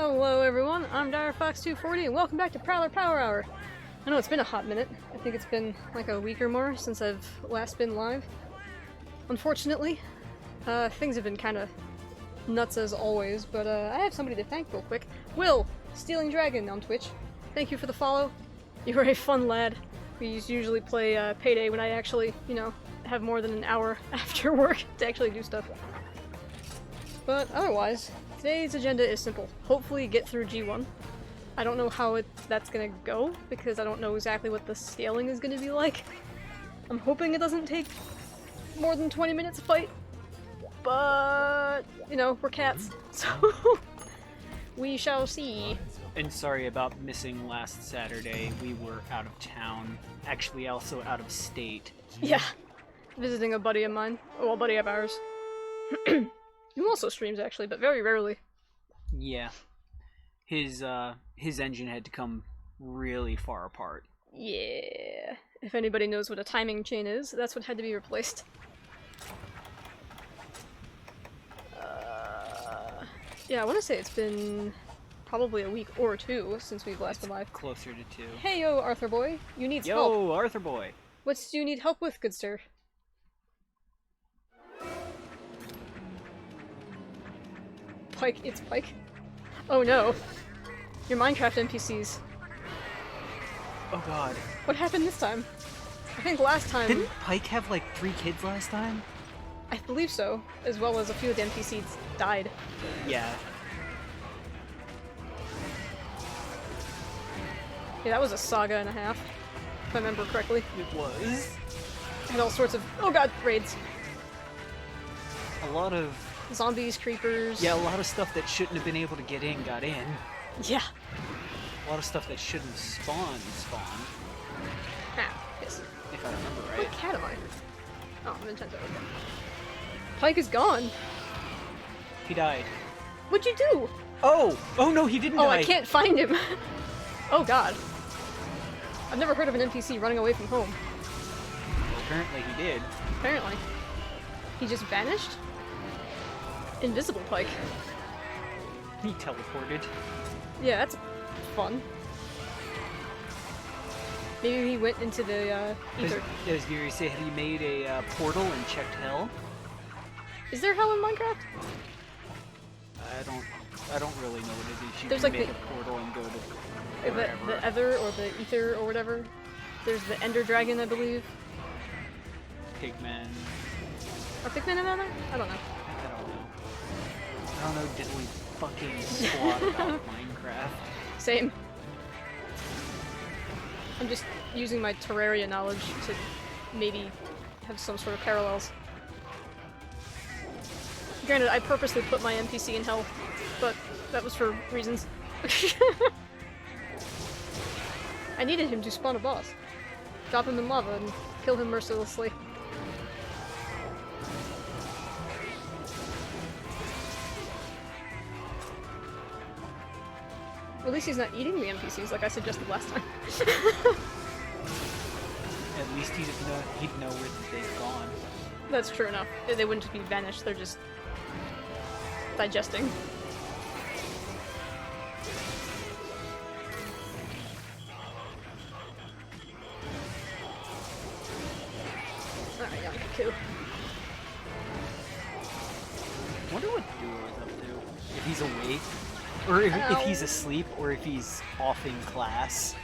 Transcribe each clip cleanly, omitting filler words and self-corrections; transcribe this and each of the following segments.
Hello everyone, I'm DireFox240 and welcome back to Prowler Power Hour. I know it's been a hot minute. I think it's been like a week or more since I've last been live. Unfortunately, things have been kinda nuts as always, but I have somebody to thank real quick. Will, Stealing Dragon on Twitch. Thank you for the follow. You're a fun lad. We usually play Payday when I actually, you know, have more than an hour after work to actually do stuff. But otherwise, today's agenda is simple. Hopefully get through G1. I don't know how that's gonna go, because I don't know exactly what the scaling is gonna be like. I'm hoping it doesn't take more than 20 minutes to fight, but, you know, we're cats, so we shall see. And sorry about missing last Saturday. We were out of town. Actually, also out of state. Yeah. Visiting a buddy of mine. Well, a buddy of ours. Who also streams, actually, but very rarely. Yeah. His engine had to come really far apart. Yeah. If anybody knows what a timing chain is, that's what had to be replaced. Yeah, I want to say it's been probably a week or two since we've last been live. Closer to 2. Hey yo, Arthur boy. You need help. Yo, Arthur boy. What do you need help with, good sir? Pike, it's Pike. Oh no. Your Minecraft NPCs. Oh god. What happened this time? I think last time... Didn't Pike have like 3 kids last time? I believe so, as well as a few of the NPCs died. Yeah. Yeah, that was a saga and a half, if I remember correctly. It was. Had all sorts of, oh god, raids. A lot of... Zombies, creepers... Yeah, a lot of stuff that shouldn't have been able to get in got in. Yeah. A lot of stuff that shouldn't spawn spawned. Ah, yes. If I remember right. What cat am I? Oh, Nintendo, okay. Pike is gone. He died. What'd you do? Oh! Oh no, he didn't die! Oh, I can't find him. Oh god. I've never heard of an NPC running away from home. Well, apparently he did. Apparently. He just vanished? Invisible Pike. He teleported. Yeah, that's fun. Maybe he went into the, ether. As Gary said, he made a portal and checked hell. Is there hell in Minecraft? I don't really know what it is. You There's can like make a portal and go to wherever. The ether or the ether or whatever. There's the Ender Dragon, I believe. Pigmen. Are Pigmen in there? I don't know. I don't know diddly fucking squat about Minecraft. Same. I'm just using my Terraria knowledge to maybe have some sort of parallels. Granted, I purposely put my NPC in hell, but that was for reasons. I needed him to spawn a boss. Drop him in lava and kill him mercilessly. At least he's not eating the NPCs like I suggested last time. At least he'd know where they've gone. That's true enough. They wouldn't just be vanished, they're just digesting. Alright, Yankaku. I wonder what Duo is up to. If he's awake, or if he's asleep, or if he's off in class.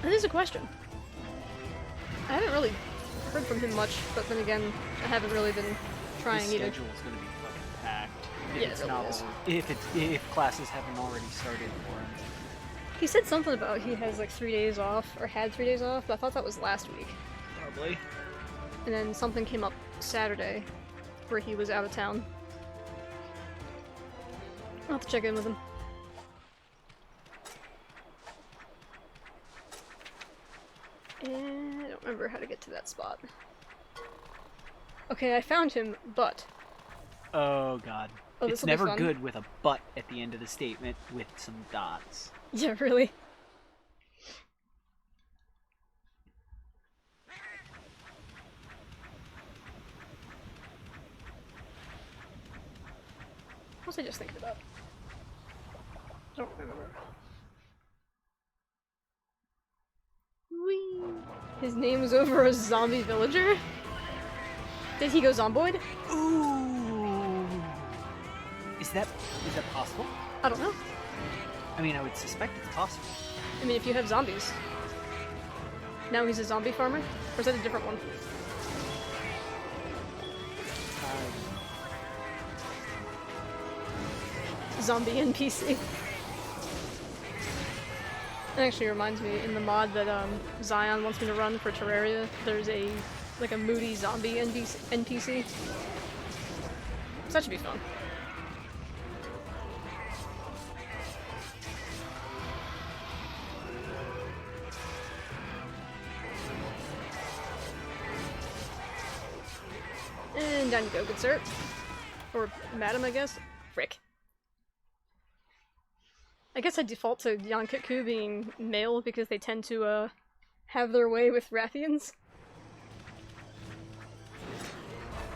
That is a question. I haven't really heard from him much, but then again, I haven't really been trying His either. schedule's gonna be fucking packed. Yeah, it really is. If classes haven't already started for him. He said something about he has like 3 days off, or had 3 days off, but I thought that was last week. Probably. And then something came up Saturday, where he was out of town. I'll have to check in with him. And I don't remember how to get to that spot. Okay, I found him, but... Oh god. Oh, it's never good with a but at the end of the statement with some dots. Yeah, really. What was I just thinking about? Don't remember. Whee! His name was over a zombie villager? Did he go zomboid? Ooh. Is that possible? I don't know. I mean, I would suspect it's possible. I mean, if you have zombies. Now he's a zombie farmer? Or is that a different one? Zombie NPC. It actually reminds me, in the mod that Zion wants me to run for Terraria, there's a moody zombie NPC. So that should be fun. And down you go, good sir. Or madam, I guess. Frick. I guess I default to Uncut being male because they tend to, have their way with Rathians.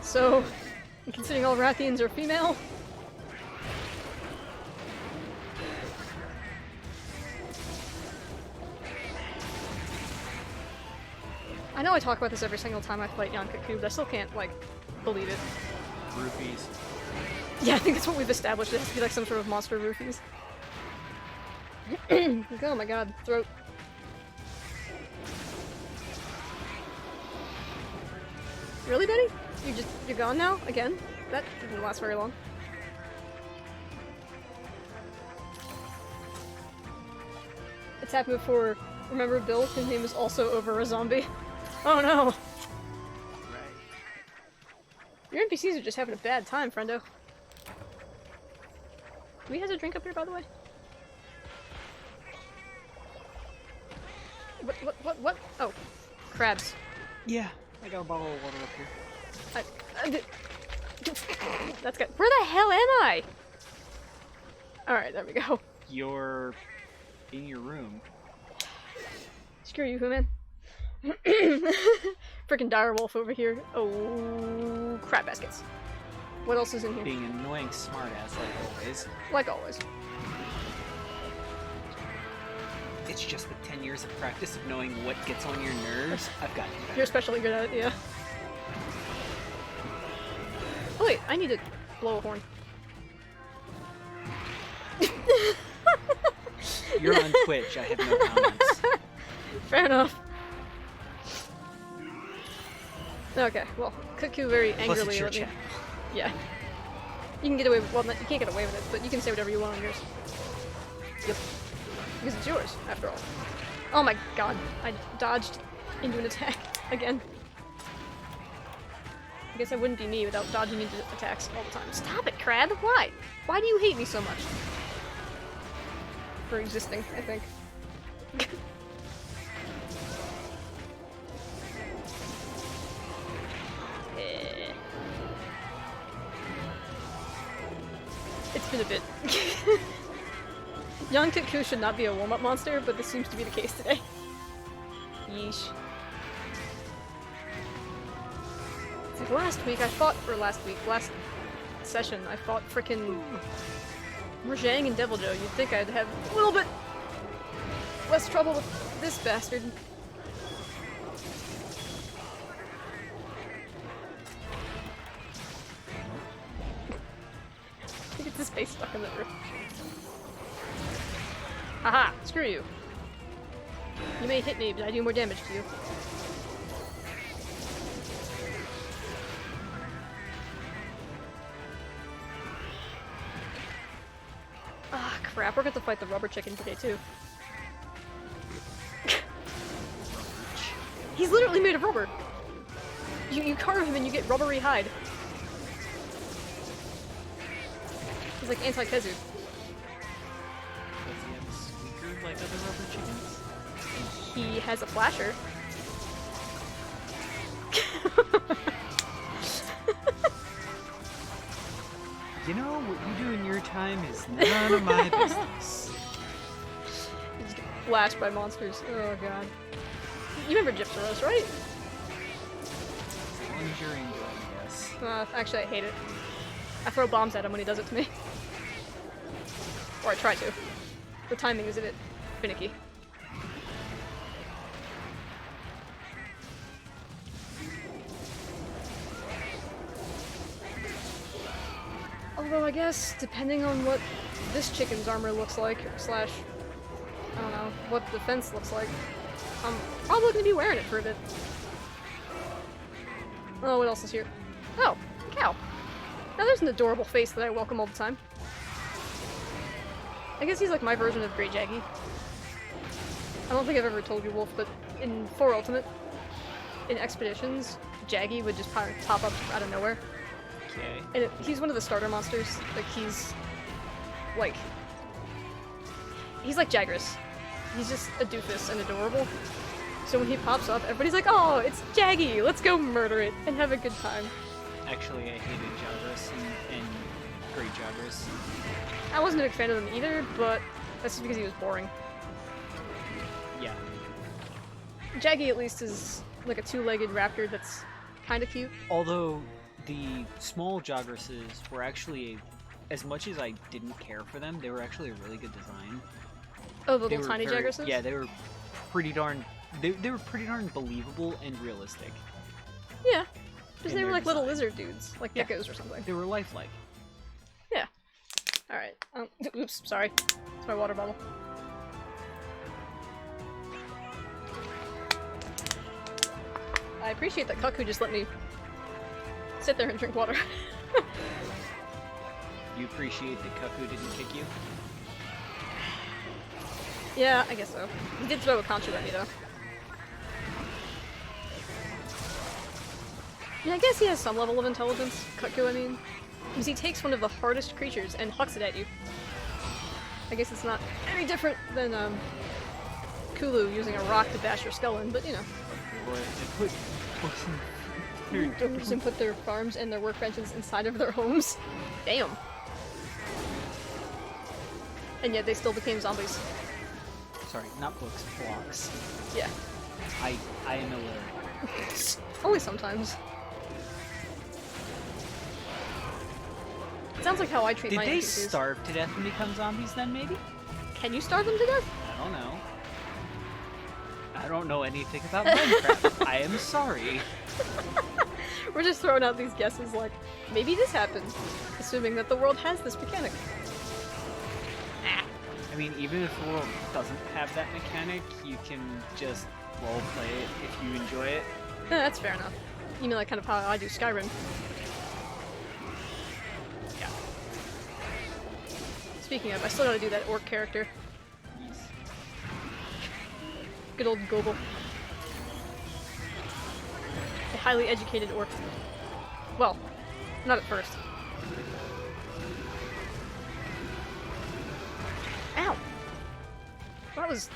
So, considering all Rathians are female... I know I talk about this every single time I fight Uncut, but I still can't, like, believe it. Roofies. Yeah, I think that's what we've established. It has to be like some sort of monster roofies. Oh my god, throat. Really, Betty? You're gone now? Again? That didn't last very long. It's happened before. Remember Bill? His name is also over a zombie. Oh no! Right. Your NPCs are just having a bad time, friendo. Do we have a drink up here, by the way? What? Oh. Crabs. Yeah, I got a bottle of water up here. That's good. Where the hell am I? Alright, there we go. You're in your room. Screw you, man. Frickin' direwolf over here. Oh, crap baskets. What else is in here? Being an annoying smartass like always. Like always. It's just the 10 years of practice of knowing what gets on your nerves. I've gotten better. You're especially good at it, yeah. Oh wait, I need to blow a horn. You're on Twitch, I have no comments. Fair enough. Okay, well, Cuckoo very Plus angrily it's your let me... channel. Yeah. You can get away with... well, you can't get away with it, but you can say whatever you want on yours. Yep. Because it's yours, after all. Oh my god, I dodged into an attack again. I guess I wouldn't be me without dodging into attacks all the time. Stop it, Crab! Why? Why do you hate me so much? For existing, I think. It's been a bit. Young Kitku should not be a warm-up monster, but this seems to be the case today. Yeesh. It's like last session, I fought frickin' Murjang and Devil Joe. You'd think I'd have a little bit less trouble with this bastard. Get this face stuck in the roof. Haha! Screw you. You may hit me, but I do more damage to you. Ah, crap. We're going to fight the rubber chicken today, too. He's literally made of rubber! You carve him and you get rubbery hide. He's like anti-Kezu. Does he have a squeaker like other rubber chickens? He has a flasher. You know, what you do in your time is none of my business. You just get flashed by monsters. Oh god. You remember Gypsaros, right? As long as you're into it, I guess. Actually, I hate it. I throw bombs at him when he does it to me. Or I try to. the timing is a bit finicky. Although I guess, depending on what this chicken's armor looks like, slash, I don't know, what the fence looks like, I'm probably gonna be wearing it for a bit. Oh, what else is here? Oh, a cow. Now there's an adorable face that I welcome all the time. I guess he's like my version of Great Jaggy. I don't think I've ever told you, Wolf, but in 4 Ultimate, in Expeditions, Jaggy would just pop up out of nowhere. Okay. And he's one of the starter monsters. Like, he's like Jagras. He's just a doofus and adorable. So when he pops up, everybody's like, oh, it's Jaggy! Let's go murder it and have a good time. Actually, I hated Jagras and Great Jagras. I wasn't a big fan of them either, but that's just because he was boring. Yeah. Jaggy at least is like a 2-legged raptor that's kind of cute. Although the small Jagrases were actually, as much as I didn't care for them, they were actually a really good design. Oh, the little tiny Jagrases? Yeah, they were pretty darn. They were pretty darn believable and realistic. Yeah, because they were like design. little lizard dudes, like geckos or something. They were lifelike. Yeah. Alright. Oops, sorry. It's my water bottle. I appreciate that Kaku just let me sit there and drink water. You appreciate that Kaku didn't kick you? Yeah, I guess so. He did throw a contra at me, though. Yeah, I guess he has some level of intelligence, Kaku, I mean. Because he takes one of the hardest creatures and hucks it at you. I guess it's not any different than, Kulu using a rock to bash your skull in, but, you know. Or they put their farms and their workbenches inside of their homes. Damn. And yet they still became zombies. Sorry, not books, blocks. Yeah. I am illiterate. Only sometimes. Sounds like how I treat my Did they NPCs. starve to death and become zombies then, maybe? Can you starve them to death? I don't know. I don't know anything about Minecraft. I am sorry. We're just throwing out these guesses like, maybe this happened, assuming that the world has this mechanic. I mean, even if the world doesn't have that mechanic, you can just roleplay it if you enjoy it. Yeah, that's fair enough. You know, like kind of how I do Skyrim. Yeah. Speaking of, I still gotta do that orc character. Good old Gogol. A highly educated orc. Well, not at first. Ow! That was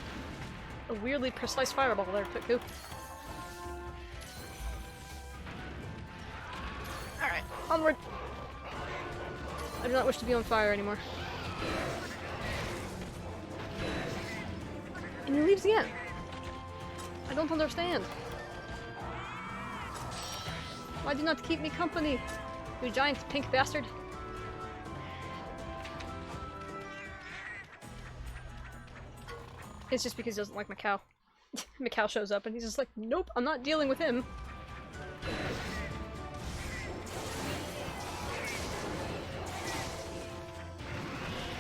a weirdly precise fireball there, Kaku. Alright, onward! I do not wish to be on fire anymore. And he leaves again. I don't understand. Why do not keep me company, you giant pink bastard? It's just because he doesn't like Macau. Macau shows up and he's just like, nope, I'm not dealing with him.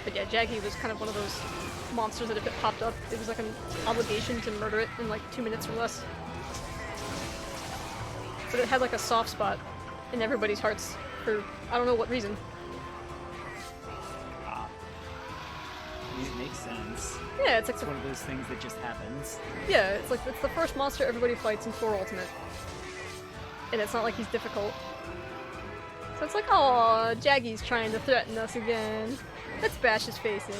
But yeah, Jaggy was kind of one of those monsters that if it popped up, it was like an obligation to murder it in like 2 minutes or less. But it had like a soft spot in everybody's hearts for I don't know what reason. These make sense. Yeah, it's like It's one of those things that just happens. yeah, it's like it's the first monster everybody fights in 4 Ultimate. And it's not like he's difficult. So it's like, oh, Jaggy's trying to threaten us again. Let's bash his face in.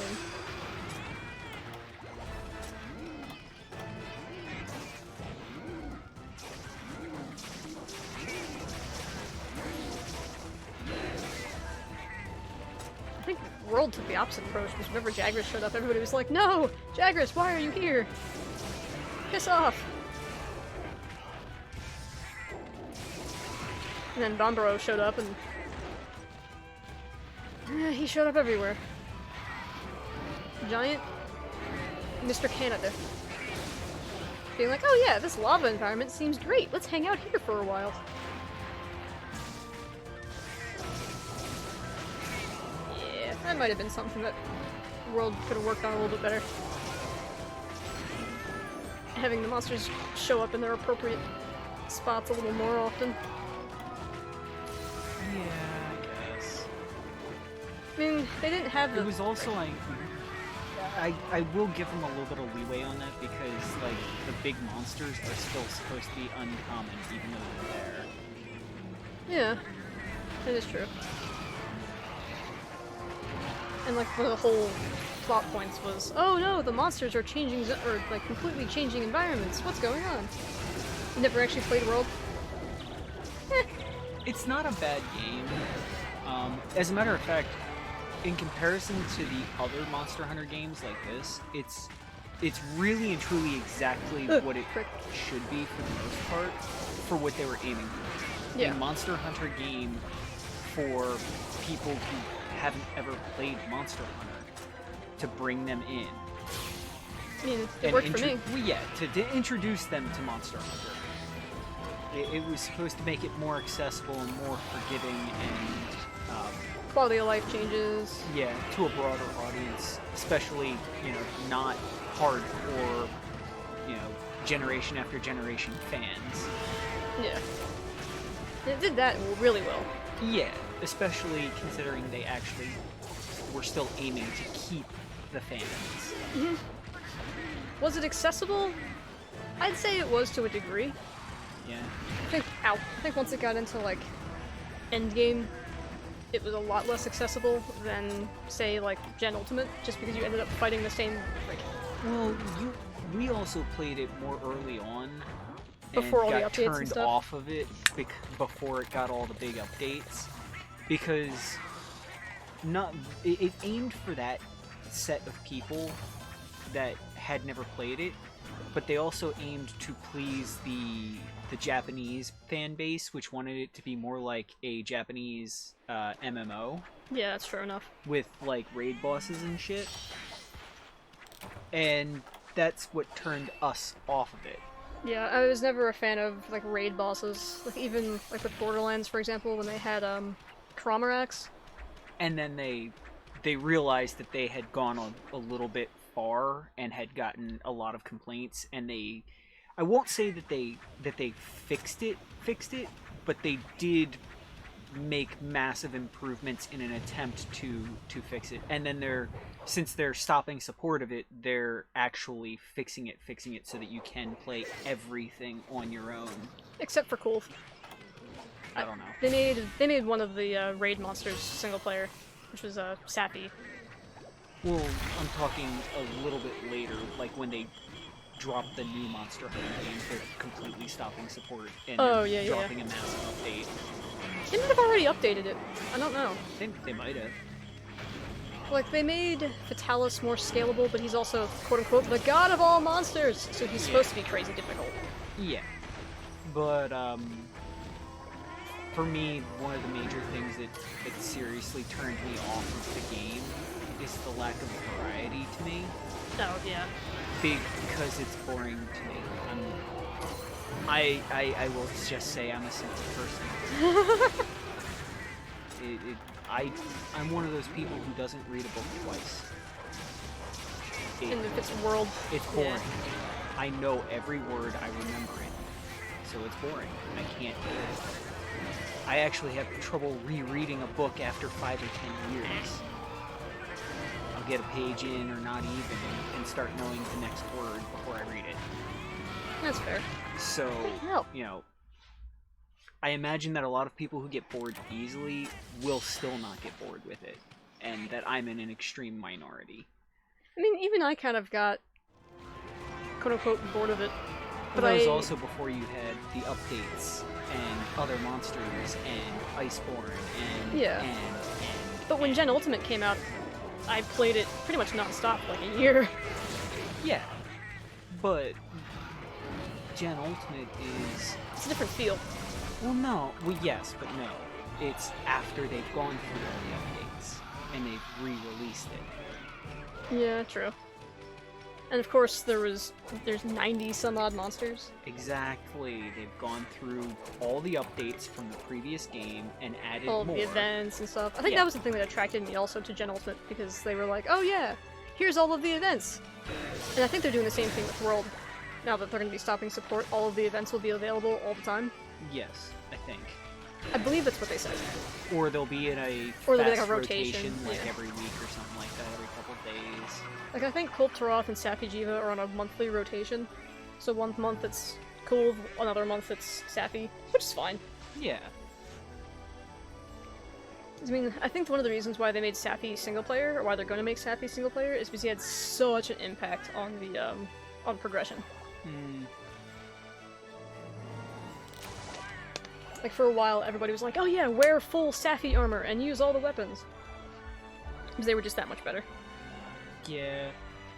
I think World took the opposite approach because whenever Jagras showed up, everybody was like, no! Jagras, why are you here? Piss off! And then Bomboro showed up and he showed up everywhere. Giant Mr. Canada. Being like, oh yeah, this lava environment seems great. Let's hang out here for a while. Yeah, that might have been something that the world could have worked on a little bit better. Having the monsters show up in their appropriate spots a little more often. Yeah, I guess. I mean, they didn't have the... It was also like... I will give them a little bit of leeway on that because, like, the big monsters are still supposed to be uncommon even though they're there. Yeah, that is true. And, like, one of the whole plot points was, oh no, the monsters are changing, or, like, completely changing environments. What's going on? You never actually played World? It's not a bad game. As a matter of fact, in comparison to the other Monster Hunter games like this, it's really and truly exactly what it should be for the most part, for what they were aiming for. Yeah. A Monster Hunter game for people who haven't ever played Monster Hunter, to bring them in. I mean, it worked for me. Well, yeah, to introduce them to Monster Hunter. It was supposed to make it more accessible and more forgiving and... quality of life changes. Yeah, to a broader audience, especially, you know, not hardcore, you know, generation after generation fans. Yeah. It did that really well. Yeah, especially considering they actually were still aiming to keep the fans. Mm-hmm. Was it accessible? I'd say it was to a degree. Yeah. I think once it got into, like, endgame, it was a lot less accessible than, say, like, Gen Ultimate, just because you ended up fighting the same, like... Well, we also played it more early on, before all and the got updates and turned stuff? off of it before it got all the big updates, because it aimed for that set of people that had never played it, but they also aimed to please the Japanese fan base, which wanted it to be more like a Japanese MMO. Yeah, that's true enough. With, like, raid bosses and shit. And that's what turned us off of it. Yeah, I was never a fan of, like, raid bosses. Like, even, like, with Borderlands, for example, when they had, Cromarax. And then they realized that they had gone a little bit far and had gotten a lot of complaints, and I won't say that they fixed it, but they did make massive improvements in an attempt to fix it. And then since they're stopping support of it, they're actually fixing it so that you can play everything on your own. Except for Kulf. I don't know. They made one of the raid monsters single player, which was Sappy. Well, I'm talking a little bit later, like when they drop the new Monster Hunter games, they're completely stopping support and dropping a massive update. They might have already updated it. I don't know. I think they might have. Like, they made Fatalis more scalable, but he's also, quote-unquote, the god of all monsters, so he's supposed to be crazy difficult. Yeah. But, for me, one of the major things that seriously turned me off of the game is the lack of variety to me. Oh, yeah. Because it's boring to me. I will just say I'm a simple person. I'm one of those people who doesn't read a book twice. And if it's World... It's boring. Yeah. I know every word, I remember it. So it's boring. I can't do it. I actually have trouble rereading a book after 5 or 10 years. I'll get a page in, or not even, and start knowing the next word before I read it. That's fair. So, you know, I imagine that a lot of people who get bored easily will still not get bored with it, and that I'm in an extreme minority. I mean, even I kind of got, quote-unquote, bored of it. But that was also before you had the updates, and other monsters, and Iceborne, and... But when Gen Ultimate came out, I played it pretty much non-stop for like a year. Yeah. But Gen Ultimate is... It's a different feel. Well, no. Well, yes, but no. It's after they've gone through all the updates, and they've re-released it. Yeah, true. And of course, there's 90 some odd monsters. Exactly. They've gone through all the updates from the previous game and added All more. the events and stuff. I think that was the thing that attracted me also to Gen Ultimate, because they were like, oh yeah, here's all of the events. And I think they're doing the same thing with World. Now that they're going to be stopping support, all of the events will be available all the time. Yes, I think. I believe that's what they said. Or they'll be in a Or there'll be, fast like, a rotation, like yeah. every week or something like that, every couple days. Like, I think Kulp Taroth and Sappy Jiva are on a monthly rotation. So one month it's Kulv, another month it's Sappy, which is fine. Yeah. I mean, I think one of the reasons why they made Sappy single player, or why they're going to make Sappy single player, is because he had such an impact on the, on progression. Hmm. Like, for a while, everybody was like, oh yeah, wear full Sappy armor and use all the weapons. Because they were just that much better. Yeah.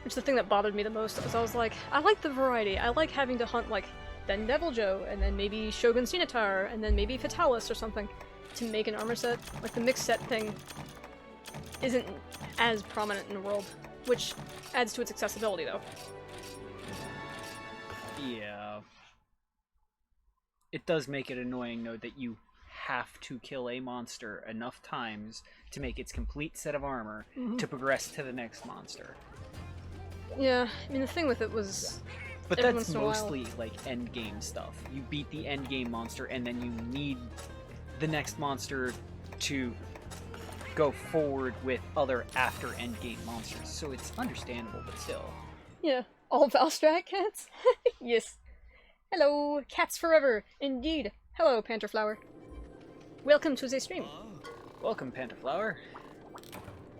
Which is the thing that bothered me the most, is I was like, I like the variety. I like having to hunt, like, then Deviljho, and then maybe Shogun Ceanataur, and then maybe Fatalis or something, to make an armor set. Like, the mixed set thing isn't as prominent in the world, which adds to its accessibility, though. Yeah. It does make it annoying, though, that you have to kill a monster enough times to make its complete set of armor to progress to the next monster. Yeah, I mean, the thing with it was... But every that's once in a while- mostly, like, endgame stuff. You beat the endgame monster, and then you need the next monster to go forward with other after endgame monsters. So it's understandable, but still. Yeah, all Valstrat cats? Yes. Hello, cats forever, indeed. Hello, Pantherflower. Welcome to the stream. Welcome, Pantherflower.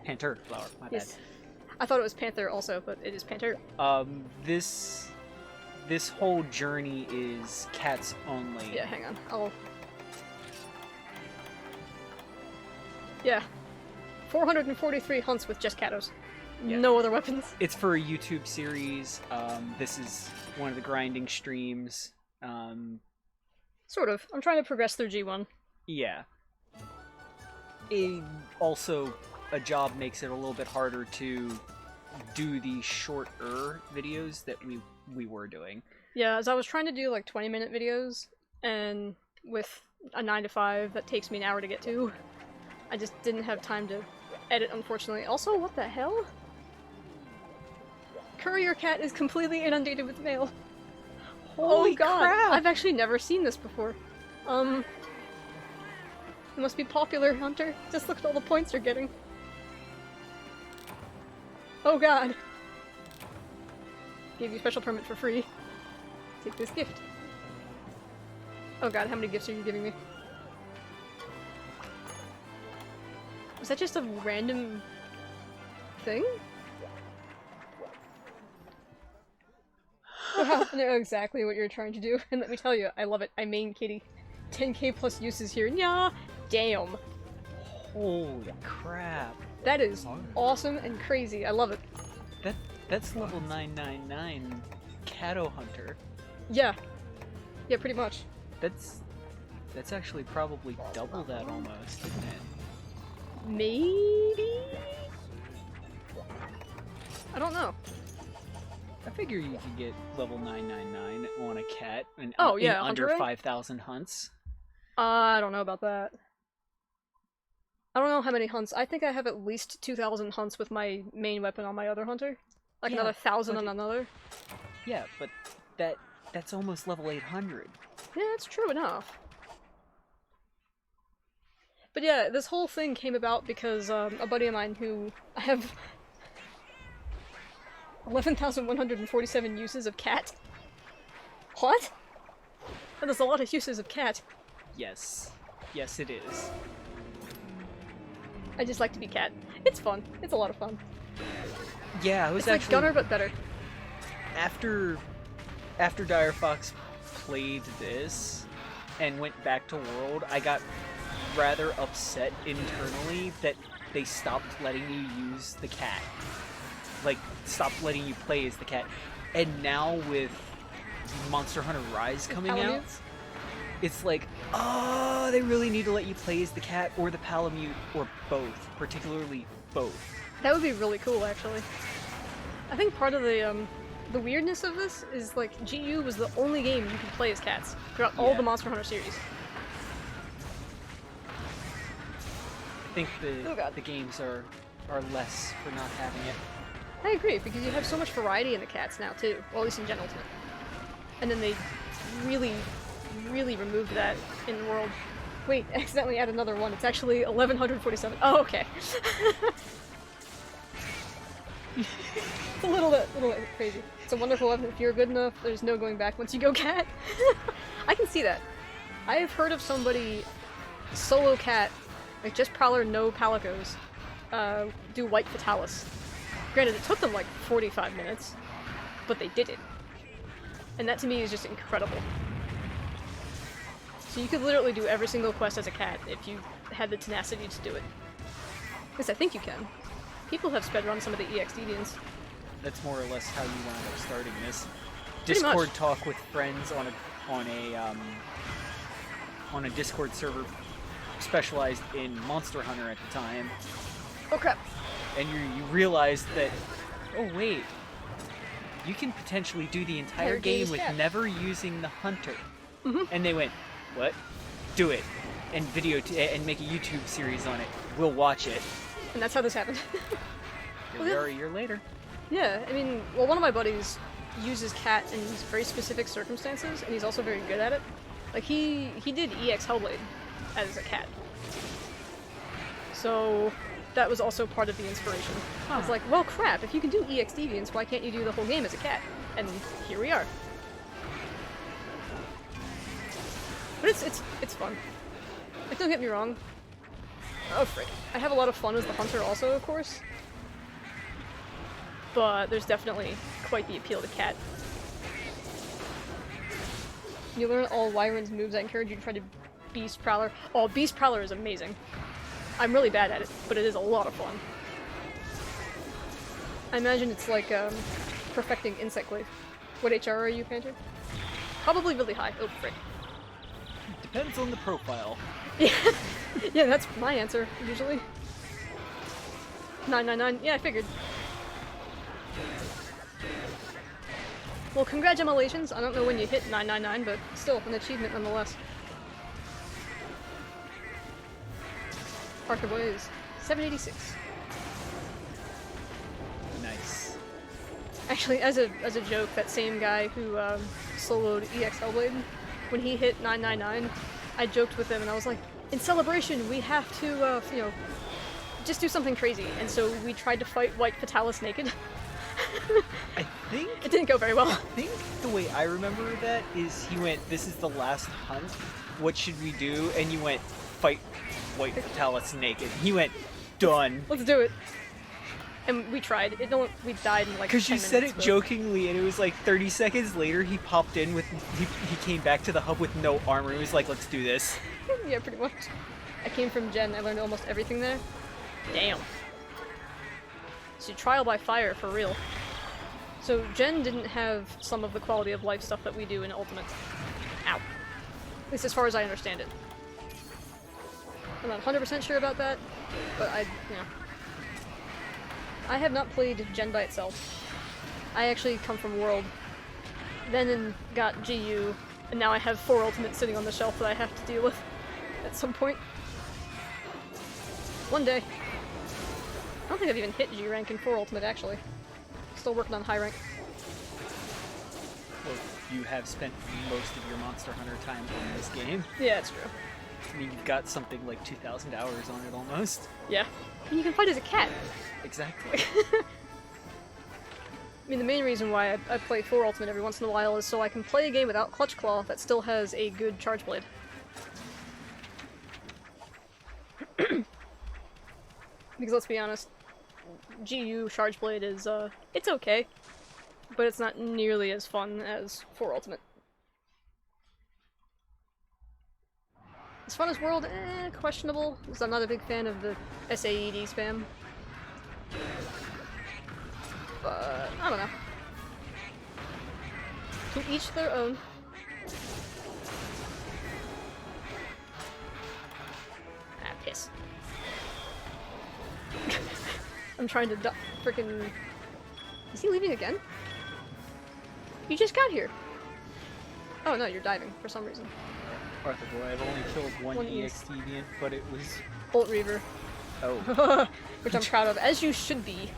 Pantherflower, my Yes. I thought it was Panther also, but it is Panther. bad. This whole journey is cats only. Yeah, hang on. Yeah. 443 hunts with just Katos. Yeah. No other weapons. It's for a YouTube series. This is one of the grinding streams. Sort of. I'm trying to progress through G1. Yeah. Also, a job makes it a little bit harder to do the shorter videos that we were doing. Yeah, as I was trying to do like 20-minute videos, and with a 9 to 5 that takes me an hour to get to, I just didn't have time to edit, unfortunately. Also, what the hell? Courier Cat is completely inundated with mail. Holy oh god, crap! I've actually never seen this before. It must be popular, Hunter. Just look at all the points you're getting. Oh god. Gave you a special permit for free. Take this gift. Oh god, how many gifts are you giving me? Was that just a random thing? Wow, I know exactly what you're trying to do, and let me tell you, I love it. I main Kitty. 10k plus uses here. Yeah, damn. Holy crap. That is awesome and crazy. I love it. That's level 999 Cato Hunter. Yeah. Yeah, pretty much. That's actually probably double that almost, isn't it? Maybe? I don't know. I figure you could get level 999 on a cat in yeah, under Hunter? 5,000 hunts. I don't know about that. I don't know how many hunts. I think I have at least 2,000 hunts with my main weapon on my other hunter. Like Yeah, another 1,000 but on another. Yeah, but that's almost level 800. Yeah, that's true enough. But yeah, this whole thing came about because a buddy of mine who I have 11,147 uses of cat. What? That is a lot of uses of cat. Yes. Yes, it is. I just like to be cat. It's fun. It's a lot of fun. Yeah, it was It's like actually Gunner, but better. after Dire Fox played this and went back to World, I got rather upset internally that they stopped letting you use the cat. Like, stopped letting you play as the cat. And now with Monster Hunter Rise coming out, Palamutes? it's like, oh, they really need to let you play as the cat or the Palamute or both, particularly both. That would be really cool, actually. I think part of the the weirdness of this is, like, GU was the only game you could play as cats throughout all the Monster Hunter series. I think the games are less for not having it. I agree, because you have so much variety in the cats now, too. Well, at least in Gen Ultimate. And then they really, really removed that in the world. Wait, accidentally add another one. It's actually 1147. Oh, okay. It's a little bit crazy. It's a wonderful weapon. If you're good enough, there's no going back once you go cat. I can see that. I have heard of somebody solo cat, like just Prowler, no Palicos, do White Fatalis. Granted, it took them like 45 minutes, but they did it. And that to me is just incredible. So you could literally do every single quest as a cat if you had the tenacity to do it. At least I think you can. People have spedrun some of the EX deviants. That's more or less how you wound up starting this. Pretty Discord much. talk with friends on a Discord server specialized in Monster Hunter at the time. Oh crap. And you realize that, oh wait, you can potentially do the entire game with never using the hunter. And they went, what? Do it, and and make a YouTube series on it. We'll watch it. And that's how this happened. Here we are a year later. Yeah, I mean, well, one of my buddies uses cat in very specific circumstances, and he's also very good at it. Like, he did EX Hellblade as a cat. So that was also part of the inspiration. I was like, well, crap, if you can do EX Deviants, why can't you do the whole game as a cat? And here we are. But it's fun. Like, don't get me wrong. Oh, frick. I have a lot of fun as the hunter also, of course. But there's definitely quite the appeal to cat. You learn all Wyvern's moves. I encourage you to try to Beast Prowler. Oh, Beast Prowler is amazing. I'm really bad at it, but it is a lot of fun. I imagine it's like perfecting Insect Glaive. What HR are you, Panther? Probably really high. Oh, frick. Depends on the profile. Yeah, yeah, that's my answer, usually. 999. Yeah, I figured. Well, congratulations. I don't know when you hit 999, but still an achievement nonetheless. Parker Boy is 786. Nice. Actually, as a joke, that same guy who soloed EX Hellblade, when he hit 999, I joked with him and I was like, in celebration, we have to, you know, just do something crazy. And so we tried to fight White Fatalis naked. I think it didn't go very well. I think the way I remember that is he went, this is the last hunt, what should we do? And you went, fight White Fatalis naked. He went, done. Let's do it. And we tried. We died in like 10 minutes. Because you said it jokingly, and it was like 30 seconds later he popped in with, he came back to the hub with no armor. He was like, let's do this. Yeah, pretty much. I came from Gen. I learned almost everything there. Damn. So trial by fire, for real. So Gen didn't have some of the quality of life stuff that we do in Ultimate. Ow. At least as far as I understand it. I'm not 100% sure about that, but I have not played Gen by itself. I actually come from World, then got GU, and now I have 4 Ultimate sitting on the shelf that I have to deal with at some point. One day. I don't think I've even hit G rank in 4 Ultimate, actually. Still working on high rank. Well, you have spent most of your Monster Hunter time on this game. Yeah, it's true. I mean, you've got something like 2,000 hours on it almost. Yeah. And you can fight as a cat. Exactly. I mean, the main reason why I play 4 Ultimate every once in a while is so I can play a game without Clutch Claw that still has a good Charge Blade. Because let's be honest, GU Charge Blade is, it's okay, but it's not nearly as fun as 4 Ultimate. As fun as World, questionable, because I'm not a big fan of the SAED spam. But, I don't know. To each their own. Ah, piss. I'm trying to freaking... Is he leaving again? You just got here. Oh no, you're diving for some reason. Arthur boy, I've only killed one EX. EX deviant, but it was... Bolt Reaver. Oh. Which I'm proud of, as you should be.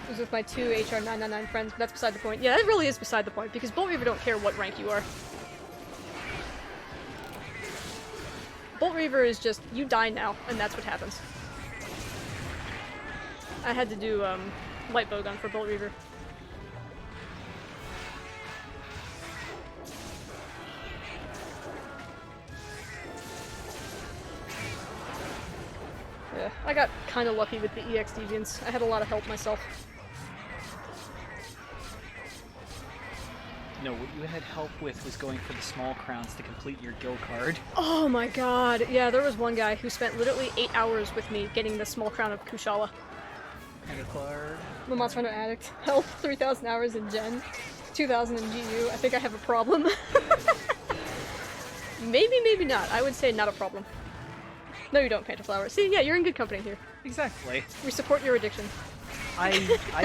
It was with my 2 HR 999 friends, but that's beside the point. Yeah, that really is beside the point, because Bolt Reaver don't care what rank you are. Bolt Reaver is just, you die now, and that's what happens. I had to do light bowgun for Bolt Reaver. Yeah, I got kind of lucky with the EX deviants. I had a lot of help myself. No, what you had help with was going for the small crowns to complete your guild card. Oh my god, yeah, there was one guy who spent literally 8 hours with me getting the small crown of Kushala. I'm a Monster Hunter addict. Health, 3,000 hours in Gen, 2,000 in GU. I think I have a problem. Maybe, maybe not. I would say not a problem. No, you don't, Pantherflower. See, yeah, you're in good company here. Exactly. We support your addiction. I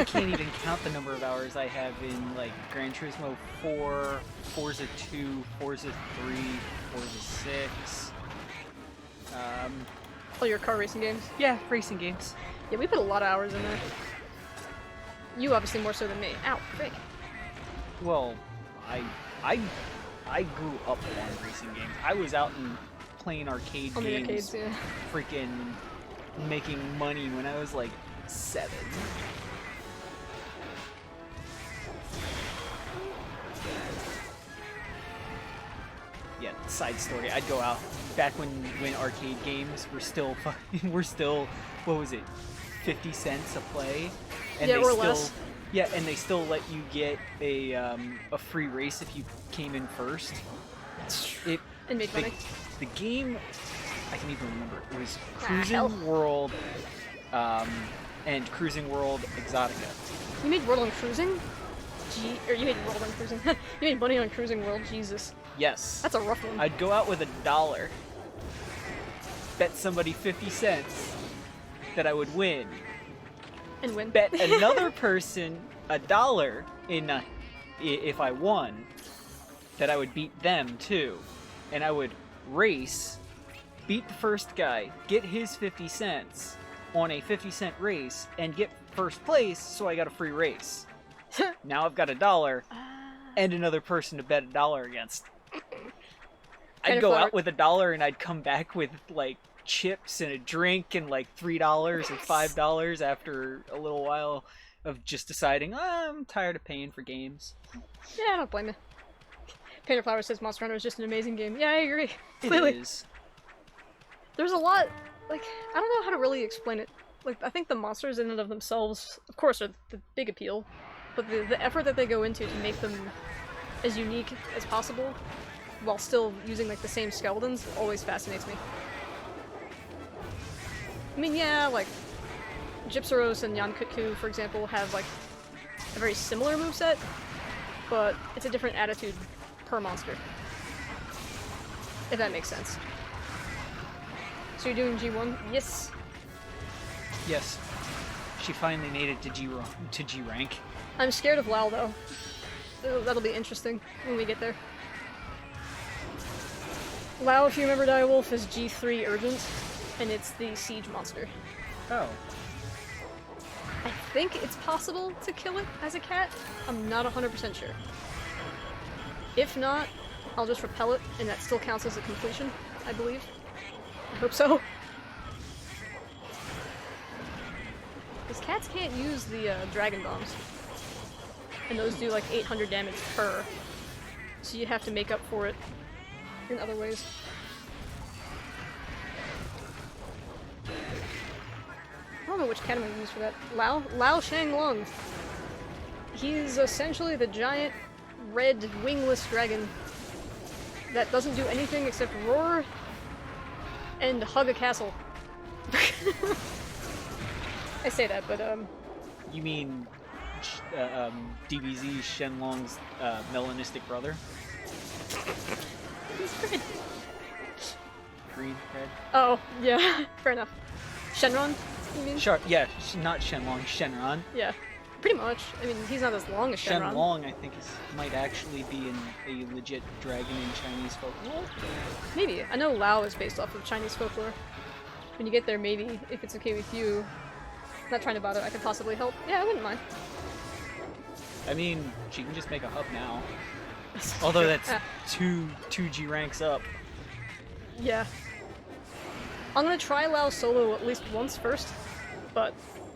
can't even count the number of hours I have in, like, Gran Turismo 4, Forza 2, Forza 3, Forza 6. Oh, your car racing games? Yeah, racing games. Yeah, we put a lot of hours in there. You obviously more so than me. Ow, frick. Well, I grew up on racing games. I was out and playing arcade On the games, arcades, yeah. freaking making money when I was like 7. Yeah, side story. I'd go out back when arcade games were still what was it, 50 cents a play, and yeah, they or still less. yeah, and they still let you get a free race if you came in first. And make money. The game, I can even remember. It was hell. Cruising World, and Cruising World Exotica. You made World on Cruising? Or you made World on Cruising. You made money on Cruising World, Jesus. Yes. That's a rough one. I'd go out with $1, bet somebody 50 cents that I would win, And win. bet another person $1 if I won, that I would beat them too, and I would race, beat the first guy, get his 50 cents on a 50-cent race, and get first place, so I got a free race. Now I've got $1 and another person to bet $1 against. I'd go out with $1 and I'd come back with like chips and a drink and like $3 and $5 after a little while of just deciding, I'm tired of paying for games. Yeah, I don't blame you. Pantherflower says Monster Hunter is just an amazing game. Yeah, I agree. It Clearly. is. There's a lot, like, I don't know how to really explain it. Like, I think the monsters in and of themselves, of course, are the big appeal, but the effort that they go into to make them as unique as possible, while still using, like, the same skeletons, always fascinates me. I mean, yeah, like, Gypsaros and Uncut, for example, have, like, a very similar moveset, but it's a different attitude per monster. If that makes sense. So you're doing G1? Yes. Yes. She finally made it to G rank. I'm scared of Lao, though. That'll be interesting when we get there. Lao, if you remember Direwolf, is G3 Urgent, and it's the siege monster. Oh. I think it's possible to kill it as a cat. I'm not 100% sure. If not, I'll just repel it, and that still counts as a completion, I believe. I hope so. Because cats can't use the dragon bombs. And those do like 800 damage per. So you have to make up for it in other ways. I don't know which cat I'm gonna use for that. Lao Shanglong. He's essentially the giant red wingless dragon that doesn't do anything except roar and hug a castle. I say that, but You mean DBZ Shenlong's melanistic brother? he's red. Green, red? Oh, yeah, fair enough. Shenron, you mean? Sure, yeah, not Shenlong, Shenron. Yeah. Pretty much. I mean, he's not as long as Shenron. Shenlong, I think, might actually be a legit dragon in Chinese folklore. Maybe. I know Lao is based off of Chinese folklore. When you get there, maybe, if it's okay with you, not trying to bother, I could possibly help. Yeah, I wouldn't mind. I mean, she can just make a hub now. Although that's two G ranks up. Yeah. I'm gonna try Lao solo at least once first, but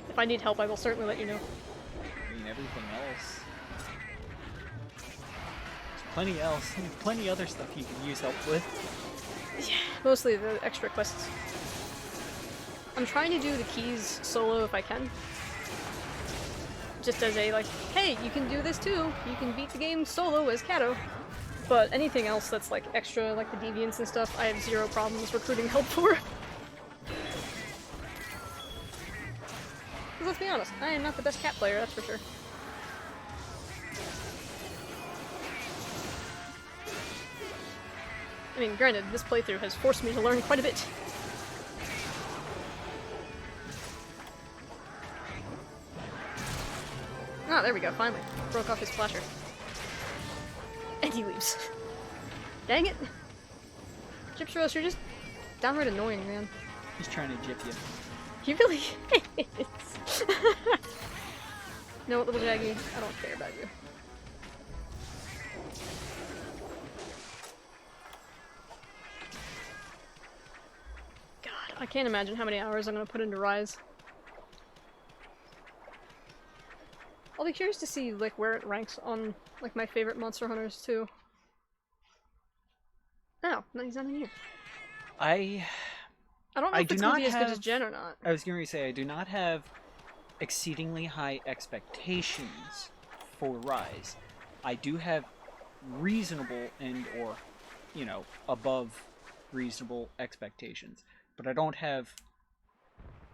if I need help, I will certainly let you know. I mean, everything else. There's plenty other stuff you can use help with. Yeah, mostly the extra quests. I'm trying to do the keys solo if I can. Just as a, like, hey, you can do this too. You can beat the game solo as Kato. But anything else that's, like, extra, like the deviants and stuff, I have zero problems recruiting help for. 'Cause let's be honest, I am not the best cat player, that's for sure. I mean, granted, this playthrough has forced me to learn quite a bit. Ah, there we go, finally. Broke off his flasher. And he leaves. Dang it! Gyps Rose, you're just downright annoying, man. He's trying to gyp you. He really is. No, little Jaggy, I don't care about you. God, I can't imagine how many hours I'm gonna put into Rise. I'll be curious to see, like, where it ranks on, like, my favorite Monster Hunters, too. Oh, no, he's not in here. I don't know if it's gonna be as good as Jen or not. I was going to say, I do not have exceedingly high expectations for Rise. I do have reasonable and, or, you know, above reasonable expectations. But I don't have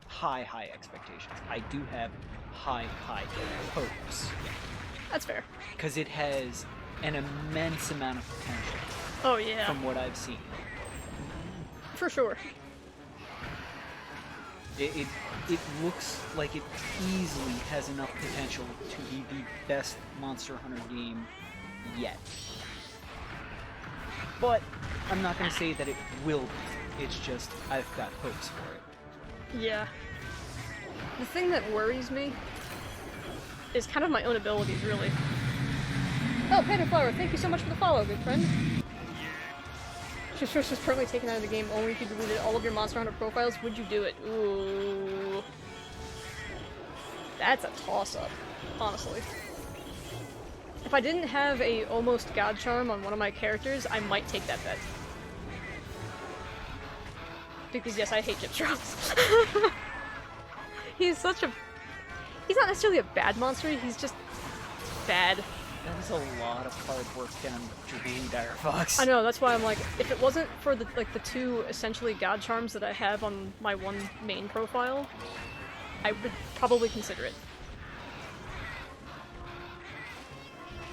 high expectations. I do have high hopes. That's fair. Because it has an immense amount of potential. Oh yeah. From what I've seen. For sure. It looks like it easily has enough potential to be the best Monster Hunter game yet. But I'm not going to say that it will be. It's just, I've got hopes for it. Yeah. The thing that worries me is kind of my own abilities, really. Oh, Panda Flower, thank you so much for the follow, good friend. Just was permanently taken out of the game only if you deleted all of your Monster Hunter profiles. Would you do it? Ooh. That's a toss-up, honestly. If I didn't have a almost God Charm on one of my characters, I might take that bet. Because yes, I hate Gyps Rose. He's such a... He's not necessarily a bad monster, he's just bad. That was a lot of hard work down Drain Dire Fox. I know, that's why I'm like, if it wasn't for the the two essentially God Charms that I have on my one main profile, I would probably consider it.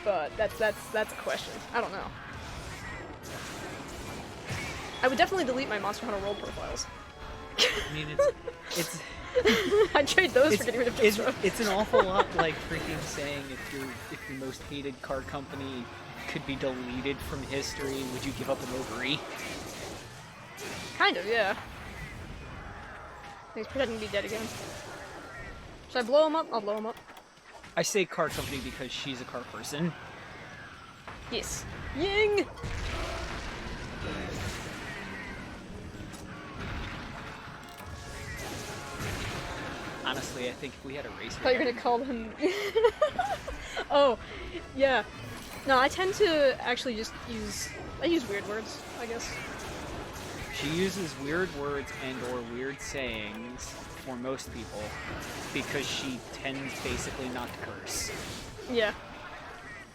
But that's a question. I don't know. I would definitely delete my Monster Hunter World profiles. I mean, it's I'd trade those for getting rid of Gyps Rose. It's an awful lot like freaking saying if your most hated car company could be deleted from history, would you give up an ovary? Kind of, yeah. He's pretending to be dead again. Should I blow him up? I'll blow him up. I say car company because she's a car person. Yes. Ying! Honestly, I think if we had a race... I thought you were gonna call him... Oh, yeah. No, I tend to actually just use... I use weird words, I guess. She uses weird words and or weird sayings for most people because she tends basically not to curse. Yeah.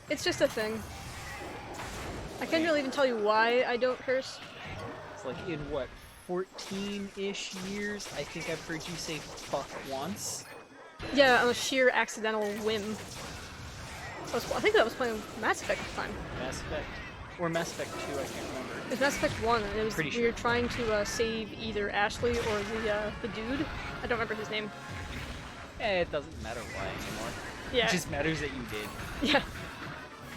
It's just a thing. I can't really even tell you why I don't curse. It's like in what, 14-ish years, I think I've heard you say fuck once. Yeah, on a sheer accidental whim. I think that was playing Mass Effect at the time. Mass Effect? Or Mass Effect 2, I can't remember. It was Mass Effect 1, and it was Pretty we were sure. trying to save either Ashley or the dude. I don't remember his name. It doesn't matter why anymore. Yeah. It just matters that you did. Yeah.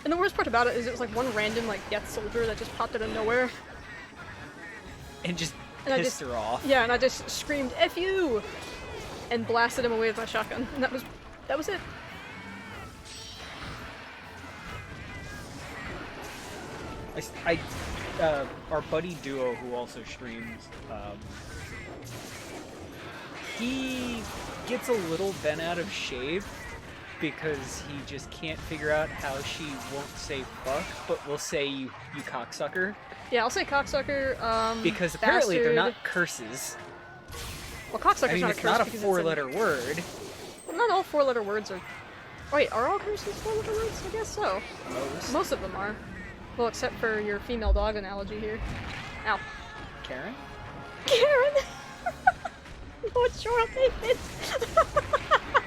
And the worst part about it is it was like one random like death soldier that just popped out of nowhere. And just And pissed her off. Yeah, and I just screamed "F you!" and blasted him away with my shotgun, and that was it. Our buddy Duo, who also streams, he gets a little bent out of shape because he just can't figure out how she won't say fuck, but will say you cocksucker. Yeah, I'll say cocksucker. Because apparently bastard. they're not curses. Well, cocksucker's I mean, not a it's curse not a because four-letter word. Well, not all four-letter words are. Wait, are all curses four-letter words? I guess so. Most of them are. Well, except for your female dog analogy here. Ow. Karen? Karen! What's your opinion?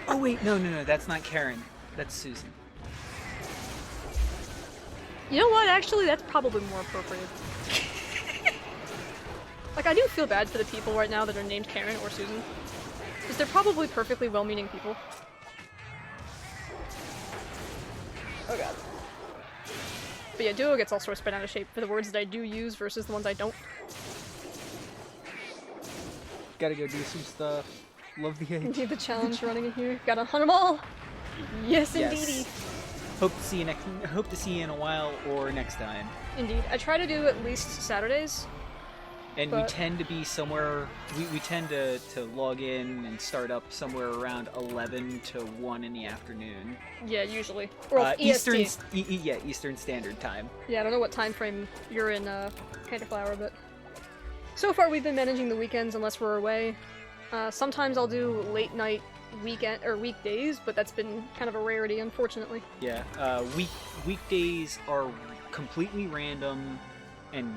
Oh wait, no, that's not Karen. That's Susan. You know what? Actually, that's probably more appropriate. Like, I do feel bad for the people right now that are named Karen or Susan. Because they're probably perfectly well-meaning people. Oh god. But yeah, Duo gets all sorts bent out of shape for the words that I do use versus the ones I don't. Gotta go do some stuff. Love the age. Indeed, the challenge running in here. Gotta hunt them all! Yes, Yes. indeedy! Hope to see you in a while or next time. Indeed. I try to do at least Saturdays. And But- we tend to be somewhere, we tend to log in and start up somewhere around 11 to 1 in the afternoon. Yeah, usually. Or EST. Eastern Standard Time. Yeah, I don't know what time frame you're in, Pantherflower, but... So far we've been managing the weekends unless we're away. Sometimes I'll do late night weekend or weekdays, but that's been kind of a rarity, unfortunately. Yeah, weekdays are completely random and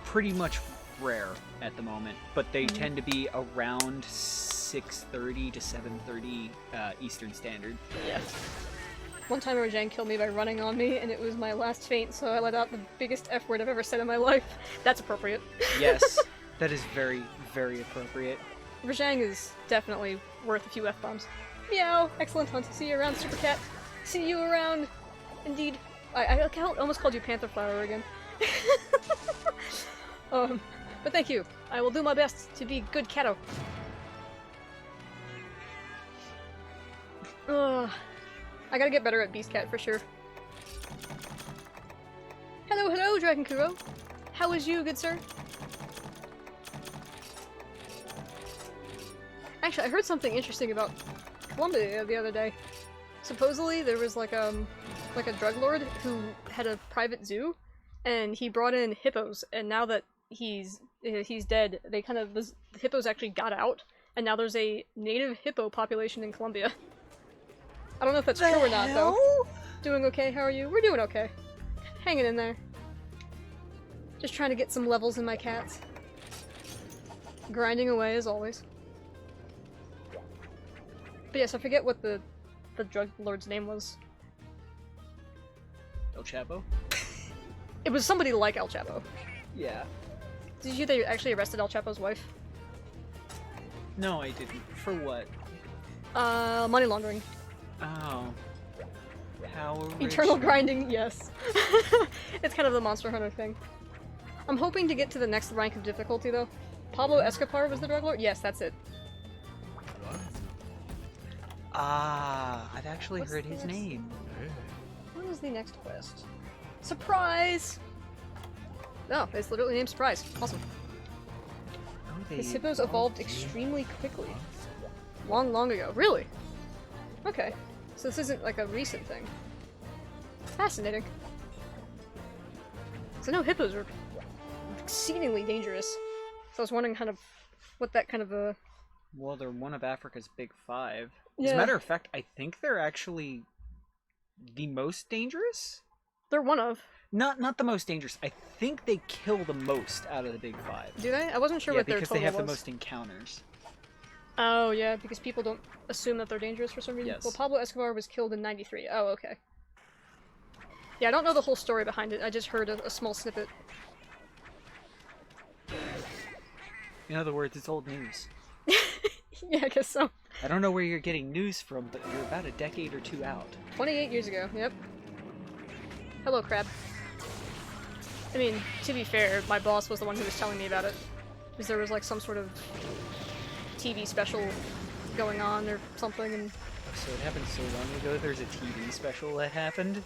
pretty much rare at the moment, but they tend to be around 6:30 to 7:30 Eastern Standard. Yeah. One time Rojang killed me by running on me, and it was my last feint, so I let out the biggest F word I've ever said in my life. That's appropriate. Yes, that is very, very appropriate. Rojang is definitely worth a few F-bombs. Meow! Excellent hunt. See you around, Super Cat. See you around. Indeed. I almost called you Pantherflower again. But thank you. I will do my best to be good catto. I gotta get better at Beast Cat for sure. Hello, Dragon Kuro. How is you, good sir? Actually, I heard something interesting about Columbia the other day. Supposedly, there was like a drug lord who had a private zoo, and he brought in hippos. And now that he's dead, the hippos actually got out, and now there's a native hippo population in Colombia. I don't know if that's true or not, though. Doing okay? How are you? We're doing okay. Hanging in there. Just trying to get some levels in my cats. Grinding away as always. But yes, I forget what the drug lord's name was. El Chapo? It was somebody like El Chapo. Yeah. Did you hear they actually arrested El Chapo's wife? No, I didn't. For what? Money laundering. Oh. Power Eternal rich. grinding, yes. It's kind of the Monster Hunter thing. I'm hoping to get to the next rank of difficulty, though. Pablo Escobar was the drug lord? Yes, that's it. Ah, I've actually What's heard his this? name. What is the next quest? Surprise! Oh, it's literally named Surprise. Awesome. Oh, His hippos evolved extremely quickly. Long ago. Really? Okay. So this isn't like a recent thing. Fascinating. So I know hippos are exceedingly dangerous. So I was wondering kind of what that kind of a... Well, they're one of Africa's big five. As Yeah. a matter of fact, I think they're actually the most dangerous? They're one of. Not the most dangerous. I think they kill the most out of the big five. Do they? I wasn't sure Yeah, what their because total they have was. the most encounters. Oh, yeah, because people don't assume that they're dangerous for some reason. Yes. Well, Pablo Escobar was killed in '93. Oh, okay. Yeah, I don't know the whole story behind it. I just heard a small snippet. In other words, it's old news. Yeah, I guess so. I don't know where you're getting news from, but you're about a decade or two out. 28 years ago, yep. Hello, crab. I mean, to be fair, my boss was the one who was telling me about it. Because there was like some sort of TV special going on or something, and... So it happened so long ago, there's a TV special that happened?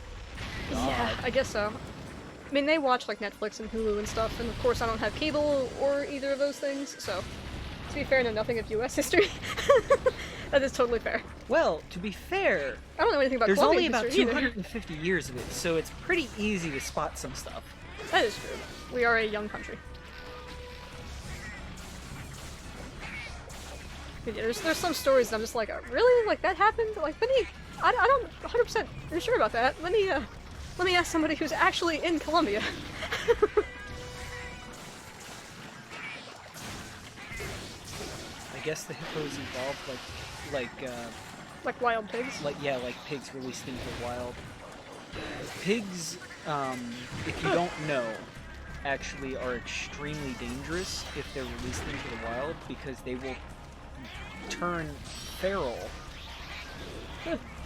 Yeah, I guess so. I mean, they watch like Netflix and Hulu and stuff, and of course I don't have cable or either of those things, so... To be fair, I know nothing of US history. That is totally fair. Well, to be fair, I don't know anything about there's only Colombian about history 250 years of it, so it's pretty easy to spot some stuff. That is true. We are a young country. But yeah, there's some stories that I'm just like, really? Like, that happened? Like, let me... I don't 100% sure about that. Let me ask somebody who's actually in Colombia. I guess the hippos evolved like wild pigs? like pigs released into the wild. Pigs, if you don't know, actually are extremely dangerous if they're released into the wild because they will turn feral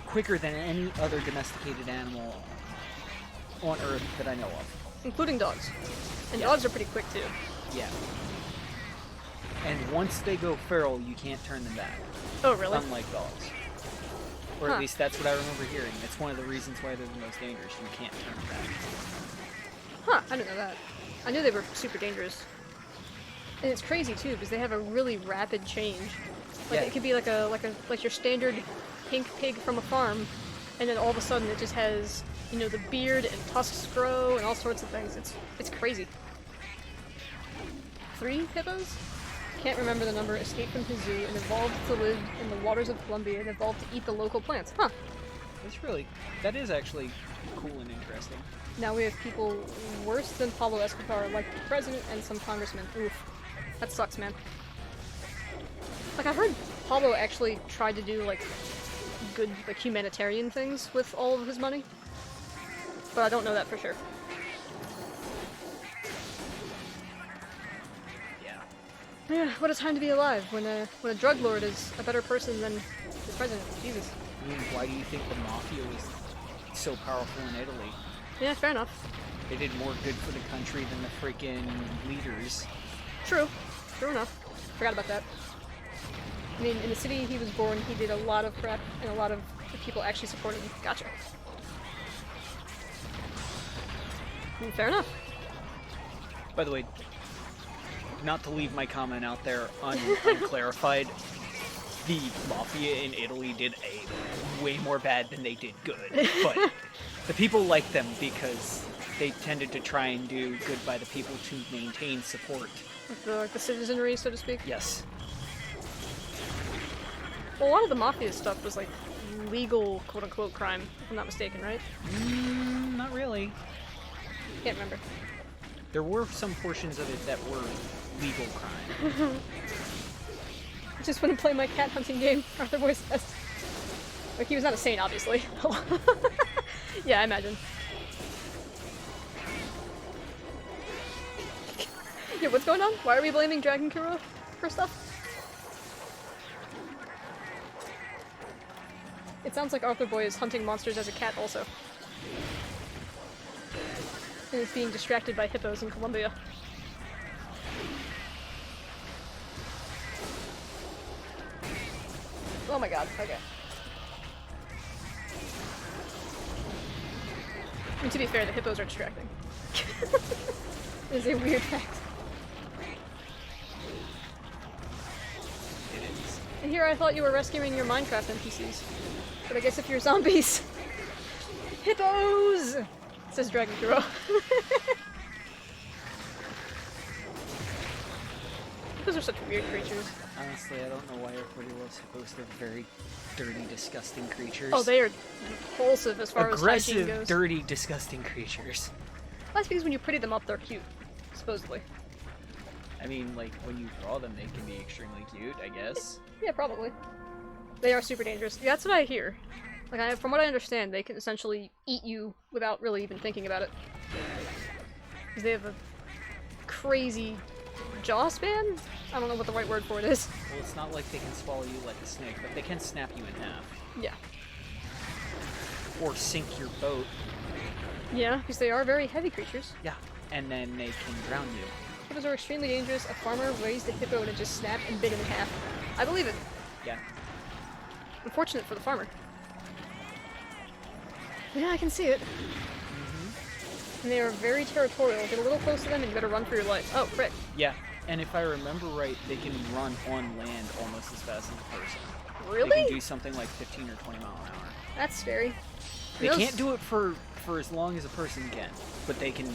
quicker than any other domesticated animal on Earth that I know of. Including dogs. And dogs are pretty quick too. Yeah. And once they go feral, you can't turn them back. Oh, really? Unlike dogs. Or at least that's what I remember hearing. It's one of the reasons why they're the most dangerous. You can't turn them back. Huh, I didn't know that. I knew they were super dangerous. And it's crazy too, because they have a really rapid change. Like, Yeah. it could be like your standard pink pig from a farm, and then all of a sudden it just has, you know, the beard and tusks grow and all sorts of things. It's crazy. 3 hippos? Can't remember the number. Escaped from his zoo and evolved to live in the waters of Colombia and evolved to eat the local plants. Huh. That is actually cool and interesting. Now we have people worse than Pablo Escobar, like the president and some congressmen. Oof. That sucks, man. Like, I heard Pablo actually tried to do, like, good, like, humanitarian things with all of his money. But I don't know that for sure. Yeah, what a time to be alive when a drug lord is a better person than the president. Jesus. I mean, why do you think the mafia was so powerful in Italy? Yeah, fair enough. They did more good for the country than the freaking leaders. True. True enough. Forgot about that. I mean, in the city he was born, he did a lot of crap, and a lot of the people actually supported him. Gotcha. Fair enough. By the way, not to leave my comment out there unclarified, the mafia in Italy did a way more bad than they did good. But the people liked them because they tended to try and do good by the people to maintain support. Like the citizenry, so to speak? Yes. Well, a lot of the mafia stuff was like legal, quote-unquote, crime, if I'm not mistaken, right? Not really. Can't remember. There were some portions of it that were legal crime. I just want to play my cat hunting game, Arthur Boy says. Like, he was not a saint, obviously. Yeah, I imagine. Yeah, what's going on? Why are we blaming Dragon Kuro for stuff? It sounds like Arthur Boy is hunting monsters as a cat also. And is being distracted by hippos in Colombia. Oh my god, okay. I mean, to be fair, the hippos are distracting. It is a weird fact. It is. And here I thought you were rescuing your Minecraft NPCs. But I guess if you're zombies... Hippos! Says Dragon Kuro. Hippos are such weird creatures. Honestly, I don't know why everybody loves hippos. They're very dirty, disgusting creatures. Oh, they are repulsive as far as hygiene aggressive, goes. dirty, disgusting creatures. That's because when you pretty them up, they're cute. Supposedly. I mean, like, when you draw them, they can be extremely cute, I guess. Yeah, probably. They are super dangerous. Yeah, that's what I hear. Like, from what I understand, they can essentially eat you without really even thinking about it. Because they have a crazy jaw span? I don't know what the right word for it is. Well, it's not like they can swallow you like a snake, but they can snap you in half. Yeah. Or sink your boat. Yeah, because they are very heavy creatures. Yeah. And then they can drown you. Hippos are extremely dangerous. A farmer raised a hippo and it just snapped and bit him in half. I believe it. Yeah. Unfortunate for the farmer. Yeah, I can see it. And they are very territorial. Get a little close to them and you better run for your life. Oh, frick. Yeah. And if I remember right, they can run on land almost as fast as a person. Really? They can do something like 15 or 20 miles an hour. That's scary. They can't do it for as long as a person can, but they can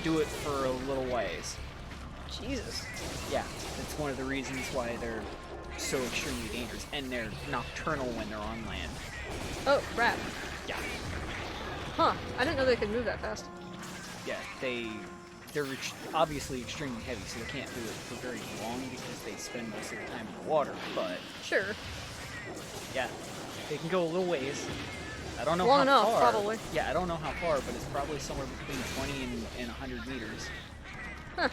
do it for a little ways. Jesus. Yeah, that's one of the reasons why they're so extremely dangerous, and they're nocturnal when they're on land. Oh, crap. Yeah. Huh. I didn't know they could move that fast. Yeah, they're obviously extremely heavy, so they can't do it for very long because they spend most of the time in the water, but... Sure. Yeah, they can go a little ways. I don't know Long how enough, far. probably. Yeah, I don't know how far, but it's probably somewhere between 20 and 100 meters. Huh.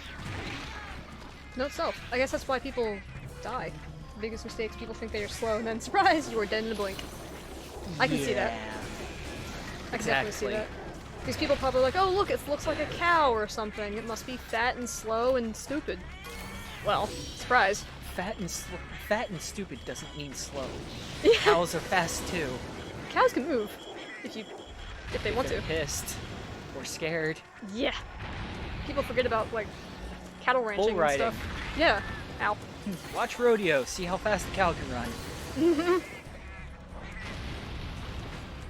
Note self. I guess that's why people die. The biggest mistakes, people think they are slow, and then surprise, you are dead in a blink. I can see that. I can definitely see that. These people probably like, oh look, it looks like a cow or something. It must be fat and slow and stupid. Well, surprise. Fat and stupid doesn't mean slow. Yeah. Cows are fast too. Cows can move if they want They're to. pissed or scared. Yeah. People forget about like cattle ranching Bull and riding. stuff. Yeah. Ow. Watch rodeo. See how fast the cow can run.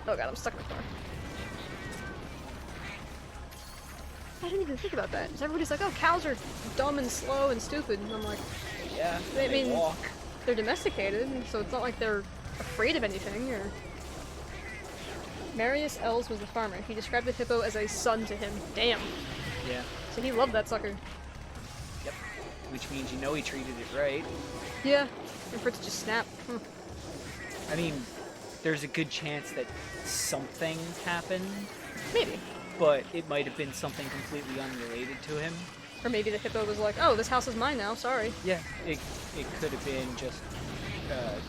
Oh god, I'm stuck in the car. I didn't even think about that. 'Cause everybody's like, oh, cows are dumb and slow and stupid. And I'm like, Yeah, I they mean, walk. they're domesticated, so it's not like they're afraid of anything, or... Marius Els was the farmer. He described the hippo as a son to him. Damn. Yeah. So he loved that sucker. Yep. Which means you know he treated it right. Yeah. And for it to just snap. I mean, there's a good chance that something happened, Maybe. but it might have been something completely unrelated to him. Or maybe the hippo was like, oh, this house is mine now, sorry. Yeah, it could have been just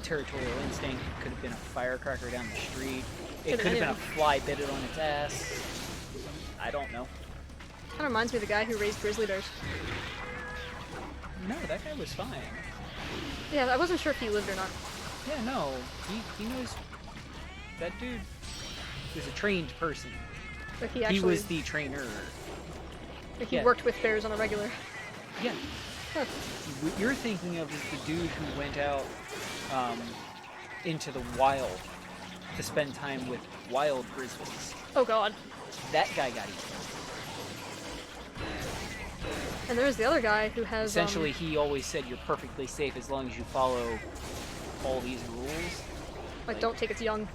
territorial instinct. It could have been a firecracker down the street. It could have been a fly bit it on its ass. I don't know. Kinda reminds me of the guy who raised grizzly bears. No, that guy was fine. Yeah, I wasn't sure if he lived or not. Yeah, no, he knows. That dude was a trained person. Like he actually... He was the trainer. Like he yeah. worked with bears on a regular... Yeah. Huh. What you're thinking of is the dude who went out into the wild to spend time with wild grizzlies. Oh god. That guy got eaten. And there's the other guy who has, Essentially, he always said you're perfectly safe as long as you follow all these rules. like, don't take its young.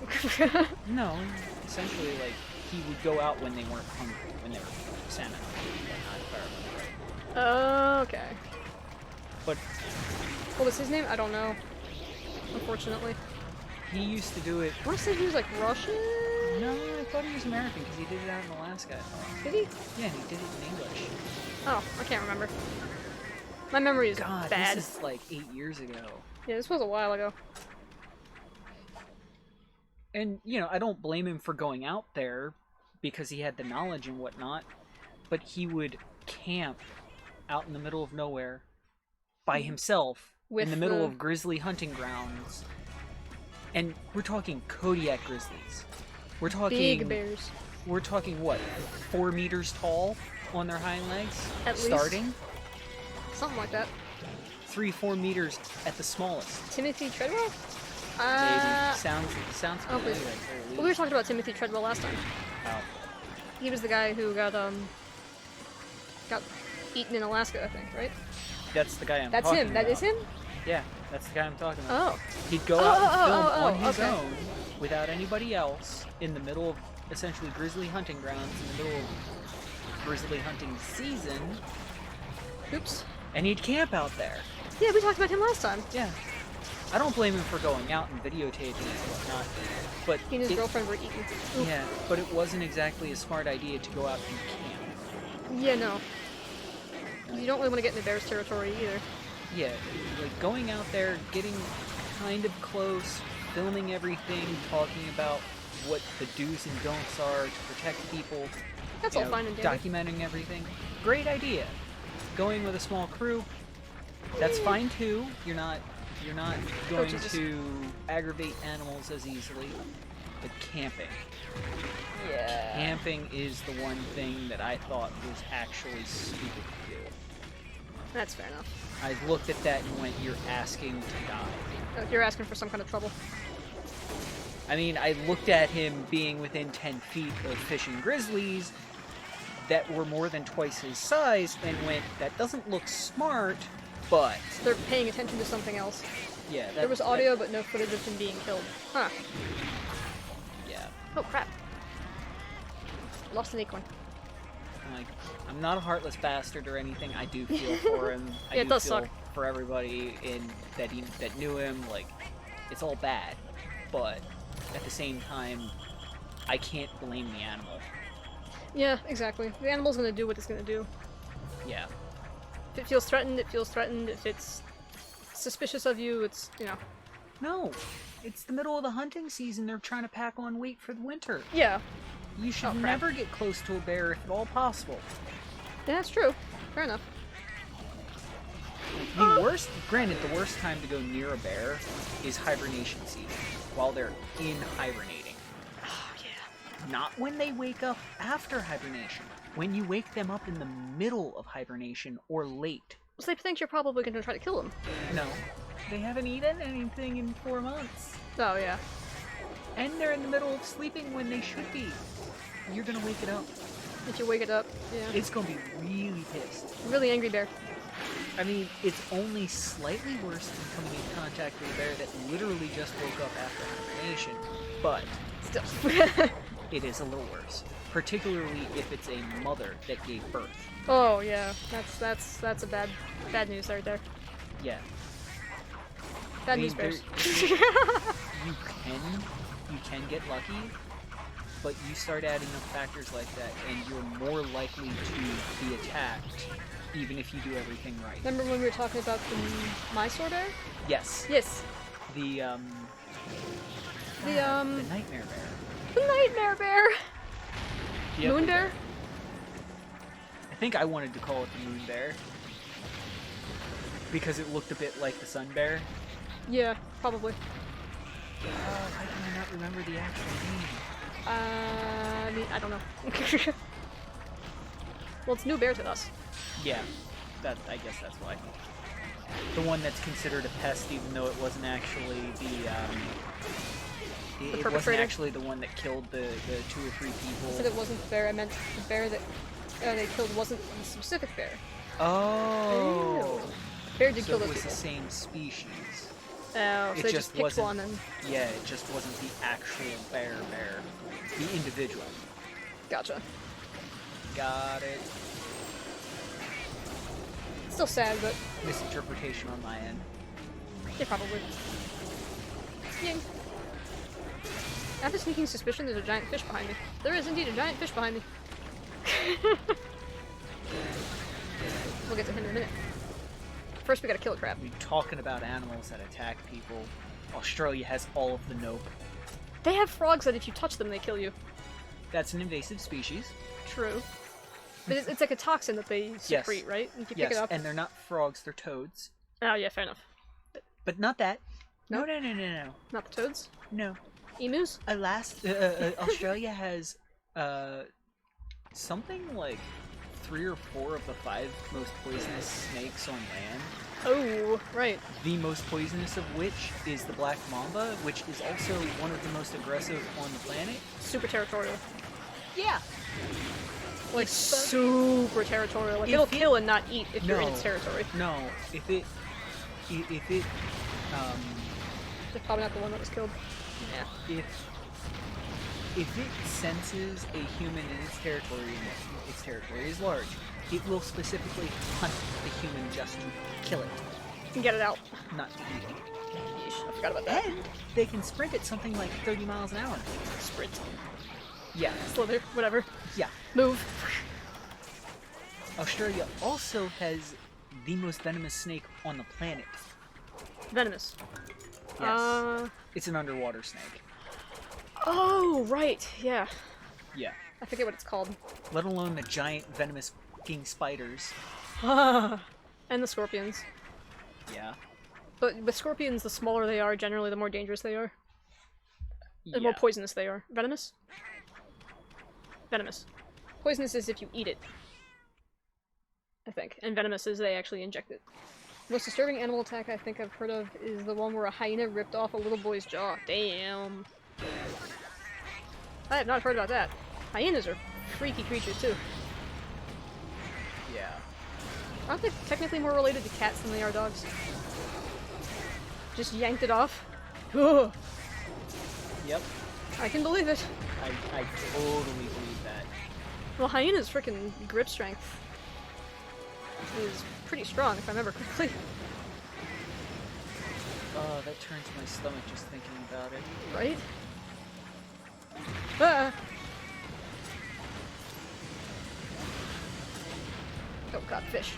No, essentially, like, he would go out when they weren't hungry, when they were salmon hungry, if I remember right. Oh, okay. But What was his name? I don't know. Unfortunately. he used to do it. I want to say he was like Russian? No, I thought he was American because he did it out in Alaska. Did he? Yeah, he did it in English. Oh, I can't remember. My memory is God, bad. this is like 8 years ago. Yeah, this was a while ago. And, you know, I don't blame him for going out there because he had the knowledge and whatnot, but he would camp out in the middle of nowhere by himself in the middle of grizzly hunting grounds. And we're talking Kodiak grizzlies. We're talking... Big bears. We're talking, what, 4 meters tall on their hind legs? At least. Starting? Something like that. 3-4 meters at the smallest. Timothy Treadwell? Maybe. Sounds Oh, familiar. please. at the very Well, we were least. talking about Timothy Treadwell last time. Oh. He was the guy who got eaten in Alaska, I think, right? That's the guy I'm That's talking him. That about. is him? Yeah, that's the guy I'm talking about. Oh. He'd go out and film on his okay. own without anybody else in the middle of essentially grizzly hunting grounds in the middle of grizzly hunting season. Oops. And he'd camp out there. Yeah, we talked about him last time. Yeah. I don't blame him for going out and videotaping and whatnot, but He and his girlfriend were eaten. Oof. yeah, but it wasn't exactly a smart idea to go out and camp. Yeah, no. You don't really want to get into bear's territory either. Yeah, like going out there, getting kind of close, filming everything, talking about what the do's and don'ts are to protect people. That's all fine and dandy. Documenting everything. Great idea. Going with a small crew, that's fine too. You're not going to aggravate animals as easily. But camping. Yeah. Camping is the one thing that I thought was actually stupid to do. That's fair enough. I looked at that and went, you're asking to die. Like you're asking for some kind of trouble. I mean, I looked at him being within 10 feet of fishing grizzlies that were more than twice his size and went, that doesn't look smart, but... They're paying attention to something else. Yeah, there was audio but no footage of him being killed. Huh. Yeah. Oh, crap. Lost an acorn. Like, I'm not a heartless bastard or anything. I do feel for him. I yeah, do it does feel suck. for everybody that knew him. Like, it's all bad, but at the same time, I can't blame the animal. Yeah, exactly. The animal's gonna do what it's gonna do. Yeah. If it feels threatened, it feels threatened. If it's suspicious of you, it's, you know. No, it's the middle of the hunting season. They're trying to pack on weight for the winter. Yeah. You should never get close to a bear if at all possible. Yeah, that's true. Fair enough. The worst time to go near a bear is hibernation season, while they're hibernating. Oh, yeah. Not when they wake up after hibernation. When you wake them up in the middle of hibernation or late. So they think you're probably going to try to kill them. No. They haven't eaten anything in 4 months. Oh, yeah. And they're in the middle of sleeping when they should be. You're going to wake it up. If you wake it up, yeah. It's going to be really pissed. Really angry bear. I mean, it's only slightly worse than coming in contact with a bear that literally just woke up after hibernation, but still, it is a little worse. Particularly if it's a mother that gave birth. Oh yeah, that's a bad news right there. Yeah. Bad news bears. You can get lucky, but you start adding up factors like that, and you're more likely to be attacked, even if you do everything right. Remember when we were talking about the Mysore bear? Yes. Yes. The nightmare bear. The nightmare bear. Yep. Moon bear? I think I wanted to call it the moon bear. Because it looked a bit like the sun bear. Yeah, probably. Why can I not remember the actual name? I mean, I don't know. Well, it's new bear to us. Yeah, I guess that's why. The one that's considered a pest, even though it wasn't actually it wasn't actually the one that killed the 2 or 3 people. I said it wasn't the bear. I meant the bear that they killed wasn't the specific bear. Oh. Ew. Bear did kill those people. So it was people. the same species. Oh, so it they just picked wasn't, one and... Yeah, it just wasn't the actual bear. The individual. Gotcha. Got it. Still sad, but... Misinterpretation on my end. Yeah, probably. Ying. I have a sneaking suspicion there's a giant fish behind me. There is indeed a giant fish behind me. We'll get to him in a minute. First, we gotta kill a crab. We're talking about animals that attack people. Australia has all of the nope. They have frogs that if you touch them, they kill you. That's an invasive species. True. But it's like a toxin that they secrete, right? If you pick it up. And they're not frogs, they're toads. Oh, yeah, fair enough. But not that. No? No. Not the toads? No. Emus? Australia has something like 3 or 4 of the 5 most poisonous snakes on land. Oh, right. The most poisonous of which is the black mamba, which is also one of the most aggressive on the planet. Super territorial. Yeah. Like, super territorial. Like, it'll kill and not eat if you're in its territory. No, if it It's probably not the one that was killed. Yeah. If it senses a human in its territory, and its territory is large, it will specifically hunt the human just to kill it. And get it out. Not to eat it. Yeesh, I forgot about that. And they can sprint at something like 30 miles an hour. Sprint. Yeah. Slither, whatever. Yeah. Move. Australia also has the most venomous snake on the planet. Venomous. Yes. It's an underwater snake. Oh, right. Yeah. Yeah. I forget what it's called. Let alone the giant venomous fucking spiders. And the scorpions. Yeah. But with scorpions, the smaller they are, generally the more dangerous they are. The more poisonous they are. Venomous? Venomous. Poisonous is if you eat it. I think. And venomous is they actually inject it. Most disturbing animal attack I think I've heard of is the one where a hyena ripped off a little boy's jaw. Damn. I have not heard about that. Hyenas are freaky creatures too. Yeah. Aren't they technically more related to cats than they are dogs? Just yanked it off. Ugh. Yep. I can believe it. I totally believe that. Well, hyena's freaking grip strength is pretty strong, if I remember correctly. Oh, that turns my stomach just thinking about it. Right? Ah! Oh god, fish.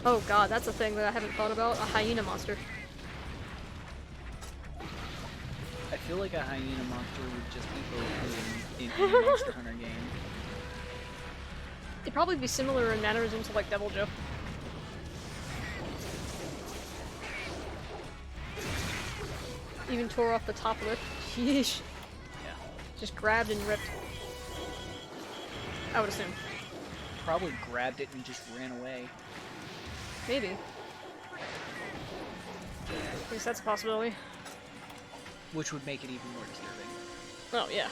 Oh god, that's a thing that I haven't thought about. A hyena monster. I feel like a hyena monster would just be OP in any Monster Hunter game. It'd probably be similar in mannerisms to like Devil Joe. Even tore off the top of it. Yeesh. Yeah. Just grabbed and ripped. I would assume. Probably grabbed it and just ran away. Maybe. At least that's a possibility. Which would make it even more disturbing. Oh, yeah.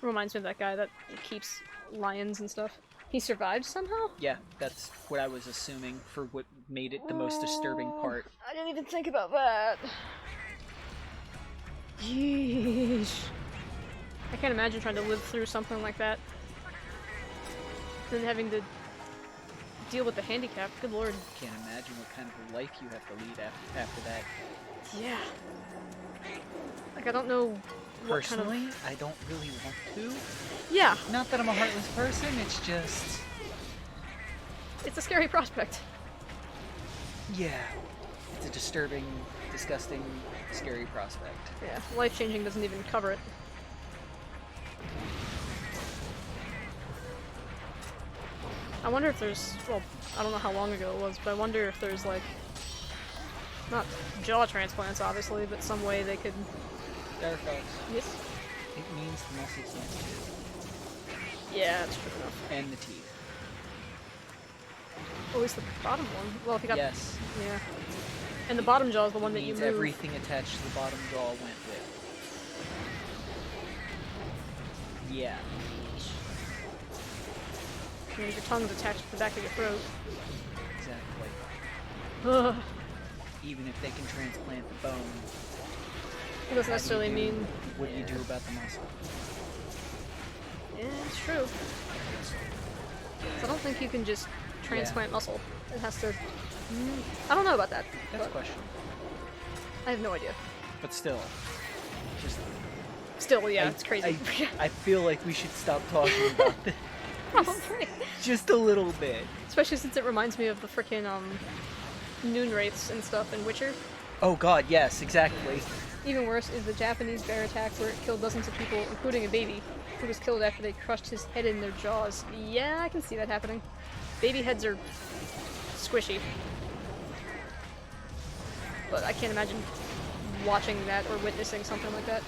Reminds me of that guy that keeps lions and stuff. He survived somehow? Yeah, that's what I was assuming for what made it the most disturbing part. I didn't even think about that. Yeesh. I can't imagine trying to live through something like that. Then having to deal with the handicap. Good lord. Can't imagine what kind of a life you have to lead after that. Yeah. Like, I don't know what Personally, kind of... I don't really want to. Yeah. Not that I'm a heartless person, it's just... It's a scary prospect. Yeah. It's a disturbing, disgusting, scary prospect. Yeah, life-changing doesn't even cover it. I wonder if there's, well, I don't know how long ago it was, but I wonder if there's like, not jaw transplants obviously, but some way they could... Firefox. Yes? It means the muscles sensitive. Yeah, that's true enough. And the teeth. At least the bottom one. Well, if you got... Yes. Yeah. And the bottom jaw is the one that you means move. everything attached to the bottom jaw went with. Yeah. And your tongue's attached to the back of your throat. Exactly. Ugh. Even if they can transplant the bone. It doesn't necessarily mean... What do you do about the muscle? Yeah, it's true. I don't think you can just transplant muscle. It has to... I don't know about that. That's a question. I have no idea. But still. Just... Still, yeah, it's crazy. I feel like we should stop talking about this. Probably. Just a little bit. Especially since it reminds me of the frickin' noon wraiths and stuff in Witcher. Oh god, yes, exactly. Even worse is the Japanese bear attack where it killed dozens of people, including a baby, who was killed after they crushed his head in their jaws. Yeah, I can see that happening. Baby heads are squishy. But I can't imagine watching that or witnessing something like that.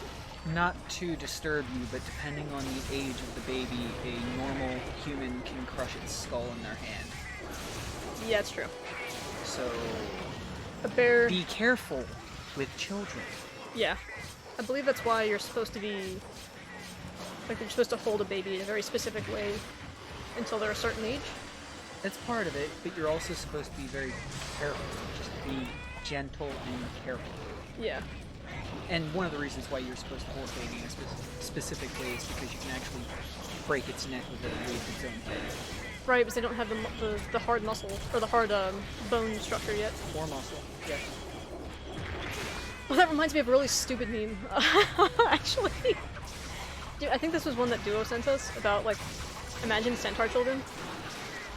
Not to disturb you, but depending on the age of the baby, a normal human can crush its skull in their hand. Yeah, it's true. So... A bear... Be careful with children. Yeah. I believe that's why you're supposed to be... Like, you're supposed to hold a baby in a very specific way until they're a certain age. That's part of it, but you're also supposed to be very careful. Just be gentle and careful. Yeah. And one of the reasons why you're supposed to hold a baby in a specific way is because you can actually break its neck with it with its own head. Right, because they don't have the hard muscle, or the hard bone structure yet. More muscle, yeah. Well, that reminds me of a really stupid meme, actually. Dude, I think this was one that Duo sent us about, like, imagine centaur children.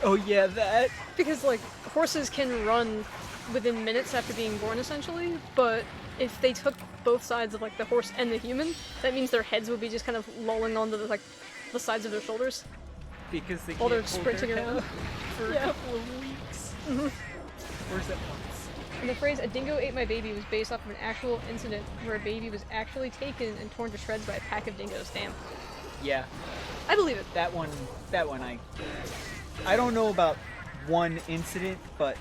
Oh yeah, that. Because, like, horses can run within minutes after being born, essentially, but if they took both sides of, like, the horse and the human, that means their heads would be just kind of lolling onto, the, like, the sides of their shoulders. Because they While can't they're hold sprinting their around. head for Yeah. a couple of weeks. Where's that once? And the phrase, "a dingo ate my baby," was based off of an actual incident where a baby was actually taken and torn to shreds by a pack of dingoes. Damn. Yeah, I believe it. that one I don't know about one incident, but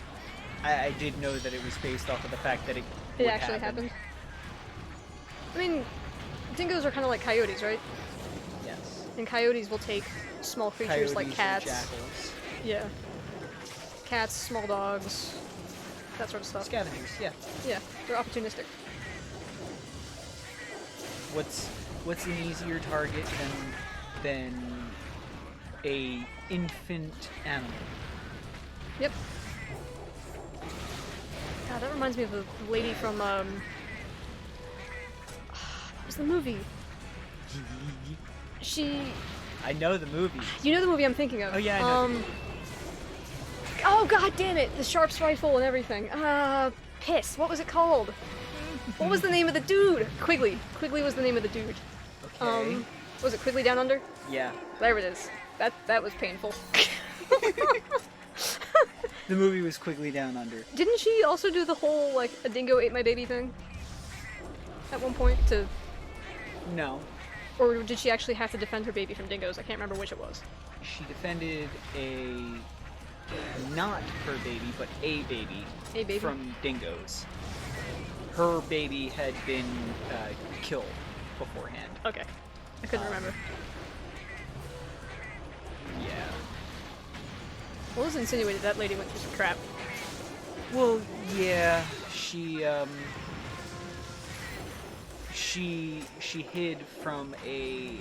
I did know that it was based off of the fact that it It would actually happen. happened. I mean, dingoes are kind of like coyotes, right? Yes. And coyotes will take small creatures like Coyotes and cats. jackals. Yeah. Cats, small dogs, that sort of stuff. Scavengers, yeah. Yeah, they're opportunistic. What's an easier target than a infant animal? Yep. God, that reminds me of the lady from, what was the movie? I know the movie. You know the movie I'm thinking of? Oh, yeah, I know. Oh, god damn it! The Sharp's rifle and everything. Piss. What was it called? What was the name of the dude? Quigley. Quigley was the name of the dude. Okay. Was it Quigley Down Under? Yeah. There it is. That was painful. The movie was Quigley Down Under. Didn't she also do the whole, like, a dingo ate my baby thing? At one point to... No. Or did she actually have to defend her baby from dingoes? I can't remember which it was. She defended not her baby, but a baby. A baby? From dingoes. Her baby had been killed beforehand. Okay. I couldn't remember. Yeah. Well, it was insinuated that lady went through some crap. Well, yeah, she hid from a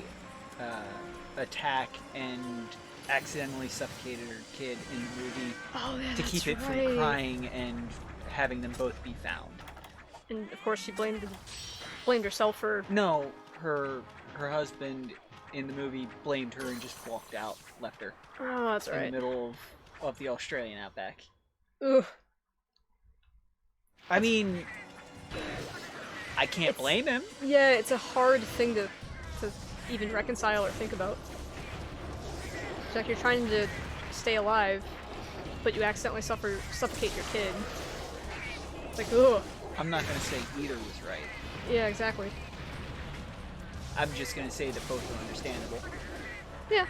attack and accidentally suffocated her kid in the movie Oh, yeah, to keep it from crying and having them both be found. And of course, she blamed herself for. No, her husband in the movie blamed her and just walked out, left her Oh, that's in right. the middle of the Australian outback. Ugh. I mean, I can't blame him. Yeah, it's a hard thing to even reconcile or think about. It's like you're trying to stay alive, but you accidentally suffocate your kid. It's like, ugh. I'm not gonna say either was right. Yeah, exactly. I'm just gonna say that both are understandable. Yeah,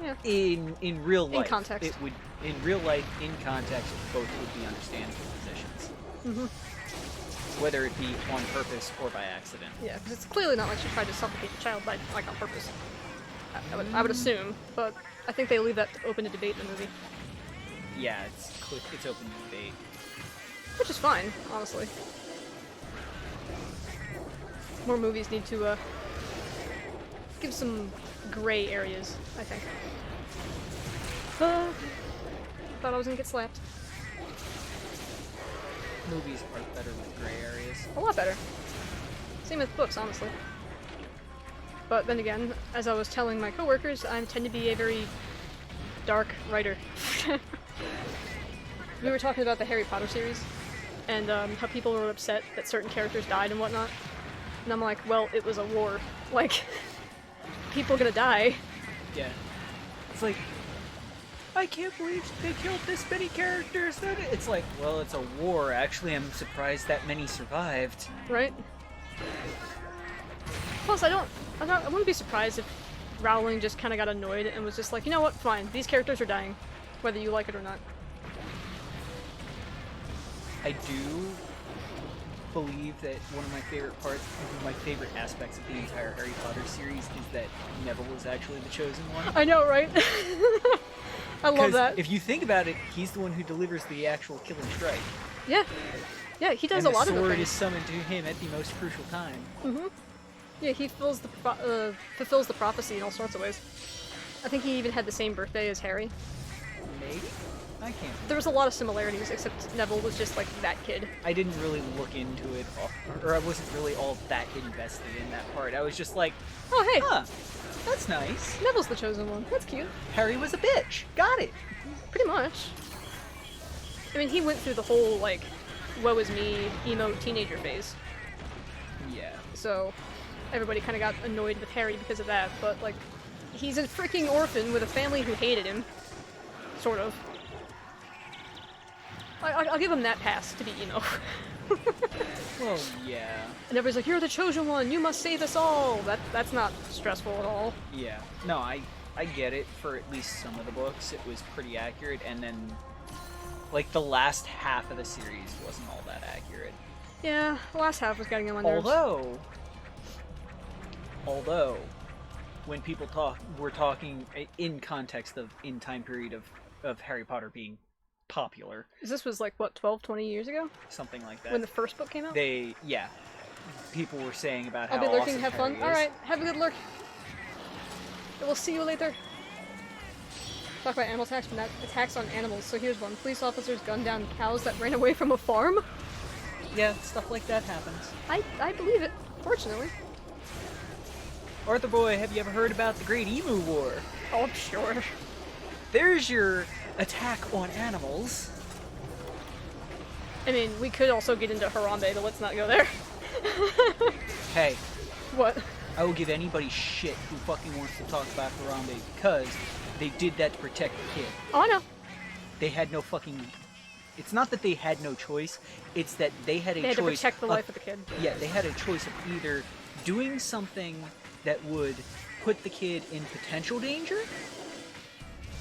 yeah. In real life, context. it would in real life in context both would be understandable positions. Mm-hmm. Whether it be on purpose or by accident. Yeah, because it's clearly not like she tried to suffocate the child by, like, on purpose. I would assume, but I think they leave that open to debate in the movie. Yeah, it's open to debate. Which is fine, honestly. More movies need to, give some gray areas, I think. Thought I was gonna get slapped. Movies are better with gray areas. A lot better. Same with books, honestly. But then again, as I was telling my coworkers, I tend to be a very dark writer. We were talking about the Harry Potter series, and how people were upset that certain characters died and whatnot. And I'm like, well, it was a war. Like, people gonna die. Yeah. It's like, I can't believe they killed this many characters. It's like, well, it's a war. Actually, I'm surprised that many survived. Right? Plus, I wouldn't be surprised if Rowling just kind of got annoyed and was just like, you know what, fine, these characters are dying, whether you like it or not. I do believe that one of my favorite aspects of the entire Harry Potter series is that Neville was actually the chosen one. I know, right? I love that. If you think about it, he's the one who delivers the actual killing strike. Yeah. Yeah, he does and a lot of the the sword things. is summoned to him at the most crucial time. Mm-hmm. Yeah, he fulfills the prophecy in all sorts of ways. I think he even had the same birthday as Harry. Maybe? I can't. There was a lot of similarities, except Neville was just like that kid. I didn't really look into it, or I wasn't really all that invested in that part. I was just like, Oh, hey, huh, that's nice. Neville's the chosen one. That's cute. Harry was a bitch. Got it. Pretty much. I mean, he went through the whole, like, woe is me, emo teenager phase. Yeah. So, everybody kind of got annoyed with Harry because of that, but, like, he's a freaking orphan with a family who hated him. Sort of. I'll give him that pass to be emo. Well, yeah. And everybody's like, you're the chosen one, you must save us all! That's not stressful at all. Yeah. No, I get it. For at least some of the books, it was pretty accurate, and then, like, the last half of the series wasn't all that accurate. Yeah, the last half was getting on my nerves. Although, when people we're talking in context of in time period of Harry Potter being popular. This was like, what, 12, 20 years ago? Something like that. When the first book came out? Yeah. People were saying about how I'll be lurking, awesome have fun. Harry is. Alright, have a good lurk. We'll see you later. Talk about animal attacks on animals. So here's one. Police officers gunned down cows that ran away from a farm? Yeah, stuff like that happens. I believe it, fortunately. Arthur Boy, have you ever heard about the Great Emu War? Oh, I'm sure. There's your attack on animals. I mean, we could also get into Harambe, but let's not go there. Hey. What? I will give anybody shit who fucking wants to talk about Harambe because they did that to protect the kid. Oh, I know. They had no fucking... It's not that they had no choice, it's that they had a choice... They had to protect the life of the kid. Yeah, they had a choice of either doing something that would put the kid in potential danger,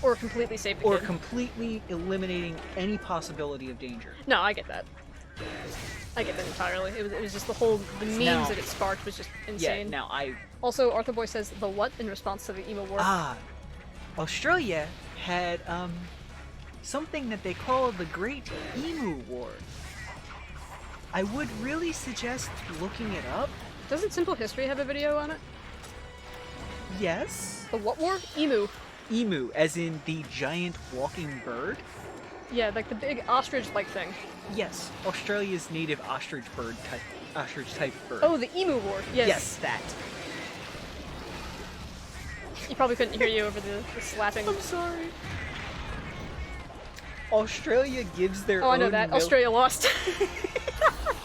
or completely save the or kid. completely eliminating any possibility of danger. No, I get that. I get that entirely. It was just the memes that it sparked was just insane. Yeah, now Also, Arthur Boy says the what in response to the emo war. Australia had, something that they call the Great Emu War. I would really suggest looking it up. Doesn't Simple History have a video on it? Yes. The what war? Emu. Emu, as in the giant walking bird? Yeah, like the big ostrich-like thing. Yes, Australia's native ostrich type bird. Oh, the Emu War. Yes. Yes, that. You probably couldn't hear you over the slapping. I'm sorry. Australia gives their own... Oh, I know that. Australia lost.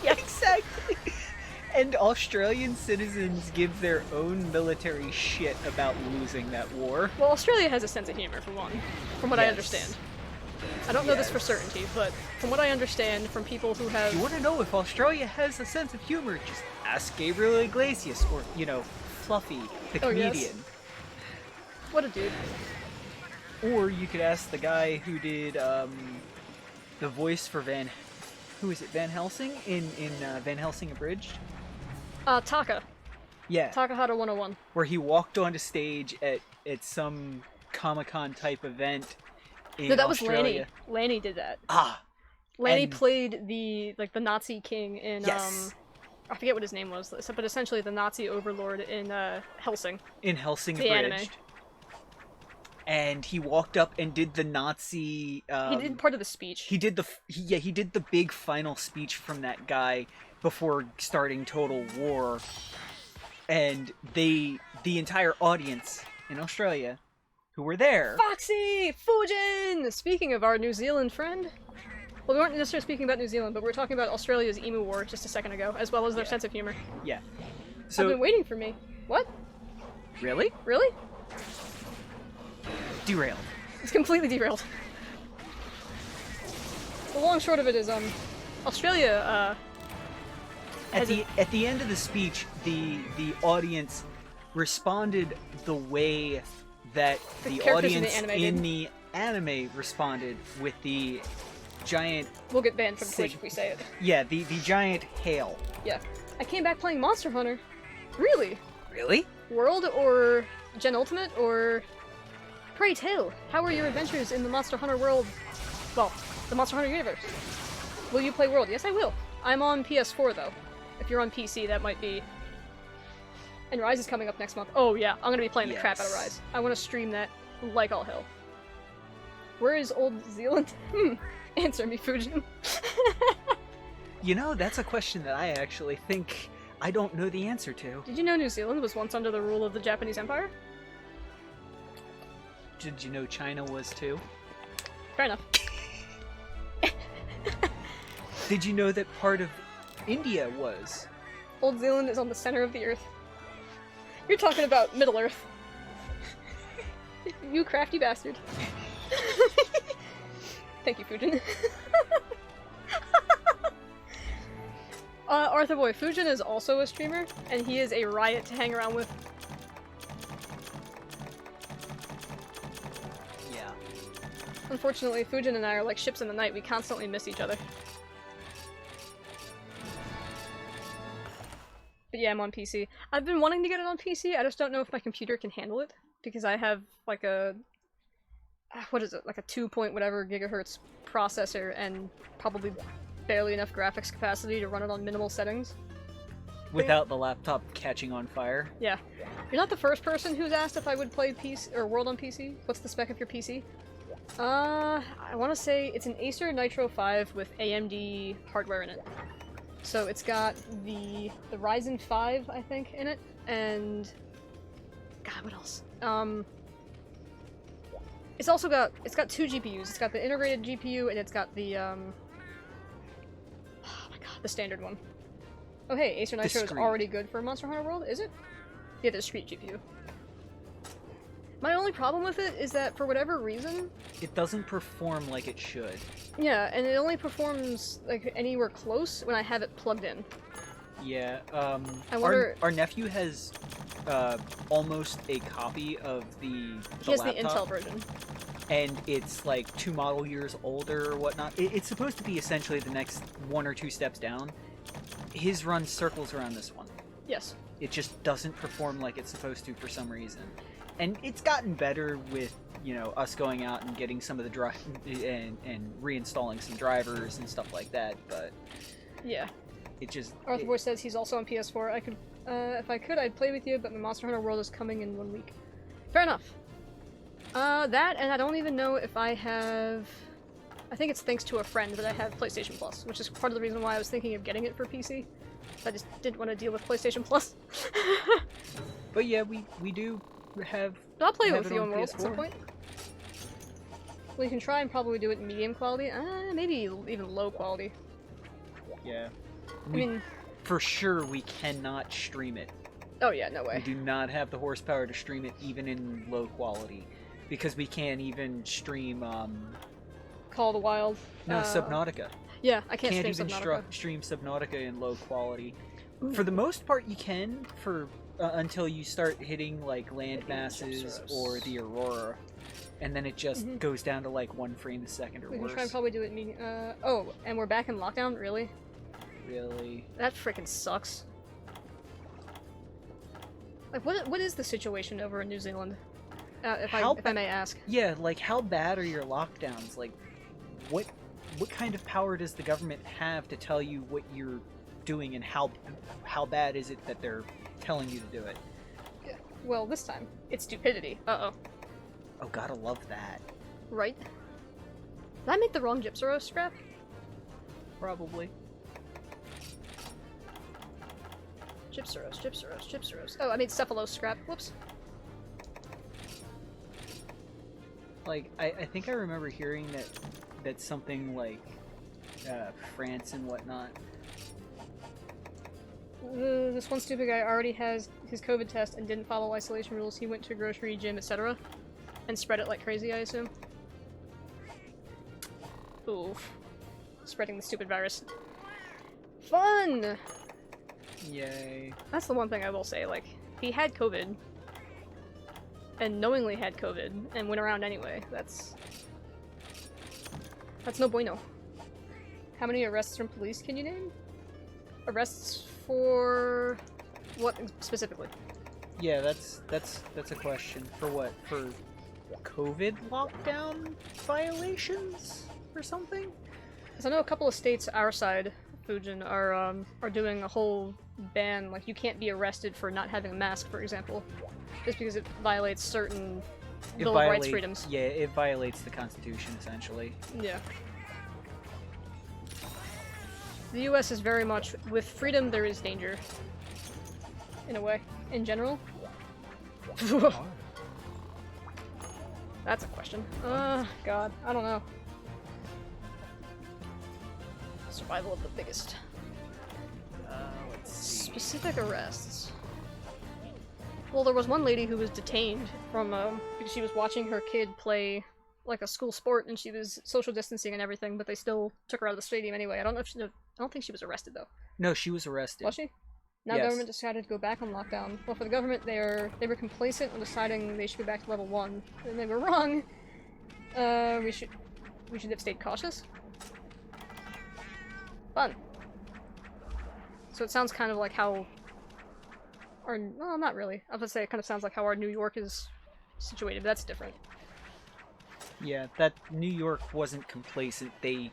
Yeah, exactly. And Australian citizens give their own military shit about losing that war. Well, Australia has a sense of humor, for one, from what I Yes. understand. I don't know this for certainty, but from what I understand from people who have... If you want to know if Australia has a sense of humor, just ask Gabriel Iglesias, or, Fluffy, the comedian. Yes. What a dude. Or you could ask the guy who did the voice for who is it, Van Helsing in Van Helsing Abridged? Taka. Yeah. Takahata 101. Where he walked onto stage at some Comic-Con type event in No, that was Australia. Lanny. Lanny did that. Ah. Lanny and- played the Nazi king in Yes. I forget what his name was, but essentially the Nazi overlord in Helsing. In Helsing The Abridged. anime. And he walked up and did the Nazi. He did part of the speech. He did the big final speech from that guy before starting Total War, and the entire audience in Australia who were there. Foxy! Fujin! Speaking of our New Zealand friend. Well, we weren't necessarily speaking about New Zealand, but we were talking about Australia's emu war just a second ago, as well as their sense of humor. Yeah. I've So been waiting for me. What? really Really? derailed. It's completely derailed. The long short of it is, Australia, At the end of the speech, the audience responded the way that the characters in the audience anime in did. the anime responded with the giant. we'll get banned from Twitch Sig- if we say it. Yeah, the giant hail. Yeah. I came back playing Monster Hunter. Really? Really? World or Gen Ultimate or... Pray tell, how are your adventures in the Monster Hunter world? Well, the Monster Hunter universe. Will you play World? Yes, I will. I'm on PS4, though. If you're on PC, that might be... And Rise is coming up next month. Oh, yeah. I'm gonna be playing the crap out of Yes. Rise. I want to stream that like all hell. Where is Old Zealand? Answer me, Fujin. You know, that's a question that I actually think I don't know the answer to. Did you know New Zealand was once under the rule of the Japanese Empire? Did you know China was too? Fair enough. Did you know that part of India was? Old Zealand is on the center of the earth. You're talking about Middle Earth. You crafty bastard. Thank you, Fujin. Arthur Boy, Fujin is also a streamer, and he is a riot to hang around with. Yeah. Unfortunately, Fujin and I are like ships in the night. We constantly miss each other. But yeah, I'm on PC. I've been wanting to get it on PC, I just don't know if my computer can handle it, because I have like a... what is it? Like a 2 point whatever gigahertz processor and probably barely enough graphics capacity to run it on minimal settings. Without the laptop catching on fire. Yeah. You're not the first person who's asked if I would play PC or World on PC. What's the spec of your PC? I want to say it's an Acer Nitro 5 with AMD hardware in it. So it's got the Ryzen 5, I think, in it, and God, what else? It's also got 2 GPUs. It's got the integrated GPU and it's got the oh my god, the standard one. Oh hey, Acer Nitro is already good for Monster Hunter World, is it? Yeah, the discrete GPU. My only problem with it is that for whatever reason, it doesn't perform like it should. Yeah, and it only performs like anywhere close when I have it plugged in. Yeah, I wonder... our nephew has almost a copy of the He has laptop, the Intel version. And it's like 2 model years older or whatnot. It's supposed to be essentially the next 1 or 2 steps down. His run circles around this one. Yes. It just doesn't perform like it's supposed to for some reason. And it's gotten better with, you know, us going out and getting some of the and reinstalling some drivers and stuff like that, but... Yeah. It just... Arthur Boy says he's also on PS4. I could, if I could, I'd play with you, but my Monster Hunter World is coming in 1 week. Fair enough. That, and I don't even know if I have... I think it's thanks to a friend that I have PlayStation Plus, which is part of the reason why I was thinking of getting it for PC. I just didn't want to deal with PlayStation Plus. But yeah, we do have... I'll play with you on World PS4. at some point. Well, you can try and probably do it in medium quality. Maybe even low quality. Yeah. I mean... For sure, we cannot stream it. Oh yeah, no way. We do not have the horsepower to stream it even in low quality. Because we can't even stream, Call of the Wild. No, Subnautica. Yeah, I can't even stream Subnautica. Stream Subnautica in low quality. Ooh. For the most part, you can, for until you start hitting, like, land masses or the Aurora. And then it just goes down to, like, 1 frame a second or worse. We can try and probably do it in medium... oh, and we're back in lockdown? Really? Really? That frickin' sucks. Like, what is the situation over in New Zealand? If I may ask. Yeah, like, how bad are your lockdowns? Like, what kind of power does the government have to tell you what you're doing, and how bad is it that they're telling you to do it? Yeah. Well, this time, it's stupidity. Uh-oh. Oh, gotta love that. Right? Did I make the wrong Gypsy scrap? Probably. Gypsy. Oh, I made Cephalos scrap. Whoops. Like, I think I remember hearing that something like France and whatnot. This one stupid guy already has his COVID test and didn't follow isolation rules. He went to a grocery, gym, etc. and spread it like crazy, I assume. Oof. Spreading the stupid virus. Fun! Yay. That's the one thing I will say, like, he had COVID. And knowingly had COVID, and went around anyway. That's no bueno. How many arrests from police can you name? Arrests for what specifically? Yeah, that's a question. For what? For COVID lockdown violations or something? Because I know a couple of states our side, Fujin, are doing a whole ban, like you can't be arrested for not having a mask, for example. Just because it violates certain Bill of Rights freedoms. Yeah, it violates the Constitution, essentially. Yeah. The U.S. is very much, with freedom there is danger. In a way. In general. That's a question. God. I don't know. Survival of the biggest. Let's see. Specific arrests. Well, there was one lady who was detained from, because she was watching her kid play, like, a school sport, and she was social distancing and everything, but they still took her out of the stadium anyway. I don't think she was arrested, though. No, she was arrested. Was she? Now Yes. government decided to go back on lockdown. Well, for the government, they were complacent on deciding they should go back to level 1, and they were wrong. We should have stayed cautious. Fun. So it sounds kind of like how well, not really. I was gonna say it kind of sounds like how our New York is situated. That's different. Yeah, that New York wasn't complacent. They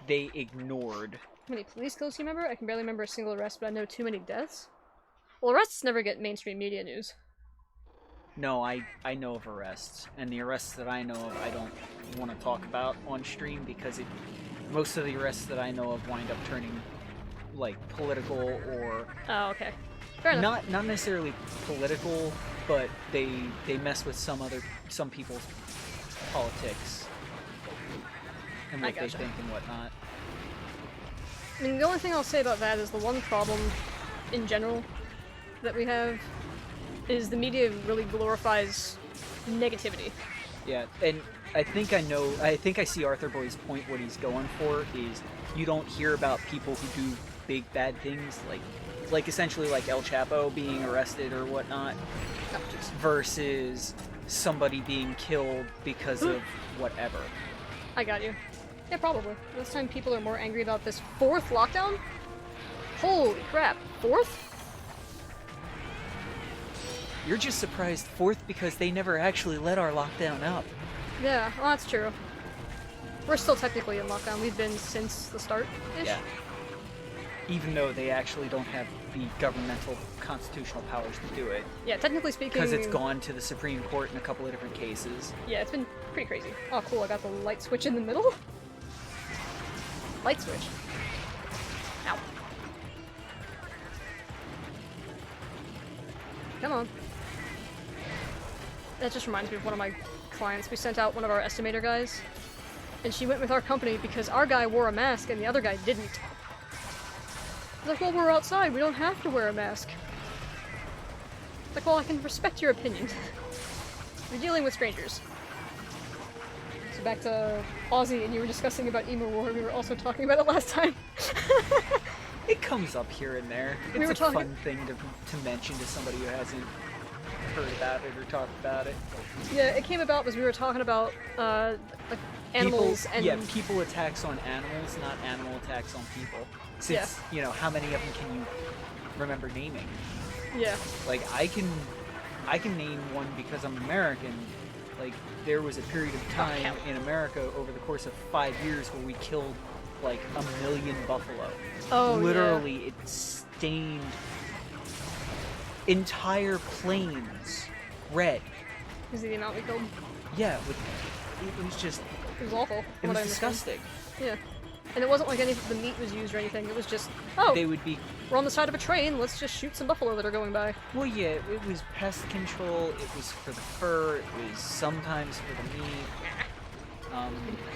ignored. How many police kills do you remember? I can barely remember a single arrest, but I know too many deaths. Well, arrests never get mainstream media news. No, I know of arrests, and the arrests that I know of, I don't want to talk about on stream because most of the arrests that I know of wind up turning like political or Oh, okay. Fair enough. not necessarily political, but they mess with some people's politics and what they gotcha. think and whatnot. I mean, the only thing I'll say about that is the one problem, in general, that we have is the media really glorifies negativity. Yeah, and I think I see Arthur Boy's point. What he's going for is you don't hear about people who do big bad things, like essentially like El Chapo being arrested or whatnot, versus somebody being killed because of whatever. I got you. Yeah, probably. This time people are more angry about this 4th lockdown? Holy crap, 4th? You're just surprised 4th because they never actually let our lockdown up. Yeah, well, that's true. We're still technically in lockdown. We've been since the start-ish. Yeah. Even though they actually don't have the governmental constitutional powers to do it. Yeah, technically speaking... Because it's gone to the Supreme Court in a couple of different cases. Yeah, it's been pretty crazy. Oh, cool, I got the light switch in the middle. Light switch. Ow. Come on. That just reminds me of one of my clients. We sent out one of our estimator guys, and she went with our company because our guy wore a mask and the other guy didn't. I was like, well, we're outside, we don't have to wear a mask. It's like, well, I can respect your opinion. You're dealing with strangers. So back to Aussie, and you were discussing about Emo War, we were also talking about it last time. It comes up here and there. We were It's a talking- fun thing to mention to somebody who hasn't heard about it or talked about it. Yeah, it came about because we were talking about, like, animals people, and... Yeah, people attacks on animals, not animal attacks on people. Since, how many of them can you remember naming? Yeah. Like, I can name one because I'm American. Like, there was a period of time in America over the course of 5 years where we killed, like, 1 million buffalo. Oh, Literally, it stained entire plains red. Is it the amount we killed? Yeah, it was just... It was awful. It was disgusting. Yeah. And it wasn't like any of the meat was used or anything. It was just, oh, They would be... we're on the side of a train, let's just shoot some buffalo that are going by. Well, yeah, it was pest control, it was for the fur, it was sometimes for the meat.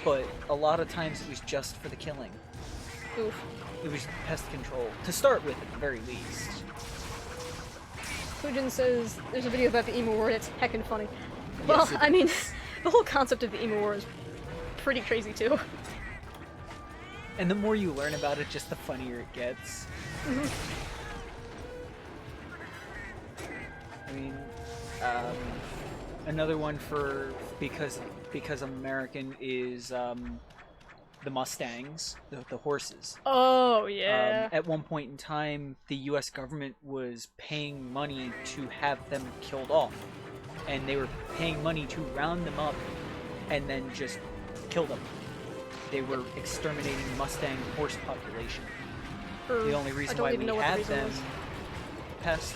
But a lot of times it was just for the killing. Oof. It was pest control, to start with at the very least. Fujin says there's a video about the Emo War and it's heckin' funny. Well, Yes, it I mean, the whole concept of the Emo War is pretty crazy too. And the more you learn about it, just the funnier it gets. I mean, another one for because I'm American is the Mustangs, the horses. Oh, yeah. At one point in time, the U.S. government was paying money to have them killed off, and they were paying money to round them up and then just kill them. They were exterminating Mustang horse population. The only reason why we had them, pest.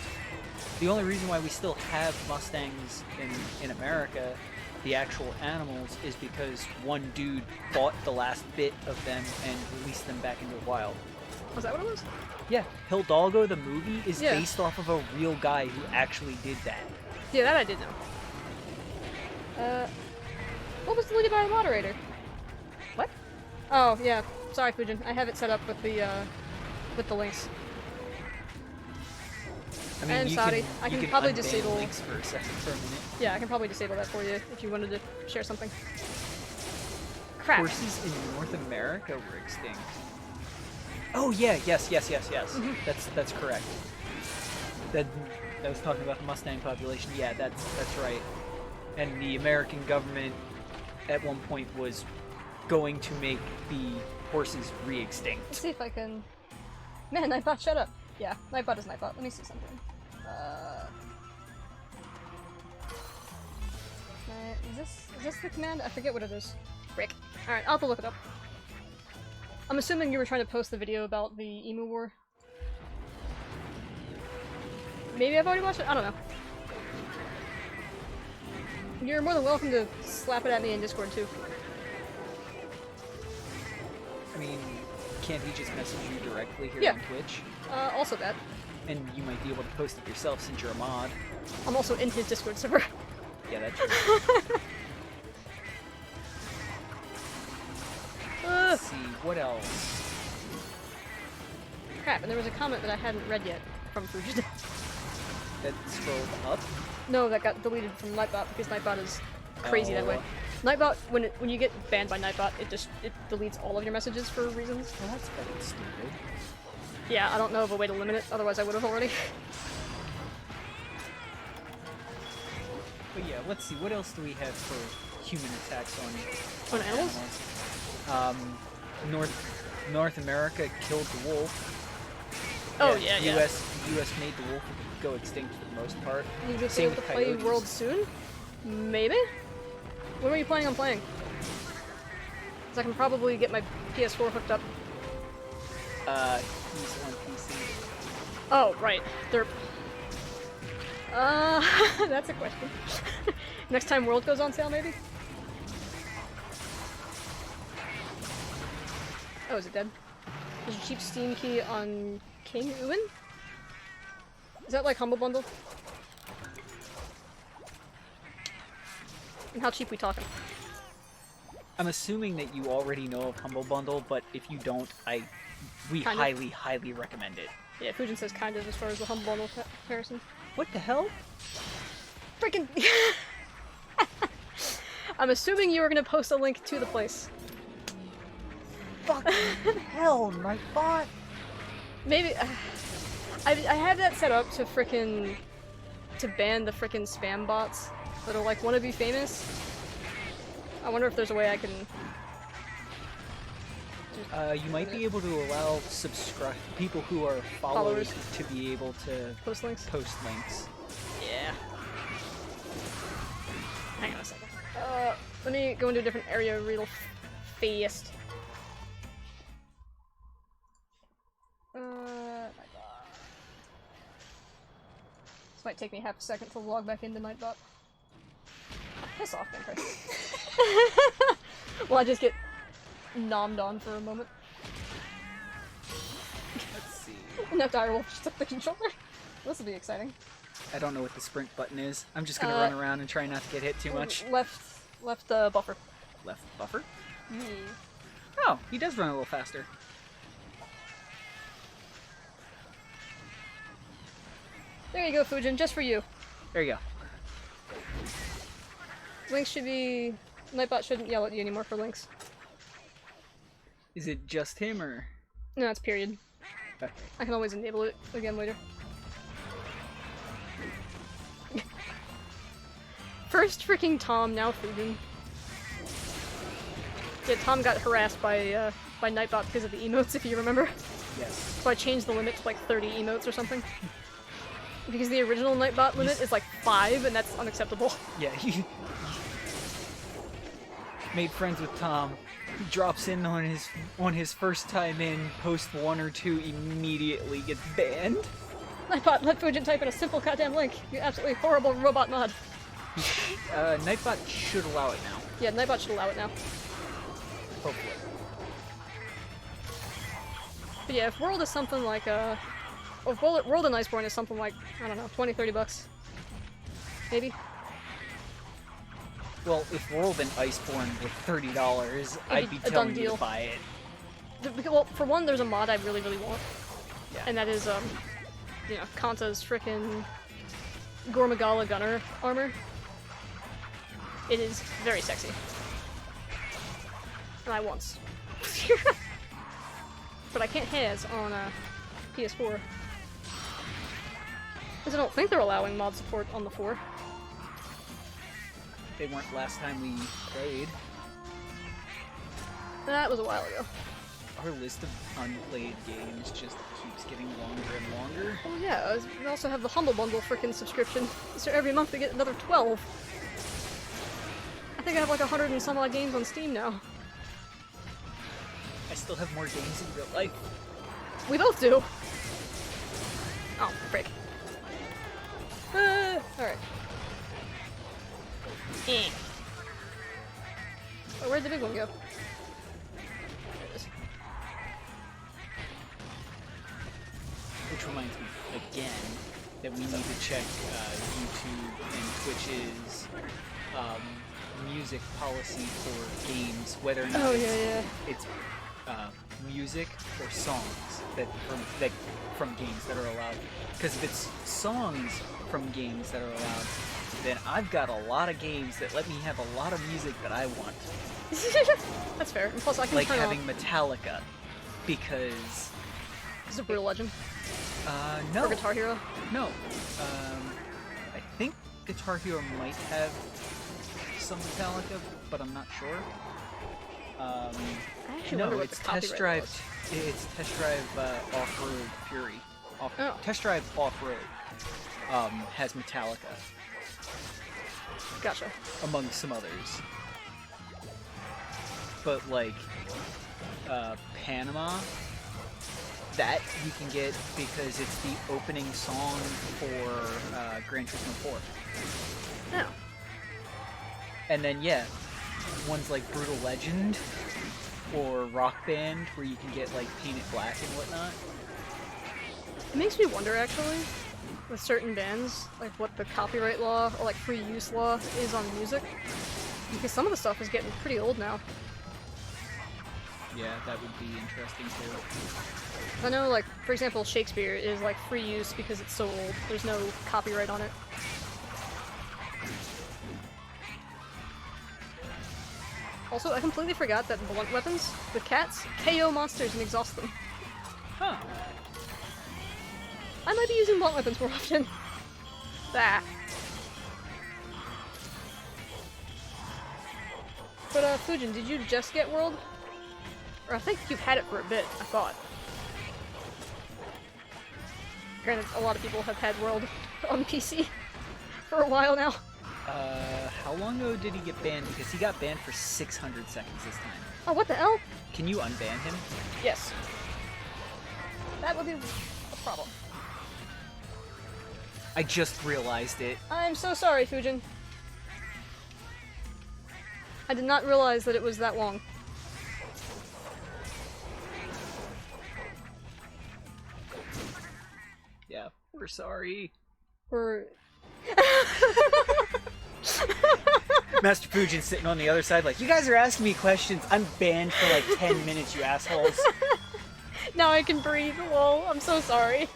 The only reason why we still have Mustangs in America, the actual animals, is because one dude bought the last bit of them and released them back into the wild. Was that what it was? Yeah, Hidalgo the movie is Yeah. based off of a real guy who actually did that. Yeah, that I did know. What was deleted by the moderator? What? Oh, yeah. Sorry, Fujin. I have it set up with the links. I mean, And you Saudi. can, I you can can probably unban disable- links for a second, for a minute. Yeah, I can probably disable that for you if you wanted to share something. Crap. Horses in North America were extinct. Oh yeah, yes. Mm-hmm. That's correct. That was talking about the Mustang population. Yeah, that's right. And the American government at one point was going to make the horses re-extinct. Let's see if I can... Man, Nightbot, shut up. Yeah, Nightbot is Nightbot. Let me see something. Is this the command? I forget what it is. Frick. Alright, I'll have to look it up. I'm assuming you were trying to post the video about the Emu War. Maybe I've already watched it? I don't know. You're more than welcome to slap it at me in Discord too. I mean, can't he just message you directly here Yeah. on Twitch? Also that. And you might be able to post it yourself since you're a mod. I'm also in his Discord server. Yeah, that's true. Let's see, what else? Crap, and there was a comment that I hadn't read yet from Fujita. That scrolled up? No, that got deleted from Nightbot because Nightbot is crazy that way. Oh. Nightbot, when you get banned by Nightbot, it deletes all of your messages for reasons. Well, that's fucking stupid. Yeah, I don't know of a way to limit it, otherwise I would have already. But yeah, let's see, what else do we have for human attacks on On animals? North America killed the wolf. Oh, yeah. US made the wolf go extinct for the most part. You be Same able to with play coyotes. World soon? Maybe? When are you planning on playing? Because I can probably get my PS4 hooked up. He's on PC. Oh, right. Derp. That's a question. Next time World goes on sale, maybe? Oh, is it dead? There's a cheap Steam key on King Uin? Is that like Humble Bundle? And how cheap we talking? I'm assuming that you already know of Humble Bundle, but if you don't, we Kind of. highly recommend it. Yeah, Fujin says kind of as far as the Humble Bundle comparison. What the hell? Freaking! I'm assuming you were gonna post a link to the place. Fucking hell, my bot! Maybe I have that set up to ban the frickin' spam bots that are like wanna be famous. I wonder if there's a way I can. You might be able to allow people who are followers Followers. to be able to Post links? post links. Yeah. Hang on a second. Let me go into a different area real fast. This might take me half a second to log back into Nightbot. Piss off, Vampire. Well, I just get nommed on for a moment. Let's see. Now Direwolf just took the controller. This will be exciting. I don't know what the sprint button is. I'm just gonna run around and try not to get hit too much. Left buffer. Left buffer? Yeah. Oh, he does run a little faster. There you go, Fujin, just for you. There you go. Links should be... Nightbot shouldn't yell at you anymore for links. Is it just him or? No, it's period. Okay. I can always enable it again later. First freaking Tom, now Fujin. Yeah, Tom got harassed by Nightbot because of the emotes, if you remember. Yes. So I changed the limit to like 30 emotes or something. Because the original Nightbot limit is like 5, and that's unacceptable. Yeah, he made friends with Tom. He drops in on his first time in, post 1 or 2, immediately gets banned. Nightbot, let Fujin type in a simple goddamn link. You absolutely horrible robot mod. Nightbot should allow it now. Yeah, Nightbot should allow it now. Hopefully. But yeah, if World is something like, if World and Iceborne is something like, I don't know, 20, 30 bucks. Maybe. Well, if World and Iceborne were $30, I'd be telling you to buy it. Well, for one, there's a mod I really, really want. Yeah. And that is, you know, Kanta's frickin' Gormagala gunner armor. It is very sexy. And I want. But I can't has on PS4. Because I don't think they're allowing mod support on the 4. They weren't last time we played. That was a while ago. Our list of unplayed games just keeps getting longer and longer. Oh yeah, we also have the Humble Bundle frickin' subscription. So every month we get another 12. I think I have like 100 and some odd games on Steam now. I still have more games in real life. We both do! Oh, frick. Alright. Oh, where'd the big one go? There it is. Which reminds me, again, that we need to check YouTube and Twitch's music policy for games, whether or not it's music or songs from games that are allowed. Because if it's songs from games that are allowed, then I've got a lot of games that let me have a lot of music that I want. That's fair. And plus I can like turn having off... Metallica, because... Is it Brutal Legend? No. Or Guitar Hero? No. I think Guitar Hero might have some Metallica, but I'm not sure. I actually No, wonder what it's the Test copyright Drive. was. It's Test Drive Off-Road Fury. Oh. Test Drive Off-Road has Metallica, Gotcha. among some others. But like Panama, that you can get because it's the opening song for Gran Turismo 4. Oh. And then yeah, ones like Brutal Legend or Rock Band, where you can get like Paint It Black and whatnot. It makes me wonder, actually, with certain bands, like what the copyright law or like free use law is on music. Because some of the stuff is getting pretty old now. Yeah, that would be interesting too. I know, like, for example, Shakespeare is like free use because it's so old. There's no copyright on it. Also, I completely forgot that blunt weapons with cats KO monsters and exhaust them. Huh. I might be using blunt weapons more often. Ah. But Fujin, did you just get World? Or I think you've had it for a bit, I thought. Granted, a lot of people have had World on PC for a while now. How long ago did he get banned? Because he got banned for 600 seconds this time. Oh, what the hell? Can you unban him? Yes. That would be a problem. I just realized it. I'm so sorry, Fujin. I did not realize that it was that long. Yeah, we're sorry. We're... Master Fujin's sitting on the other side like, you guys are asking me questions. I'm banned for like 10 minutes, you assholes. Now I can breathe, lol. I'm so sorry.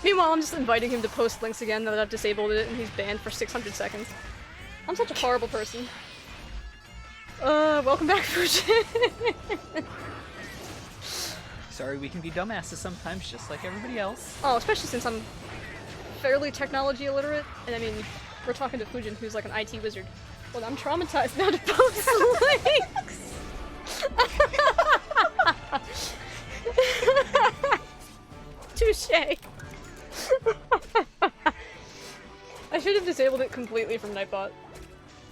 Meanwhile, I'm just inviting him to post links again now that I've disabled it and he's banned for 600 seconds. I'm such a horrible person. Welcome back, Fujin. Sorry, we can be dumbasses sometimes, just like everybody else. Oh, especially since I'm fairly technology illiterate, and I mean, we're talking to Fujin, who's like an IT wizard. Well, I'm traumatized now to post links! Touché! I should have disabled it completely from Nightbot.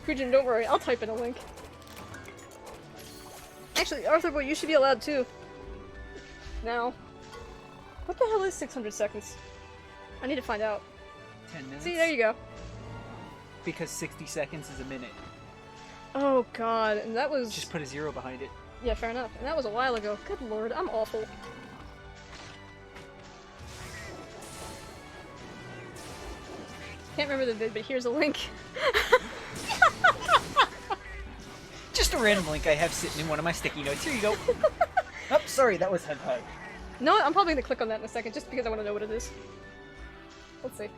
Fujin, don't worry, I'll type in a link. Actually, Arthur Boy, you should be allowed too. now. What the hell is 600 seconds? I need to find out. 10 minutes. See, there you go. Because 60 seconds is a minute. Oh god, and that was... Just put a 0 behind it. Yeah, fair enough. And that was a while ago. Good lord, I'm awful. Can't remember the vid, but here's a link. Just a random link I have sitting in one of my sticky notes. Here you go. Oh, sorry, that was hentai. No, I'm probably gonna click on that in a second, just because I want to know what it is. Let's see.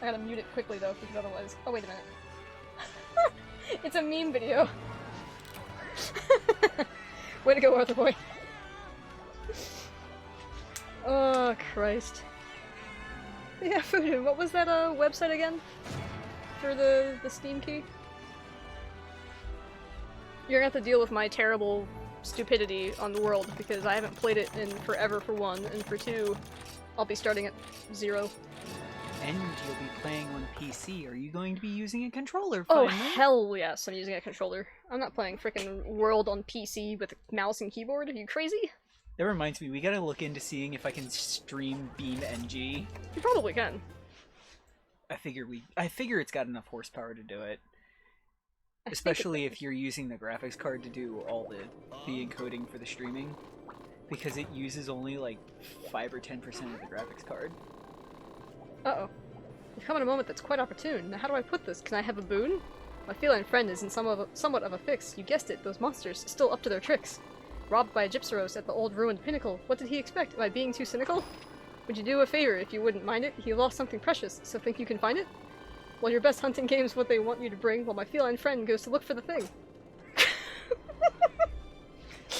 I gotta mute it quickly though, because otherwise... Oh, wait a minute. It's a meme video. Way to go, Arthur Boy. Oh, Christ. Yeah, Fudu, what was that website again? For the Steam key? You're gonna have to deal with my terrible stupidity on the world, because I haven't played it in forever for one, and for two, I'll be starting at 0. And you'll be playing on PC. Are you going to be using a controller Oh, finally? hell yes, I'm using a controller. I'm not playing frickin' World on PC with a mouse and keyboard. Are you crazy? That reminds me, we gotta look into seeing if I can stream BeamNG. You probably can. I figure it's got enough horsepower to do it. Especially if you're using the graphics card to do all the encoding for the streaming. Because it uses only like 5 or 10% of the graphics card. Uh-oh. You've come at a moment that's quite opportune. Now how do I put this? Can I have a boon? My feline friend is in somewhat of a fix. You guessed it, those monsters, still up to their tricks. Robbed by a Gypsaros at the old ruined pinnacle. What did he expect? Am I being too cynical? Would you do a favor if you wouldn't mind it? He lost something precious, so think you can find it? Well, your best hunting game is what they want you to bring, while my feline friend goes to look for the thing.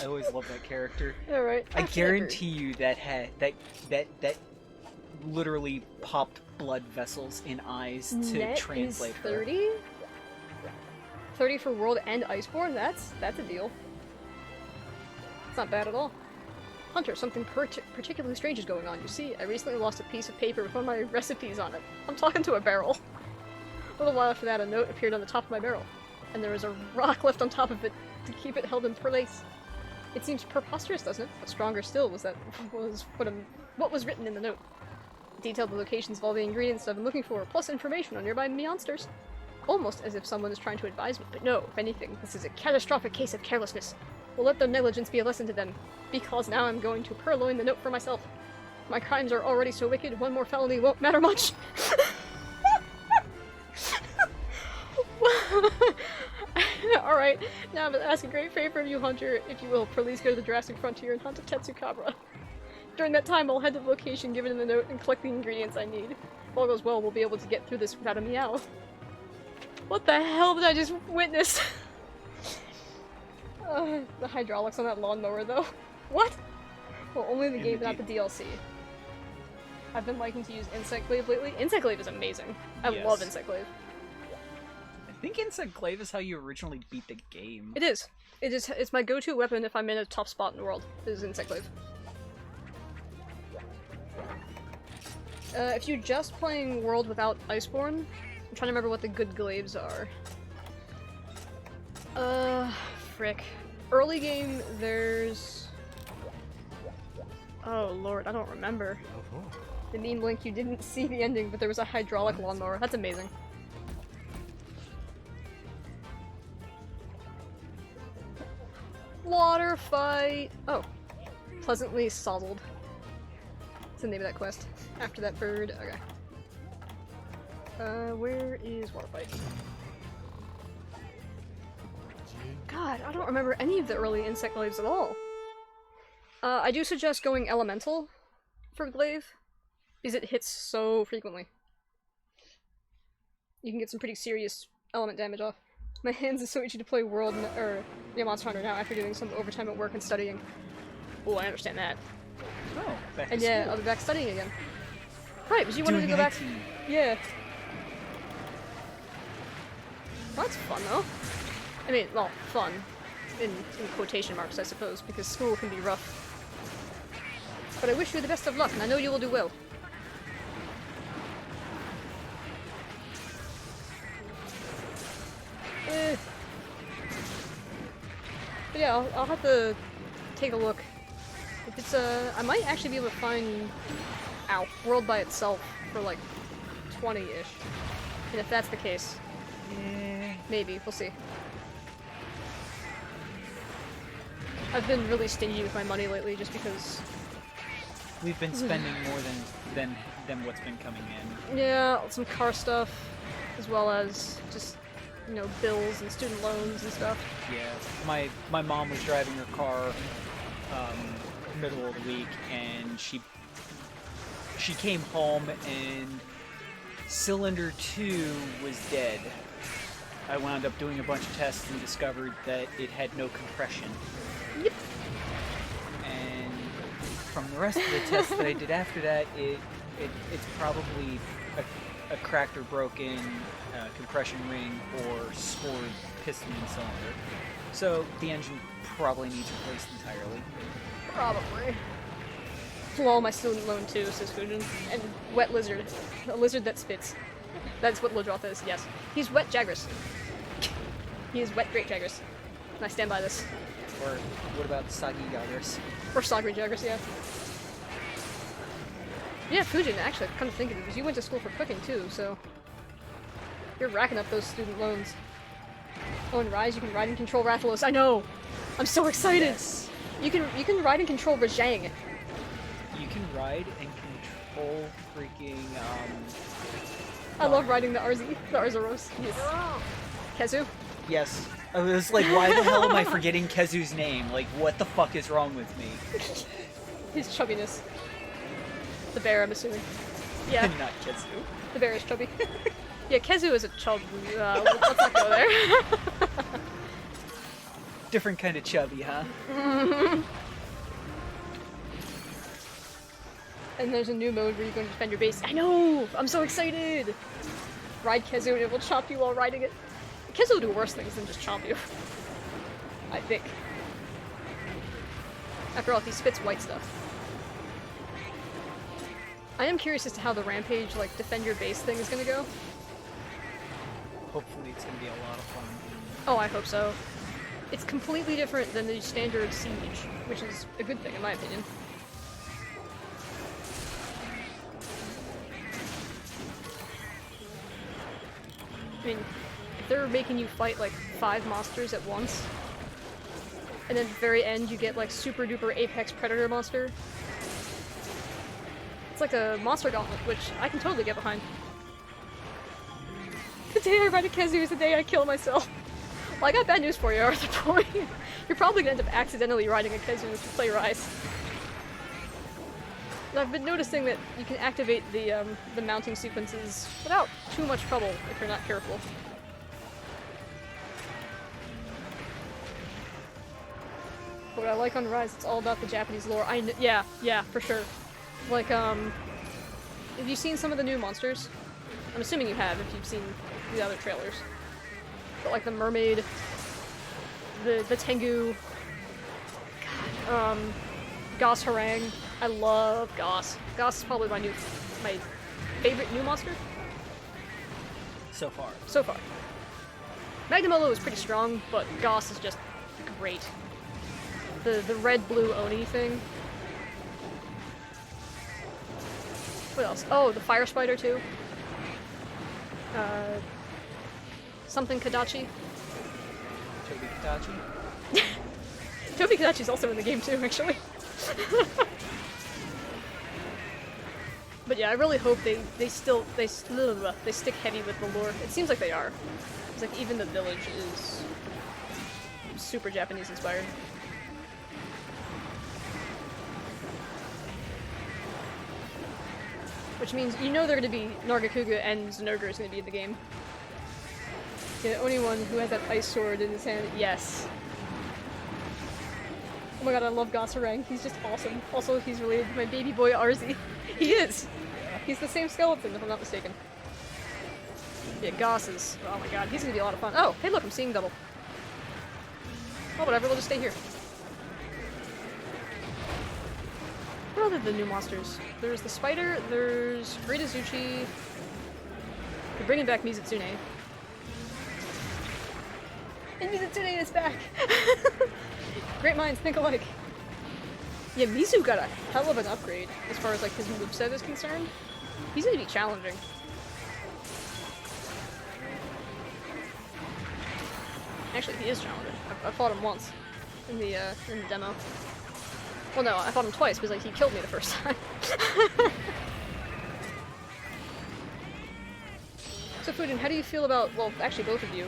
I always love that character. Alright. I guarantee you that literally popped blood vessels in eyes to Net translate is her. 30? 30 for World and Iceborne? That's a deal. It's not bad at all. Hunter, something particularly strange is going on. You see, I recently lost a piece of paper with one of my recipes on it. I'm talking to a barrel. A little while after that, a note appeared on the top of my barrel, and there was a rock left on top of it to keep it held in place. It seems preposterous, doesn't it? But stronger still was what was written in the note. It detailed the locations of all the ingredients I've been looking for, plus information on nearby monsters. Almost as if someone is trying to advise me, but no, if anything, this is a catastrophic case of carelessness. We'll let their negligence be a lesson to them, because now I'm going to purloin the note for myself. My crimes are already so wicked, one more felony won't matter much. Alright, now I'm gonna ask a great favor of you, Hunter. If you will, please go to the Jurassic Frontier and hunt a Tetsukabra. During that time, I'll head to the location given in the note and collect the ingredients I need. If all goes well, we'll be able to get through this without a meow. What the hell did I just witness? The hydraulics on that lawnmower, though. What? Well, only the game, not the DLC. I've been liking to use Insect Glaive lately. Insect Glaive is amazing. I love Insect Glaive. I think Insect Glaive is how you originally beat the game. It is. It's my go-to weapon if I'm in a tough spot in the world, is Insect Glaive. If you're just playing World without Iceborne, I'm trying to remember what the good glaives are. Frick. Early game, there's... Oh lord, I don't remember. The meme link, you didn't see the ending, but there was a hydraulic lawnmower. That's amazing. Water fight! Oh. Pleasantly sozzled. What's the name of that quest? After that bird. Okay. Where is water fight? God, I don't remember any of the early insect glaives at all. I do suggest going elemental for glaive, because it hits so frequently. You can get some pretty serious element damage off. My hands are so itchy to play Monster Hunter now after doing some overtime at work and studying. Oh, I understand that. Oh, back and to yeah, school. I'll be back studying again. Right, because you wanted to Doing go back. IT. Yeah. Well, that's fun though. I mean, well, fun. In quotation marks, I suppose, because school can be rough. But I wish you the best of luck, and I know you will do well. But yeah, I'll have to take a look If it's I might actually be able to find, World by itself for like 20-ish. And if that's the case, maybe, we'll see. I've been really stingy with my money lately just because... We've been spending more than what's been coming in. Yeah, some car stuff, as well as just, you know, bills and student loans and stuff. Yeah, my mom was driving her car middle of the week, and she came home and cylinder 2 was dead. I wound up doing a bunch of tests and discovered that it had no compression. Yep. And from the rest of the tests that I did after that, it's probably a cracked or broken compression ring or scored piston and cylinder. So the engine probably needs replaced entirely. Probably. Well, my student loan too, says Fujin. And Wet Lizard. A lizard that spits. That's what Lodroth is, yes. He's Wet Jagras. He is Wet Great Jagras. And I stand by this. Or what about Sagi Jagras? Or Sagri Jagras, yeah. Yeah, Fujin, actually, come to think of it, because you went to school for cooking too, so... You're racking up those student loans. Oh, and Rise, you can ride and control Rathalos. I know! I'm so excited! Yes. You can ride and control Rajang. You can ride and control freaking, I love riding the Arzuros. Yes. Kezu? Yes. I was like, why the hell am I forgetting Kezu's name? Like, what the fuck is wrong with me? His chubbiness. The bear, I'm assuming. Yeah. Not Kezu. The bear is chubby. Yeah, Kezu is a chub. Let's not go there. Different kind of chubby, huh? And there's a new mode where you go to defend your base. I know! I'm so excited! Ride Kezu and it will chop you while riding it. Kezu will do worse things than just chomp you. I think. After all, he spits white stuff. I am curious as to how the Rampage, like, defend your base thing is gonna go. Hopefully it's gonna be a lot of fun. Oh, I hope so. It's completely different than the standard Siege, which is a good thing in my opinion. I mean, if they're making you fight like 5 monsters at once, and then at the very end you get like super duper apex predator monster, it's like a monster gauntlet, which I can totally get behind. The day I ride a Kezu is the day I kill myself. Well, I got bad news for you, Arthur Boy. You're probably gonna end up accidentally riding a Kezu if you play Rise. And I've been noticing that you can activate the mounting sequences without too much trouble if you're not careful. But what I like on Rise, it's all about the Japanese lore. Yeah, for sure. Like, have you seen some of the new monsters? I'm assuming you have if you've seen the other trailers. But like the mermaid, the Tengu, God, Goss Harang. I love Goss. Goss is probably my favorite new monster. So far. So far. Magnamolo is pretty strong, but Goss is just great. The red-blue Oni thing. What else? Oh, the Fire Spider too. Something Kadachi. Toby Kadachi? Toby Kadachi's also in the game too, actually. But yeah, I really hope they stick heavy with the lore. It seems like they are. It's like even the village is super Japanese inspired. Which means you know they're going to be Nargacuga and Zenogre is going to be in the game. Yeah, the only one who has that ice sword in his hand. Yes. Oh my god, I love Gossarang. He's just awesome. Also, he's related to my baby boy Arzi. He is! He's the same skeleton, if I'm not mistaken. Yeah, Goss is... Oh my god, he's gonna be a lot of fun. Oh, hey look, I'm seeing double. Oh, whatever, we'll just stay here. What are the new monsters? There's the spider, there's Great Azuchi. They're bringing back Mizutsune. And Mizutsune is back! Great minds think alike. Yeah, Mizu got a hell of an upgrade as far as like his moveset is concerned. He's gonna be challenging. Actually, he is challenging. I fought him once in the demo. Well, no, I fought him twice because like he killed me the first time. So, Fujin, how do you feel about? Well, actually, both of you,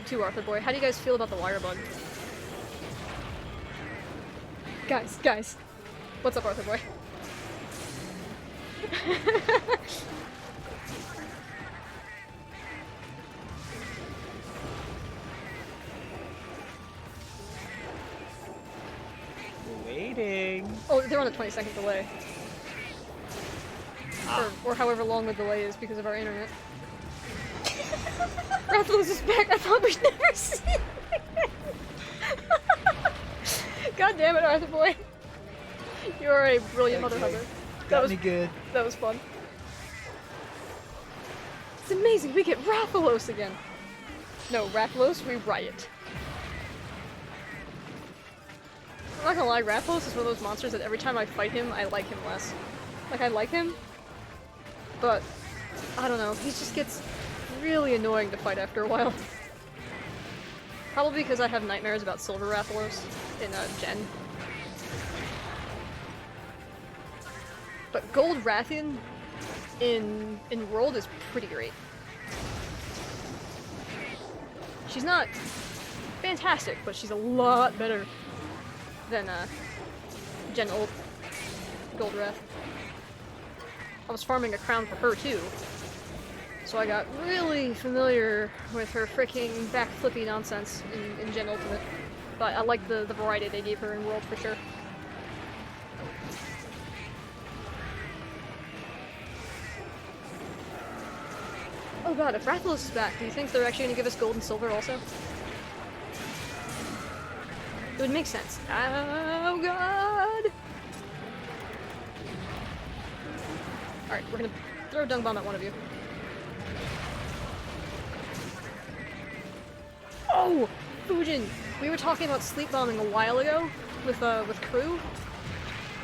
too, Arthur Boy. How do you guys feel about the wire bug? Guys, what's up, Arthur Boy? Waiting. Oh, they're on a 20-second delay. Or however long the delay is because of our internet. Rathalos is back! I thought we'd never see it! God damn it, Arthur Boy! You are a brilliant mother hugger. Got me good. That was fun. It's amazing, we get Rathalos again! No, Rathalos, we riot. I'm not gonna lie, Rathalos is one of those monsters that every time I fight him, I like him less. Like, I like him, but I don't know, he just gets really annoying to fight after a while. Probably because I have nightmares about Silver Rathalos in Gen. But Gold Rathian in World is pretty great. She's not fantastic, but she's a lot better than Gen Old Gold Wrath. I was farming a crown for her too, so I got really familiar with her freaking back-flippy nonsense in Gen Ultimate. But I like the variety they gave her in World for sure. Oh god, if Rathalos is back, do you think they're actually going to give us gold and silver also? It would make sense. Oh god! Alright, we're gonna throw a dung bomb at one of you. Oh! Fujin! We were talking about sleep bombing a while ago with crew.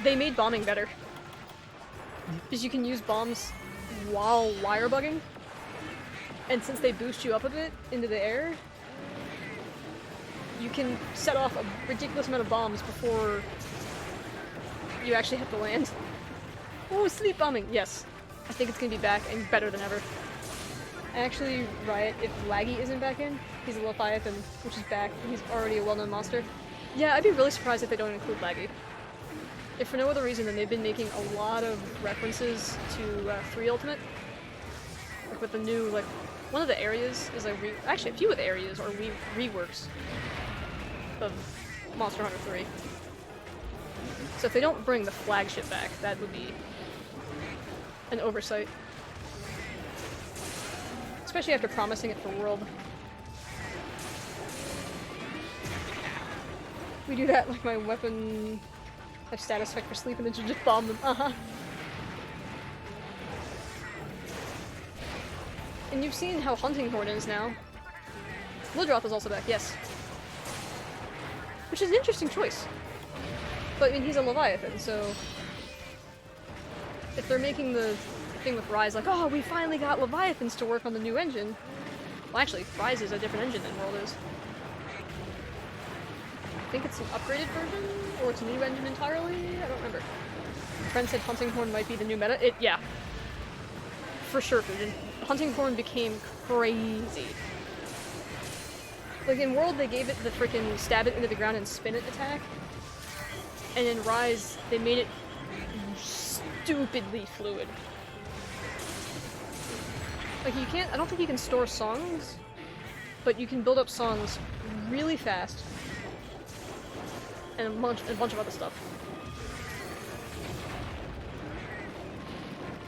They made bombing better. Because you can use bombs while wire bugging. And since they boost you up a bit into the air, you can set off a ridiculous amount of bombs before you actually have to land. Oh, sleep bombing! Yes. I think it's gonna be back and better than ever. Actually, Riot, if Laggy isn't back in, he's a Leviathan, which is back. He's already a well-known monster. Yeah, I'd be really surprised if they don't include Laggy. If for no other reason than they've been making a lot of references to 3 Ultimate. Like with the new, like, one of the areas is a actually a few of the areas are reworks of Monster Hunter 3. So if they don't bring the flagship back, that would be an oversight. Especially after promising it for World. We do that like my weapon have status effect for sleep and then just bomb them. Uh-huh. And you've seen how Hunting Horn is now. Woodroth is also back, yes. Which is an interesting choice. But I mean, he's a Leviathan, so if they're making the thing with Rise like, oh, we finally got Leviathans to work on the new engine. Well, actually, Rise is a different engine than World is. I think it's an upgraded version, or it's a new engine entirely? I don't remember. Friend said Hunting Horn might be the new meta. Yeah. For sure, Fujin. Hunting Horn became crazy. Like in World, they gave it the freaking stab it into the ground and spin it attack. And in Rise, they made it stupidly fluid. Like you can't, I don't think you can store songs, but you can build up songs really fast. And a bunch of other stuff.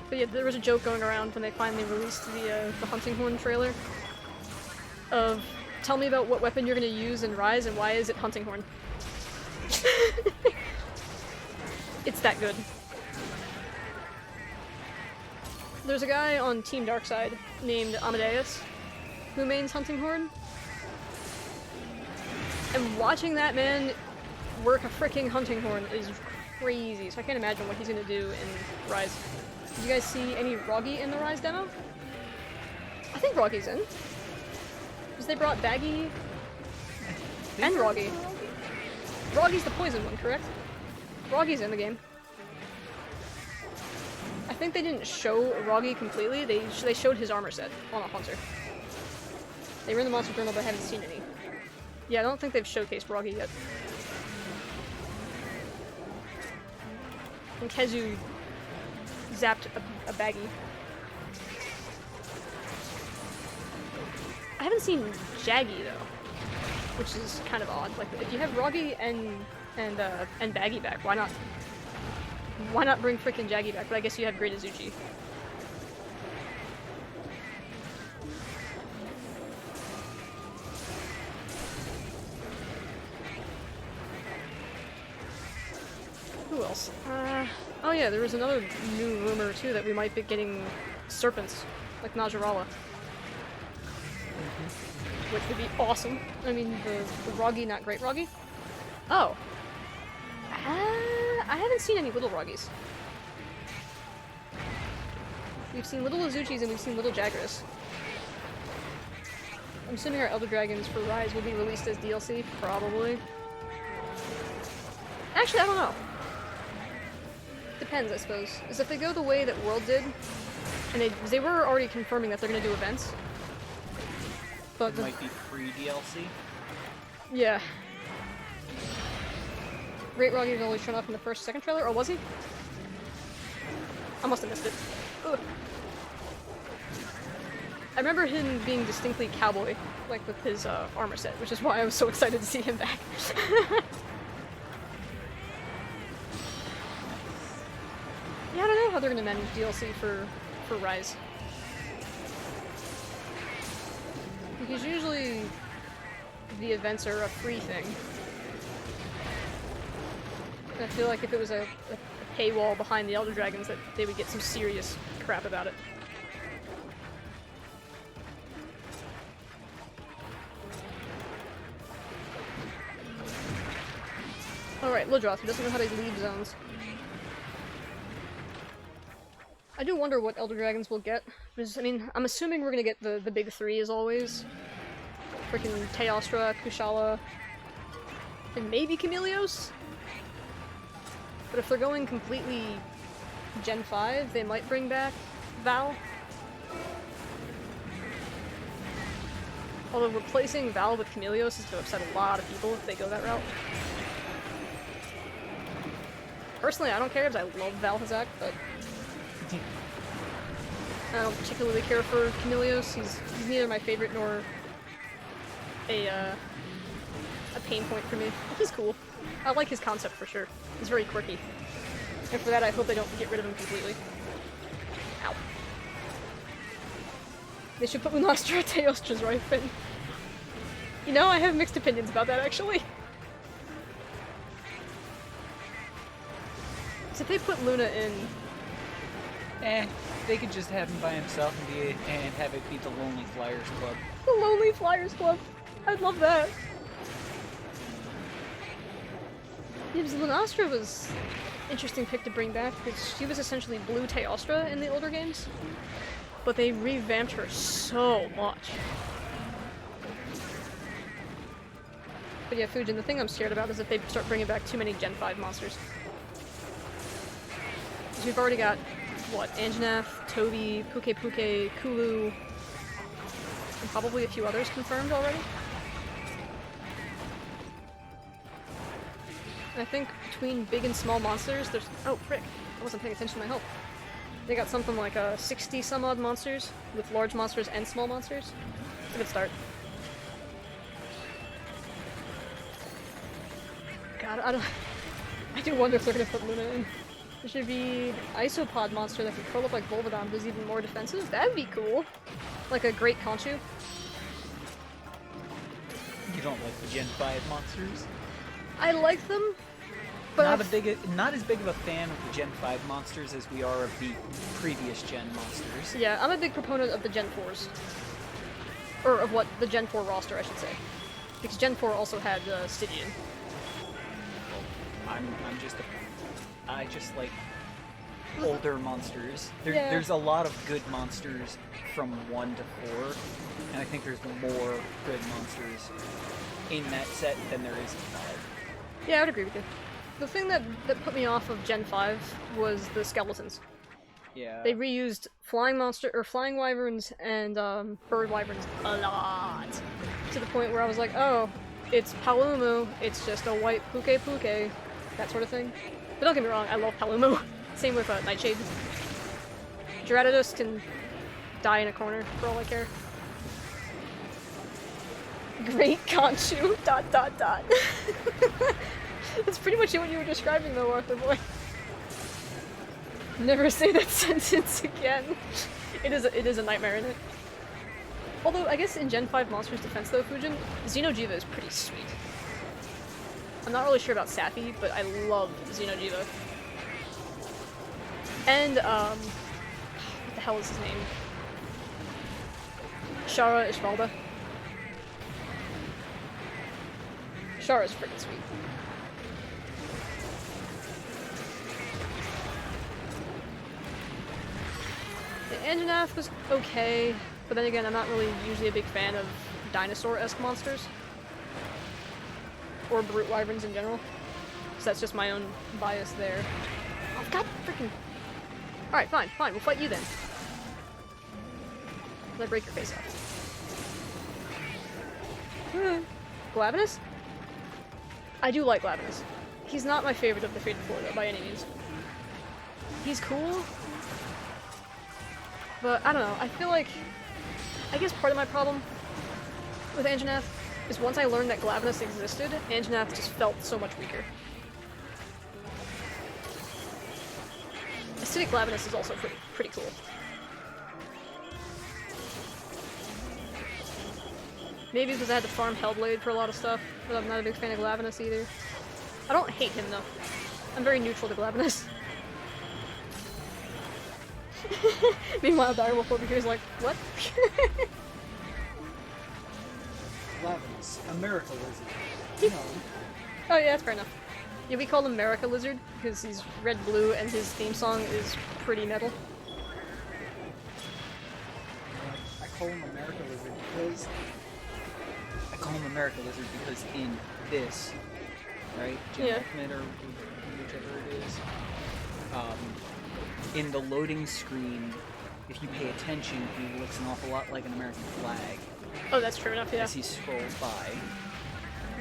But yeah, there was a joke going around when they finally released the Hunting Horn trailer of, tell me about what weapon you're gonna use in Rise and why is it Hunting Horn? It's that good. There's a guy on Team Darkside named Amadeus who mains Hunting Horn. And watching that man work a freaking Hunting Horn is crazy, so I can't imagine what he's gonna do in Rise. Did you guys see any Roggy in the Rise demo? I think Roggy's in. Because they brought Baggy and Roggy. Roggy's the poison one, correct? Roggy's in the game. I think they didn't show Roggy completely, they showed his armor set on a Hunter. They were in the Monster Journal, but I haven't seen any. Yeah, I don't think they've showcased Roggy yet. And Kezu zapped a Baggy. I haven't seen Jaggy though, which is kind of odd. Like, if you have Roggy and Baggy back, why not? Why not bring frickin' Jaggy back? But I guess you have Great Azuchi. Who else? Oh yeah, there was another new rumor too that we might be getting serpents, like Najarala. Which would be awesome. I mean, the Roggy, not Great Roggy. Oh. I haven't seen any little Roggies. We've seen little Azuchis and we've seen little Jagras. I'm assuming our Elder Dragons for Rise will be released as DLC, probably. Actually, I don't know. Depends, I suppose. Because if they go the way that World did, and they were already confirming that they're going to do events. But it might be free DLC. Yeah. Great Roggy had only shown up in the second trailer, or was he? I must have missed it. Ugh. I remember him being distinctly cowboy, like with his armor set, which is why I was so excited to see him back. Yeah, I don't know how they're gonna manage DLC for Rise. Because usually the events are a free thing. And I feel like if it was a paywall behind the Elder Dragons that they would get some serious crap about it. Alright, Ludroth, who doesn't know how to leave zones. I do wonder what Elder Dragons will get. Because, I mean, I'm assuming we're gonna get the big three as always. Freaking Teostra, Kushala, and maybe Chameleos? But if they're going completely Gen 5, they might bring back Val. Although replacing Val with Chameleos is going to upset a lot of people if they go that route. Personally, I don't care because I love Val Hazak, but I don't particularly care for Chameleos. He's neither my favorite nor a pain point for me. He's cool. I like his concept for sure. He's very quirky. And for that, I hope they don't get rid of him completely. Ow. They should put Lunastra Teostra's right fin. You know, I have mixed opinions about that, actually. So if they put Luna in... They could just have him by himself and have it be the Lonely Flyers Club. The Lonely Flyers Club! I'd love that. Yeah, because Lunastra was an interesting pick to bring back, because she was essentially Blue Teostra in the older games. But they revamped her so much. But yeah, Fujin, the thing I'm scared about is if they start bringing back too many Gen 5 monsters. Because we've already got, what, Anjanath, Toby, Puke, Kulu, and probably a few others confirmed already. And I think between big and small monsters, there's... Oh, frick. I wasn't paying attention to my health. They got something like 60 some odd monsters, with large monsters and small monsters. It's a good start. God, I do wonder if they're gonna put Luna in. There should be an isopod monster that can curl up like Volvodon, but is even more defensive. That'd be cool. Like a great Conchu. You don't like the Gen 5 monsters? I like them, but not as big of a fan of the Gen 5 monsters as we are of the previous Gen monsters. Yeah, I'm a big proponent of the Gen 4s. Or of what, the Gen 4 roster, I should say. Because Gen 4 also had Stygian. I'm just a I just like older monsters. Yeah. There's a lot of good monsters from 1 to 4, and I think there's more good monsters in that set than there is in 5. Yeah, I would agree with you. The thing that put me off of Gen 5 was the skeletons. Yeah. They reused flying wyverns and bird wyverns a lot, to the point where I was like, oh, it's Palumu, it's just a white puke, that sort of thing. But don't get me wrong, I love Palumu. Same with Nightshade. Gerardus can die in a corner for all I care. Great Conchu, ... That's pretty much what you were describing though, Arthur boy. Never say that sentence again. It is a nightmare, isn't it? Although, I guess in Gen 5 Monsters Defense though, Fujin, Xeno'jiva is pretty sweet. I'm not really sure about Sappy, but I love Xeno'jiva. And, what the hell is his name? Shara Ishvalda. Shara's freaking sweet. The Anjanath was okay, but then again, I'm not really usually a big fan of dinosaur-esque monsters. Or brute wyverns in general. So that's just my own bias there. Oh, god freaking... Alright, fine, we'll fight you then. Let break your face off. Glavenus? I do like Glavenus. He's not my favorite of the Fated Four, though, by any means. He's cool, but I don't know, I feel like... I guess part of my problem with Anjanath is once I learned that Glavenus existed, Anjanath just felt so much weaker. Acidic Glavenus is also pretty cool. Maybe because I had to farm Hellblade for a lot of stuff, but I'm not a big fan of Glavenus either. I don't hate him though. I'm very neutral to Glavenus. Meanwhile, Direwolf over here is like, what? Glavenus, America Lizard. No. Oh yeah, that's fair enough. Yeah, we call him America Lizard because he's red-blue and his theme song is pretty metal. I call him America Lizard because... in this, right? Jim Hickman or whichever it is. In the loading screen, if you pay attention, he looks an awful lot like an American flag. Oh, that's true enough, yeah. As he scrolls by.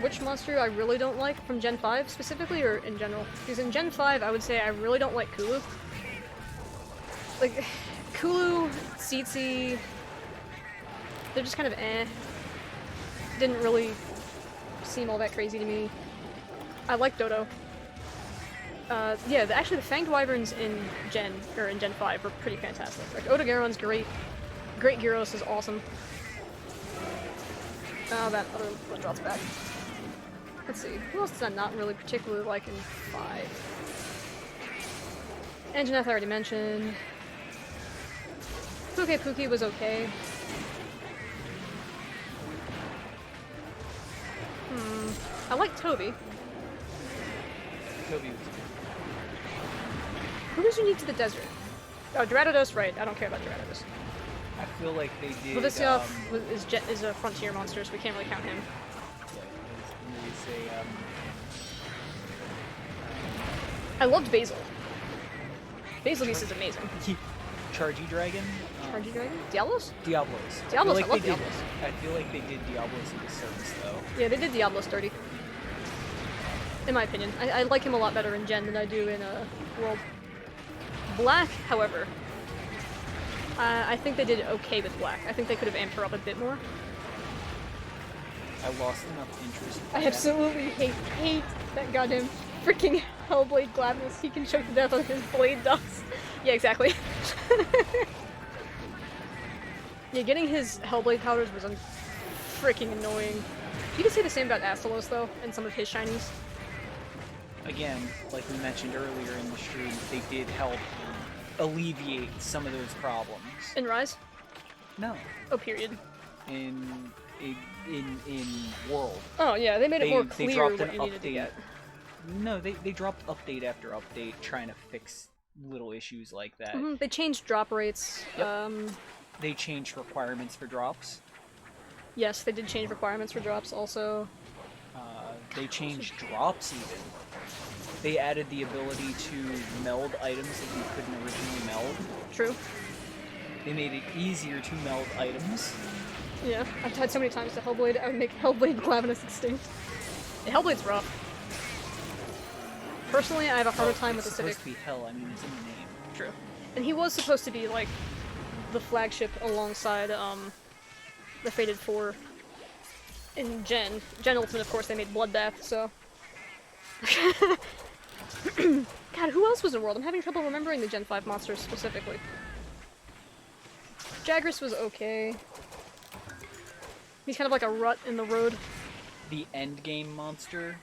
Which monster I really don't like from Gen 5 specifically, or in general? Because in Gen 5, I would say I really don't like Kulu. Like, Kulu, Tsitsi, they're just kind of eh. Didn't really seem all that crazy to me. I like Dodo. Yeah, actually the Fanged Wyverns in Gen 5 were pretty fantastic. Like, Odogaron's great. Great Gyros is awesome. Oh, that other one drops back. Let's see, who else did I not really particularly like in 5? Anjanath I already mentioned. Pookie was okay. I like Toby. Toby was Who was unique to the desert? Oh, Gerardus, right. I don't care about Gerardus. I feel like they did... Vladislav is a frontier monster, so we can't really count him. Yeah, I loved Basil. Basil Beast is amazing. Chargy Dragon? Chargy Dragon? Diablos? Diablos. Diablos, I love Diablos. I feel like they did Diablos a disservice, though. Yeah, they did Diablos dirty. In my opinion. I like him a lot better in Gen than I do in World. Black, however, I think they did okay with Black. I think they could have amped her up a bit more. I lost enough interest. I absolutely hate that goddamn freaking Hellblade Glavenus. He can choke to death on his blade dust. Yeah, exactly. Yeah, getting his Hellblade powders was freaking annoying. You can say the same about Astalos, though, and some of his shinies. Again, like we mentioned earlier in the stream, they did help alleviate some of those problems. In Rise? No. Oh, period. In World. Oh yeah, they made it more clear what you needed to get. No, they dropped update after update trying to fix little issues like that. They changed drop rates. Yep. They changed requirements for drops. Yes, they did change requirements for drops also. They changed drops even. They added the ability to meld items that you couldn't originally meld. True. They made it easier to meld items. Yeah, I've died so many times to Hellblade, I would make Hellblade Glavenus extinct. Yeah, Hellblade's rough. Personally, I have a harder time with the Civic. It's supposed to be hell, I mean, it's in the name. True. And he was supposed to be, like, the flagship alongside, the Fated 4 in Gen. Gen Ultimate, of course, they made Bloodbath, so... God, who else was in World? I'm having trouble remembering the Gen 5 monsters specifically. Jagras was okay. He's kind of like a rut in the road. The endgame monster.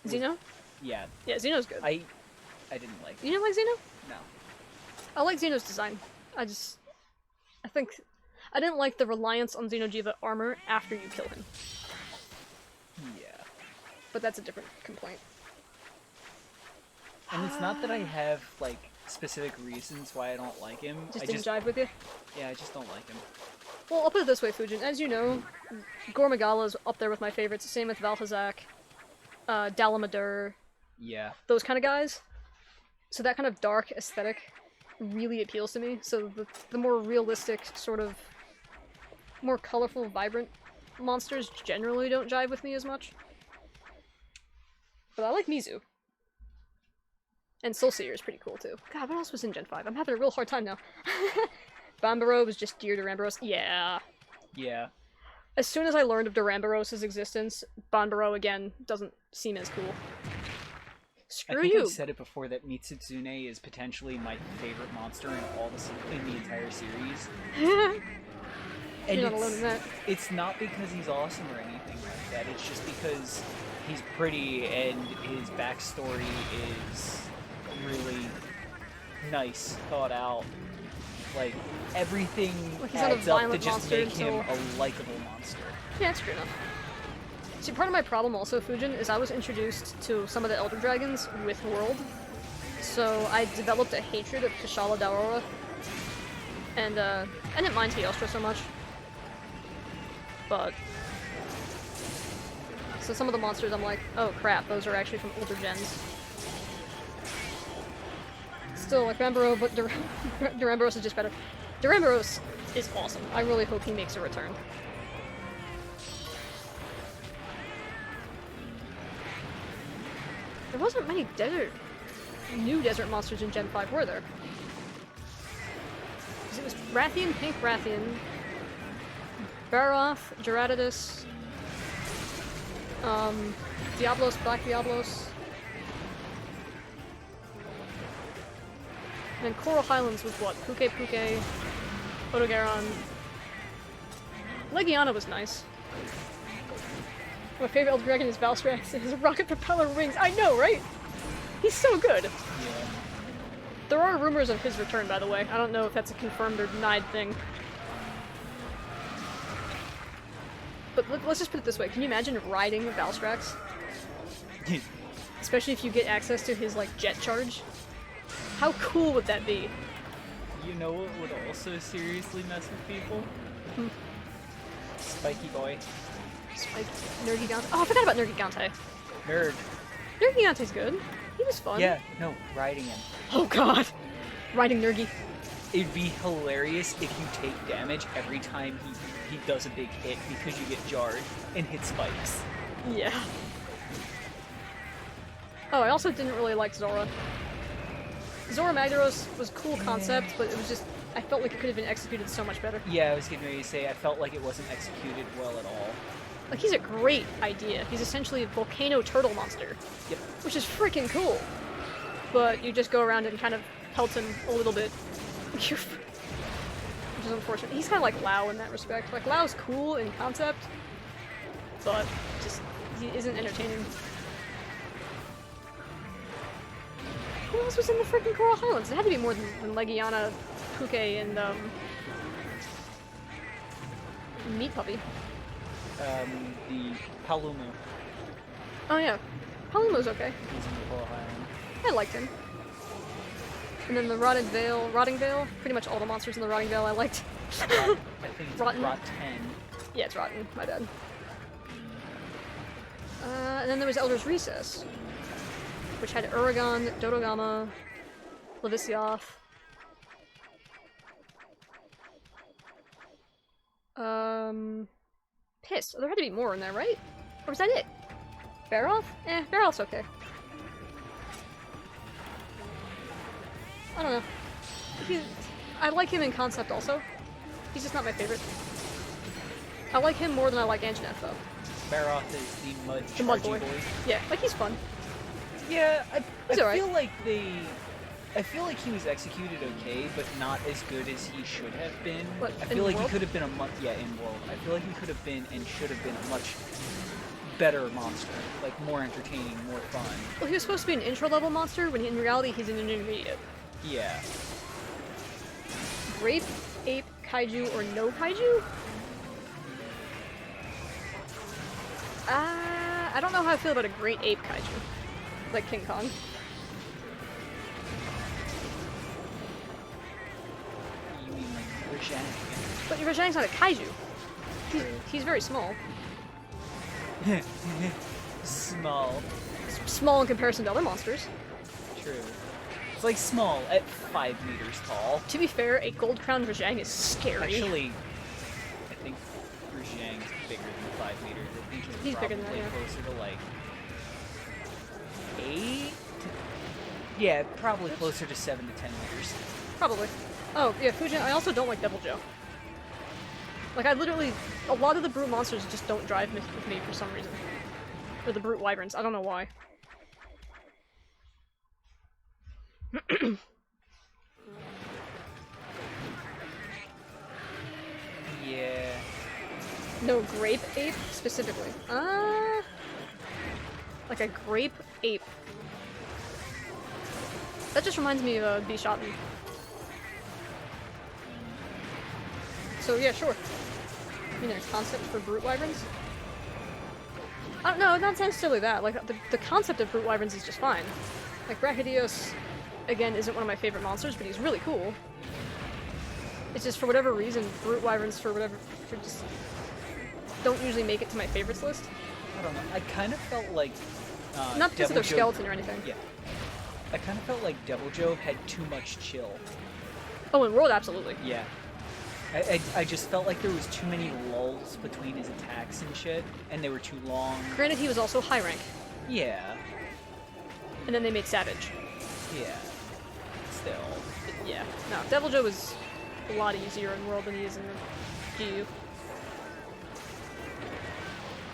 Xeno? Yeah. Yeah, Xeno's good. I didn't like it. You didn't like Xeno? No. I like Xeno's design. I think... I didn't like the reliance on Xeno'jiva armor after you kill him. Yeah. But that's a different complaint. And it's not that I have, like, specific reasons why I don't like him. Just didn't jive with you? Yeah, I just don't like him. Well, I'll put it this way, Fujin. As you know, Gormagala's up there with my favorites. Same with Valhazak, Dalamadur. Yeah. Those kind of guys. So that kind of dark aesthetic really appeals to me. So the more realistic, sort of more colorful, vibrant monsters generally don't jive with me as much. But I like Mizu. And Soulseer is pretty cool too. God, what else was in Gen 5? I'm having a real hard time now. Bambaro was just dear to Duramboros. Yeah. Yeah. As soon as I learned of Duramboros' existence, Banbaro again doesn't seem as cool. Screw I think you. I've said it before that Mitsutsune is potentially my favorite monster in the entire series. And You're not alone in that. It's not because he's awesome or anything like that. It's just because he's pretty and his backstory is really nice, thought out. Like, everything adds up to just make him a likable monster. Yeah, that's true enough. See, part of my problem also, Fujin, is I was introduced to some of the Elder Dragons with World. So I developed a hatred of Kushala Daora. And, I didn't mind Teostra so much. But... So some of the monsters I'm like, oh crap, those are actually from older gens. Still, like Rambaro, but Duramboros is just better. Duramboros is awesome. I really hope he makes a return. There wasn't many new desert monsters in Gen 5, were there? Because it was Rathian, Pink Rathian, Baroth, Gerardus, Diablos, Black Diablos, and then Coral Highlands was what? Puke, Odogaron. Legiana was nice. My favorite Elder Dragon is Valstrax and his rocket propeller wings. I know, right? He's so good. Yeah. There are rumors of his return, by the way. I don't know if that's a confirmed or denied thing. But let's just put it this way. Can you imagine riding Valstrax? Especially if you get access to his, like, jet charge? How cool would that be? You know what would also seriously mess with people? Spiky Boy. Spike, Nergigante. Oh, I forgot about Nergigante. Nerd. Nergigante's good. He was fun. Yeah, no, riding him. Oh god! Riding Nergi. It'd be hilarious if you take damage every time he does a big hit because you get jarred and hit spikes. Yeah. Oh, I also didn't really like Zora. Zora Magdaros was a cool concept, but it was just... I felt like it could have been executed so much better. Yeah, I was getting ready to say, I felt like it wasn't executed well at all. Like, he's a great idea. He's essentially a volcano turtle monster. Yep. Which is freaking cool. But you just go around and kind of pelt him a little bit. Which is unfortunate. He's kind of like Lao in that respect. Like, Lao's cool in concept, but just, he isn't entertaining. Who else was in the freaking Coral Highlands? It had to be more than Legiana, Puke, and, Meat Puppy. The Palumu. Oh yeah. Palumo's okay. He's in the Coral Highland. I liked him. And then the Rotting Vale, pretty much all the monsters in the Rotting Vale I liked. I think it's Rotten. Rot 10. Yeah, it's Rotten, my bad. And then there was Elder's Recess, which had Uragon, Dodogama, Levisioth. Piss. Oh, there had to be more in there, right? Or was that it? Baroth? Baroth's okay. I don't know. I like him in concept also. He's just not my favorite. I like him more than I like Anjanath, though. Baroth is the Mud boy. Yeah, like he's fun. Yeah, I alright. feel like I feel like he was executed okay, but not as good as he should have been. What, I in feel like World? he could have been in World. I feel like he could have been and should have been a much better monster, like more entertaining, more fun. Well, he was supposed to be an intro-level monster, when in reality he's an intermediate. Yeah. Grape, Ape, Kaiju, or no Kaiju? I don't know how I feel about a Great Ape Kaiju. Like King Kong. You mean like Rajang? But Rajang's not a Kaiju. He's very small. Small. Small in comparison to other monsters. True. It's like small at 5 meters tall. To be fair, a gold-crowned Rajang is scary. Actually, I think Rajang's bigger than 5 meters. I think He's probably bigger than that, yeah. closer to like 8? Yeah, probably closer to 7 to 10 meters. Probably. Oh, yeah, Fujin, I also don't like Devil Joe. Like, I literally... A lot of the brute monsters just don't drive with me for some reason. Or the brute wyverns, I don't know why. Yeah. No, grape ape, specifically. Like a grape ape. That just reminds me of Bishotten. So yeah, sure. You know, concept for brute wyverns? I don't know, not necessarily that. Like, the concept of brute wyverns is just fine. Like, Brachydios, again, isn't one of my favorite monsters, but he's really cool. It's just, for whatever reason, brute wyverns, just don't usually make it to my favorites list. I don't know. I kind of felt like... Not because of their Devil Joe- skeleton or anything. Yeah. I kind of felt like Devil Joe had too much chill. Oh, in World, absolutely. Yeah. I just felt like there was too many lulls between his attacks and shit, and they were too long. Granted, he was also high rank, Yeah. and then they made Savage. Yeah. Still. But yeah, no, Devil Joe was a lot easier in World than he is in the GU.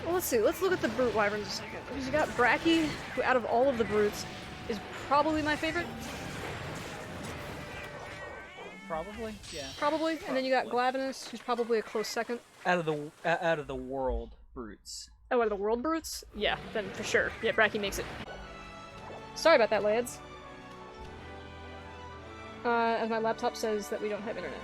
Well, let's see. Let's look at the Brute Wyverns a second. Because you got Bracky, who out of all of the Brutes is probably my favorite. Probably, yeah. Probably. And then you got Glavenus, who's probably a close second. Out of the world brutes. Oh, out of the World Brutes? Yeah, then for sure. Yeah, Bracky makes it. Sorry about that, lads. As my laptop says that we don't have internet.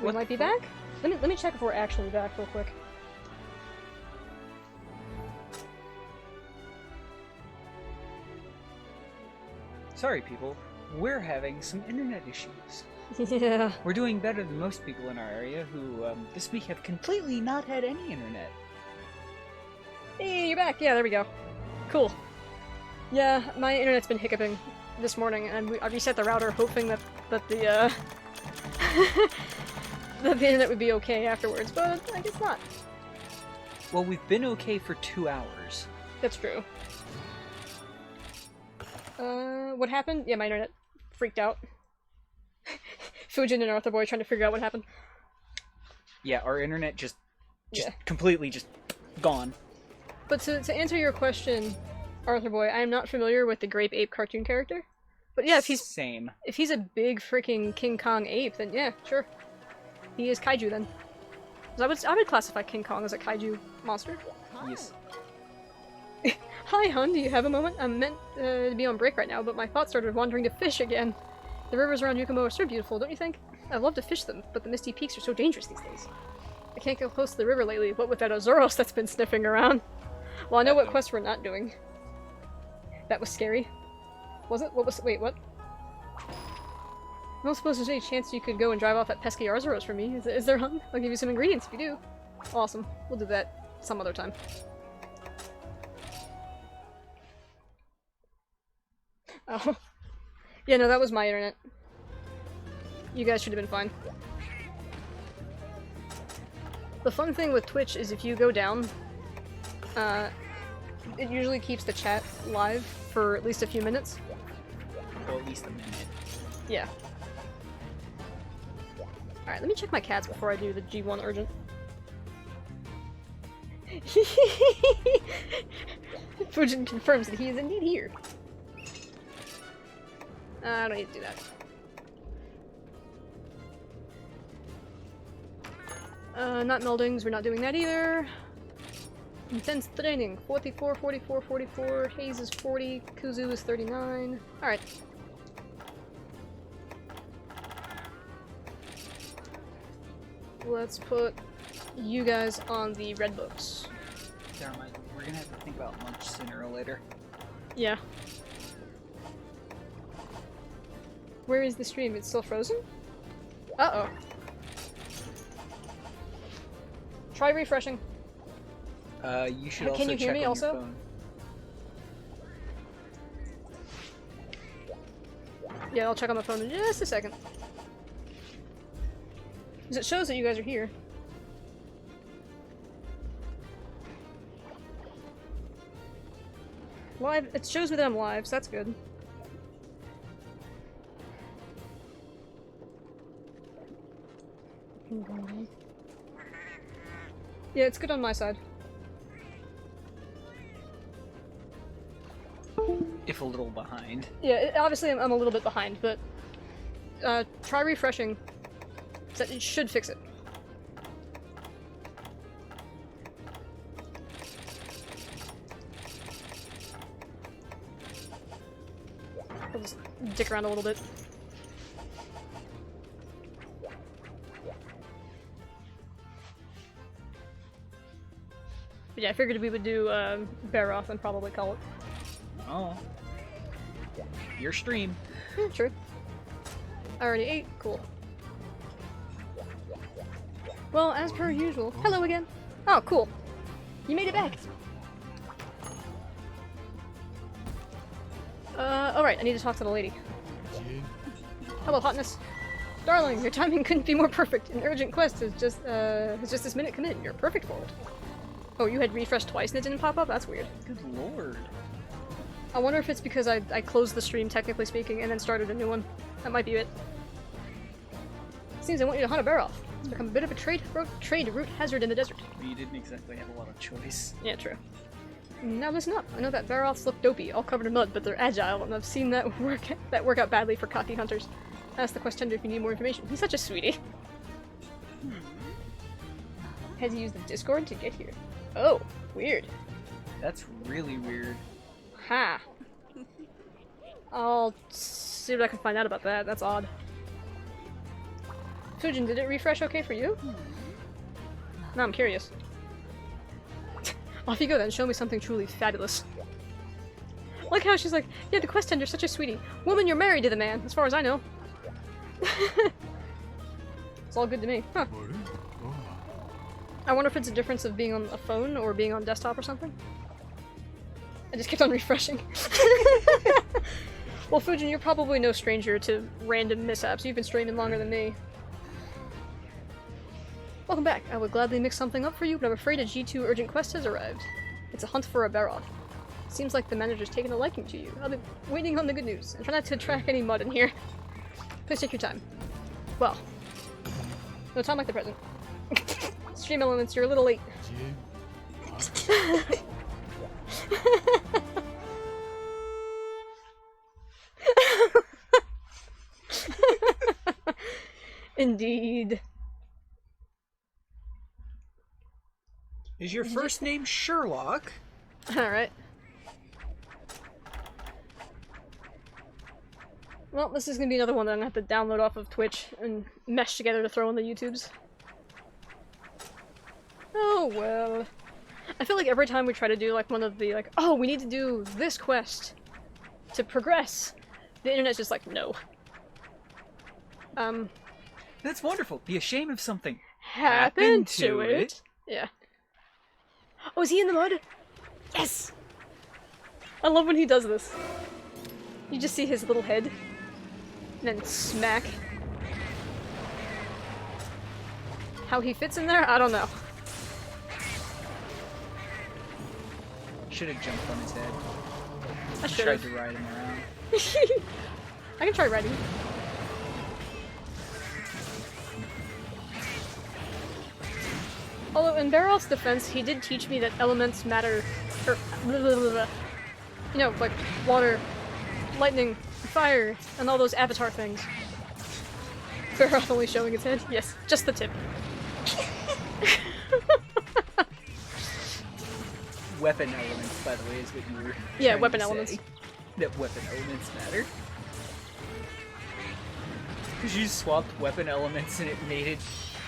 We might be back? Let me check if we're actually back real quick. Sorry, people. We're having some internet issues. Yeah. We're doing better than most people in our area who, this week have completely not had any internet. Hey, you're back. Yeah, there we go. Cool. Yeah, my internet's been hiccuping this morning, and I reset the router hoping that the that the internet would be okay afterwards, but I guess not. Well, we've been okay for 2 hours. That's true. What happened? Yeah, my internet freaked out. Fujin and Arthur Boy trying to figure out what happened. Yeah, our internet just Yeah. completely gone. But to answer your question, Arthur Boy, I am not familiar with the Grape Ape cartoon character. But yeah, if he's a big freaking King Kong ape, then yeah, sure. He is kaiju then. 'Cause I would classify King Kong as a kaiju monster. Yes. Hi, hun, do you have a moment? I'm meant to be on break right now, but my thoughts started wandering to fish again. The rivers around Yukumo are so beautiful, don't you think? I'd love to fish them, but the misty peaks are so dangerous these days. I can't get close to the river lately. What with that Azoros that's been sniffing around? Well, I know what quest we're not doing. That was scary. Was it? What was- wait, what? I don't suppose there's any chance you could go and drive off that pesky Azoros for me. Is there, hun? I'll give you some ingredients if you do. Awesome. We'll do that some other time. Oh. Yeah, no, that was my internet. You guys should have been fine. The fun thing with Twitch is if you go down, it usually keeps the chat live for at least a few minutes. Well, at least a minute. Yeah. Alright, let me check my cats before I do the G1 urgent. Fujin confirms that he is indeed here. I don't need to do that. Not meldings, we're not doing that either. Intense training, 44, 44, 44, Haze is 40, Kuzu is 39. Alright. Let's put you guys on the red books. Never mind. We're gonna have to think about lunch sooner or later. Yeah. Where is the stream? It's still frozen? Uh-oh. Try refreshing. You should also Can you hear check me on also? your phone. Yeah, I'll check on the phone in just a second. Because it shows that you guys are here. Live, it shows me that I'm live, so that's good. Yeah, it's good on my side. If a little behind. Yeah, obviously I'm a little bit behind, but try refreshing. It should fix it. I'll just dick around a little bit. But yeah, I figured we would do Baroth and probably call it. Oh. Your stream. Yeah, true. I already ate. Cool. Well, as per usual. Hello again. Oh, cool. You made it back. Alright, I need to talk to the lady. Hello, hotness. Darling, your timing couldn't be more perfect. An urgent quest has just this minute come in. You're perfect for it. Oh, you had refreshed twice and it didn't pop up? That's weird. Good lord. I wonder if it's because I closed the stream, technically speaking, and then started a new one. That might be it. Seems I want you to hunt a Baroth. It's become a bit of a trade route hazard in the desert. You didn't exactly have a lot of choice. Yeah, true. Now listen up. I know that Baroths look dopey, all covered in mud, but they're agile, and I've seen that work out badly for cocky hunters. Ask the quest tender if you need more information. He's such a sweetie. Has he used the Discord to get here? Oh, weird. That's really weird. Ha. I'll see what I can find out about that. That's odd. Fujin, did it refresh okay for you? Now I'm curious. Off you go then, show me something truly fabulous. Like how she's like, yeah, the quest tender's such a sweetie. Woman, you're married to the man, as far as I know. It's all good to me. Huh. I wonder if it's a difference of being on a phone or being on desktop or something. I just kept on refreshing. Well, Fujin, you're probably no stranger to random mishaps. You've been streaming longer than me. Welcome back. I would gladly mix something up for you, but I'm afraid a G2 urgent quest has arrived. It's a hunt for a Baroth. Seems like the manager's taken a liking to you. I'll be waiting on the good news, and try not to track any mud in here. Please take your time. Well, no time like the present. Stream elements, you're a little late. Indeed. Is your first name Sherlock? Alright. Well, this is gonna be another one that I'm gonna have to download off of Twitch and mesh together to throw on the YouTubes. Oh well. I feel like every time we try to do like one of the like, oh, we need to do this quest to progress, the internet's just like, no. That's wonderful. Be ashamed of something. Happen to it. Yeah. Oh, is he in the mud? Yes! I love when he does this. You just see his little head. And then smack. How he fits in there? I don't know. Should have jumped on his head. I should Tried have. to ride him around. I can try riding. Although in Barrel's defense, he did teach me that elements matter, or blah, blah, blah, blah. You know, like water, lightning, fire, and all those avatar things. Barrel's only showing its head? Yes, just the tip. Weapon elements, by the way, is what you were Yeah, trying weapon to elements. say. That weapon elements matter. Because you swapped weapon elements and it made it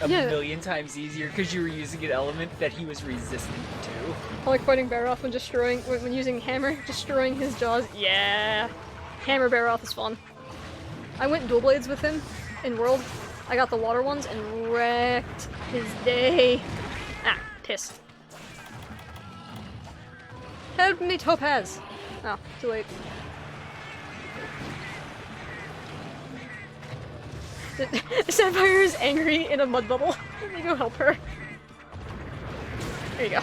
a million times easier because you were using an element that he was resistant to. I like fighting Barroth when destroying, when using hammer, destroying his jaws. Yeah, hammer Barroth is fun. I went dual blades with him in World. I got the water ones and wrecked his day. Ah, pissed. Help me, Topaz! Oh, too late. The Sapphire is angry in a mud bubble. Let me go help her. There you go.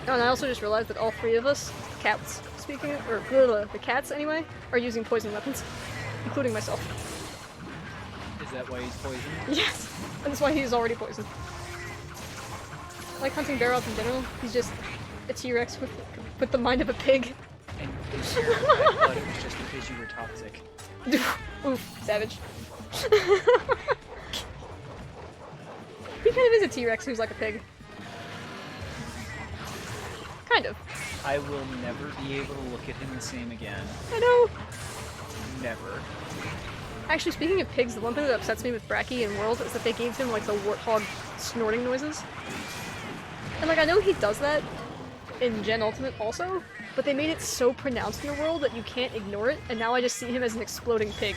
Oh, and I also just realized that all three of us, cats speaking, or the cats anyway, are using poison weapons, including myself. Is that why he's poisoned? Yes! And that's why he's already poisoned. I like hunting Barroth in general. He's just a T-Rex with the mind of a pig. And I thought it was just because you were toxic. Oof, savage. He kind of is a T-Rex who's like a pig. Kind of. I will never be able to look at him the same again. I know! Never. Actually, speaking of pigs, the one thing that upsets me with Bracky in World is that they gave him, like, the warthog snorting noises. And, like, I know he does that in Gen Ultimate also, but they made it so pronounced in the world that you can't ignore it, and now I just see him as an exploding pig.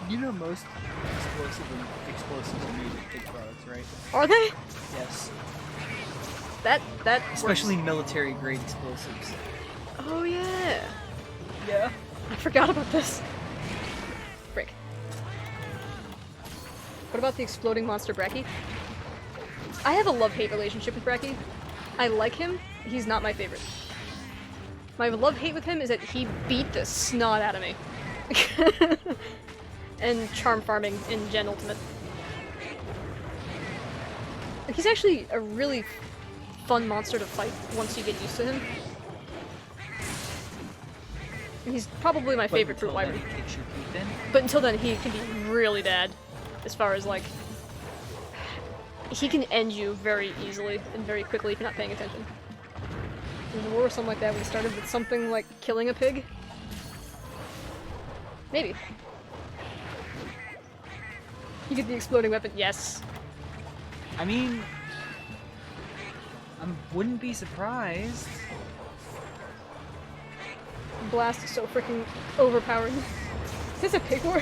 You know most explosives are made with pig products, right? Are they? Yes. That Especially works. military grade explosives. Oh yeah. Yeah. I forgot about this. Frick. What about the exploding monster Bracky? I have a love-hate relationship with Bracky. I like him, he's not my favorite. My love-hate with him is that he beat the snot out of me. And charm farming in Gen Ultimate. He's actually a really fun monster to fight once you get used to him. And he's probably my favorite fruit wyvern. But until then, he can be really bad. As far as, like... He can end you very easily and very quickly if you're not paying attention. There's a war or something like that when it started with something like killing a pig. Maybe. You get the exploding weapon, yes. I mean... I wouldn't be surprised. Blast is so freaking overpowered. Is this a pig war?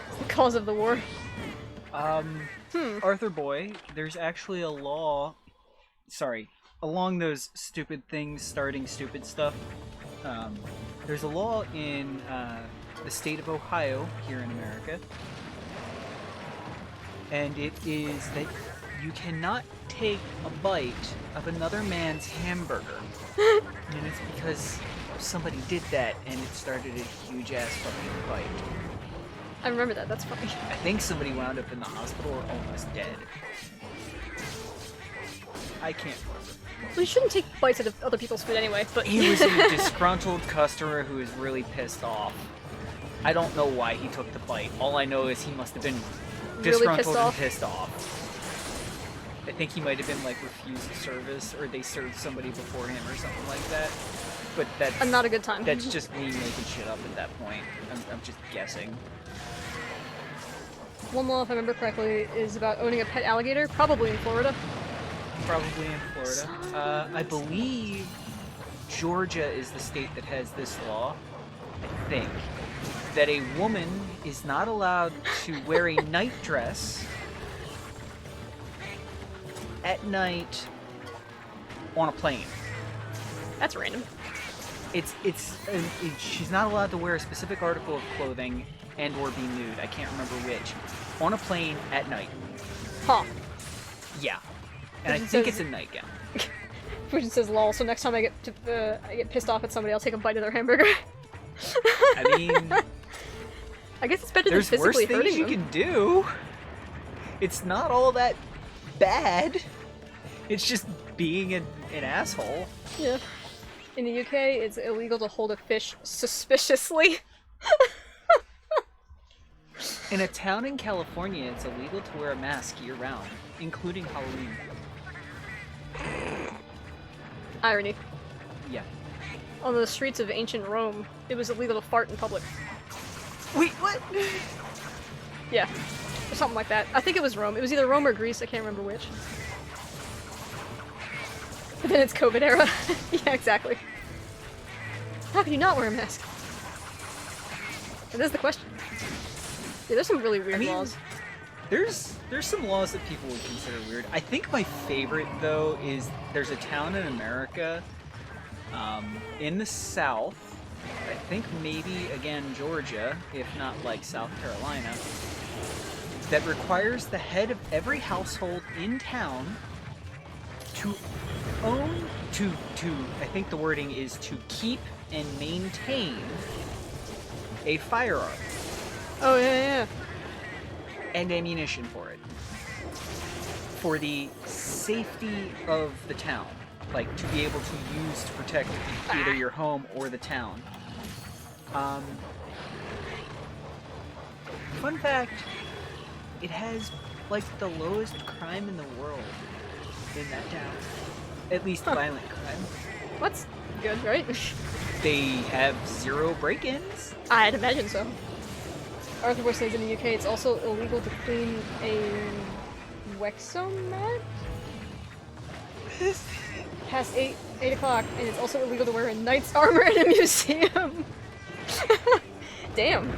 It's the cause of the war. Arthur Boy, there's actually a law... Sorry. Along those stupid things, starting stupid stuff, there's a law in the state of Ohio, here in America, and it is that you cannot take a bite of another man's hamburger. And it's because somebody did that and it started a huge ass fucking fight. I remember that, that's funny. I think somebody wound up in the hospital or almost dead. I can't remember. Well, you shouldn't take bites out of other people's food anyway, but... He was a disgruntled customer who was really pissed off. I don't know why he took the bite. All I know is he must have been disgruntled and pissed off. I think he might have been like refused service, or they served somebody before him or something like that. but that's not a good time. That's just me making shit up at that point. I'm just guessing. One law, if I remember correctly, is about owning a pet alligator, probably in Florida. Probably in Florida. I believe Georgia is the state that has this law, I think, that a woman is not allowed to wear a night dress at night on a plane. That's random. She's not allowed to wear a specific article of clothing and or be nude. I can't remember which. On a plane at night. Huh. Yeah. And I think it's a nightgown. Fusion says lol, so next time I get pissed off at somebody, I'll take a bite of their hamburger. I mean... I guess it's better than physically hurting them. There's worse things you can do. It's not all that bad. It's just being an asshole. Yeah. In the UK, it's illegal to hold a fish suspiciously. In a town in California, it's illegal to wear a mask year-round, including Halloween. Irony. Yeah. On the streets of ancient Rome, it was illegal to fart in public. Wait, what? Yeah. Or something like that. I think it was Rome. It was either Rome or Greece, I can't remember which. But then it's COVID era. Yeah, exactly. How can you not wear a mask? And that's the question. Yeah, there's some really weird laws. There's some laws that people would consider weird. I think my favorite, though, is there's a town in America, in the South, I think maybe, again, Georgia, if not, like, South Carolina, that requires the head of every household in town to own, I think the wording is to keep and maintain a firearm. Oh, yeah. And ammunition for it. For the safety of the town. Like, to be able to use to protect either your home or the town. Fun fact, it has, like, the lowest crime in the world in that town. At least violent crime. What's good, right? They have 0 break-ins. I'd imagine so. Arthur Bush says in the UK it's also illegal to clean a Wexomat? Past 8 o'clock, and it's also illegal to wear a knight's armor in a museum. Damn.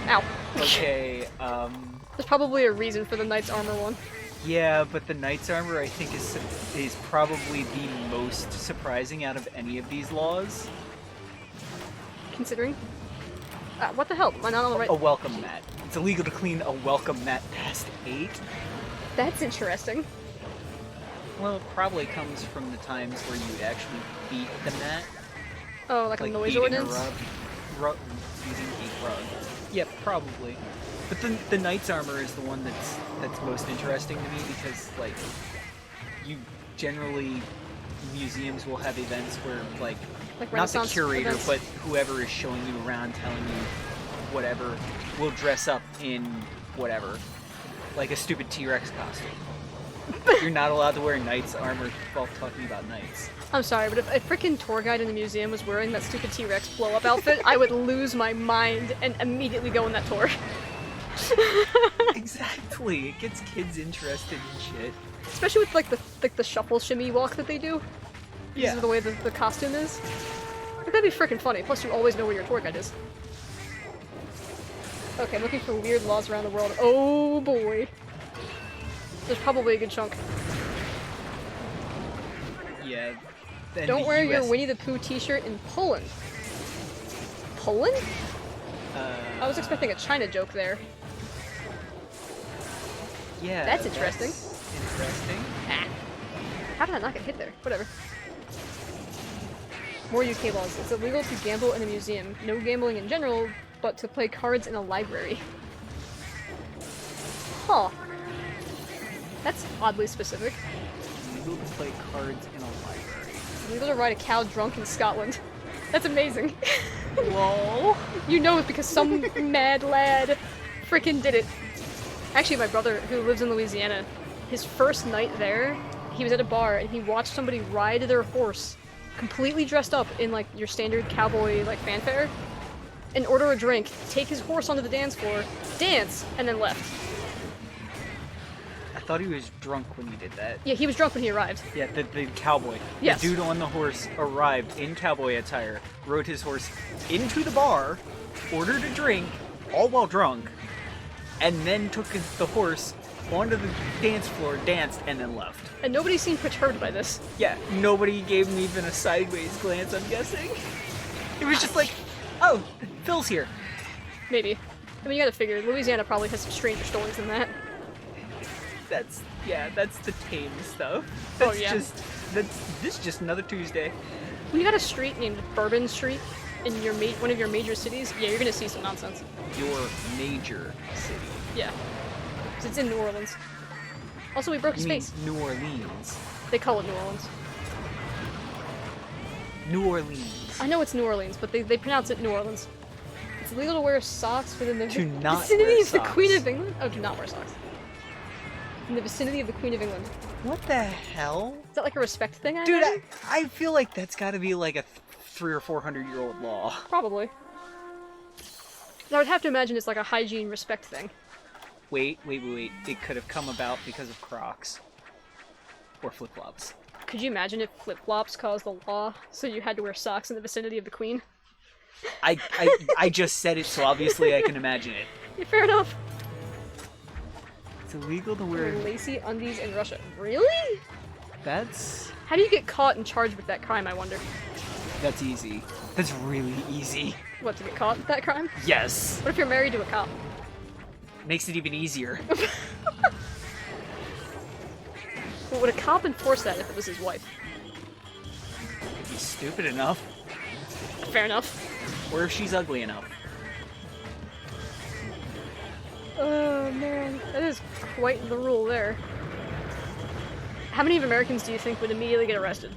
Ow. Okay, There's probably a reason for the knight's armor one. Yeah, but the knight's armor, I think, is probably the most surprising out of any of these laws. Considering? What the hell? Am I not on the right? A welcome mat. It's illegal to clean a welcome mat past 8. That's interesting. Well, it probably comes from the times where you would actually beat the mat. Oh, like a noise ordinance? Using a rug. Yeah, probably. But the knight's armor is the one that's most interesting to me because, like, you generally, museums will have events where, like not the curator, events? but whoever is showing you around, telling you whatever, will dress up in whatever. Like a stupid T-Rex costume. You're not allowed to wear knight's armor while talking about knights. I'm sorry, but if a freaking tour guide in the museum was wearing that stupid T-Rex blow-up outfit, I would lose my mind and immediately go on that tour. Exactly. It gets kids interested in shit. Especially with like the shuffle shimmy walk that they do. Yeah. Because of the way the costume is. Like, that'd be freaking funny. Plus, you always know where your tour guide is. Okay, I'm looking for weird laws around the world. Oh boy. There's probably a good chunk. Yeah. Don't wear your Winnie the Pooh t-shirt in Poland. Poland? I was expecting a China joke there. Yeah. That's interesting. Interesting. Ah. How did I not get hit there? Whatever. More UK laws. It's illegal to gamble in a museum. No gambling in general, but to play cards in a library. Huh. That's oddly specific. Illegal to play cards in a library. It's illegal to ride a cow drunk in Scotland. That's amazing. Lol. You know it because some mad lad freaking did it. Actually, my brother, who lives in Louisiana, his first night there, he was at a bar and he watched somebody ride their horse completely dressed up in like your standard cowboy like fanfare, and order a drink, take his horse onto the dance floor, dance, and then left. I thought he was drunk when he did that. Yeah, he was drunk when he arrived. Yeah, the cowboy. Yes. The dude on the horse arrived in cowboy attire, rode his horse into the bar, ordered a drink, all while drunk, and then took the horse onto the dance floor, danced, and then left. And nobody seemed perturbed by this. Yeah, nobody gave him even a sideways glance, I'm guessing. It was just like, oh, Phil's here. Maybe. I mean, you gotta figure, Louisiana probably has some stranger stories than that. That's the tame stuff. Oh, yeah. This is just another Tuesday. When you got a street named Bourbon Street in one of your major cities, yeah, you're gonna see some nonsense. Your major city. Yeah. 'Cause it's in New Orleans. Also, we broke his You mean face. New Orleans. They call it New Orleans. New Orleans. I know it's New Orleans, but they pronounce it New Orleans. It's illegal to wear socks within the To not vicinity wear of the socks. Queen of England. Oh, do not wear socks. In the vicinity of the Queen of England. What the hell? Is that like a respect thing? Dude, imagine? I feel like that's gotta be like a 300 or 400-year-old law. Probably. I would have to imagine it's like a hygiene respect thing. Wait. It could have come about because of Crocs. Or flip-flops. Could you imagine if flip-flops caused the law, so you had to wear socks in the vicinity of the Queen? I just said it, so obviously I can imagine it. Yeah, fair enough. It's illegal to wear... Lacy undies in Russia. Really? That's How do you get caught and charged with that crime, I wonder? easy. That's really easy. What, to get caught with that crime? Yes. What if you're married to a cop? Makes it even easier. But would a cop enforce that if it was his wife? If he's stupid enough. Fair enough. Or if she's ugly enough. Oh man, that is quite the rule there. How many of Americans do you think would immediately get arrested?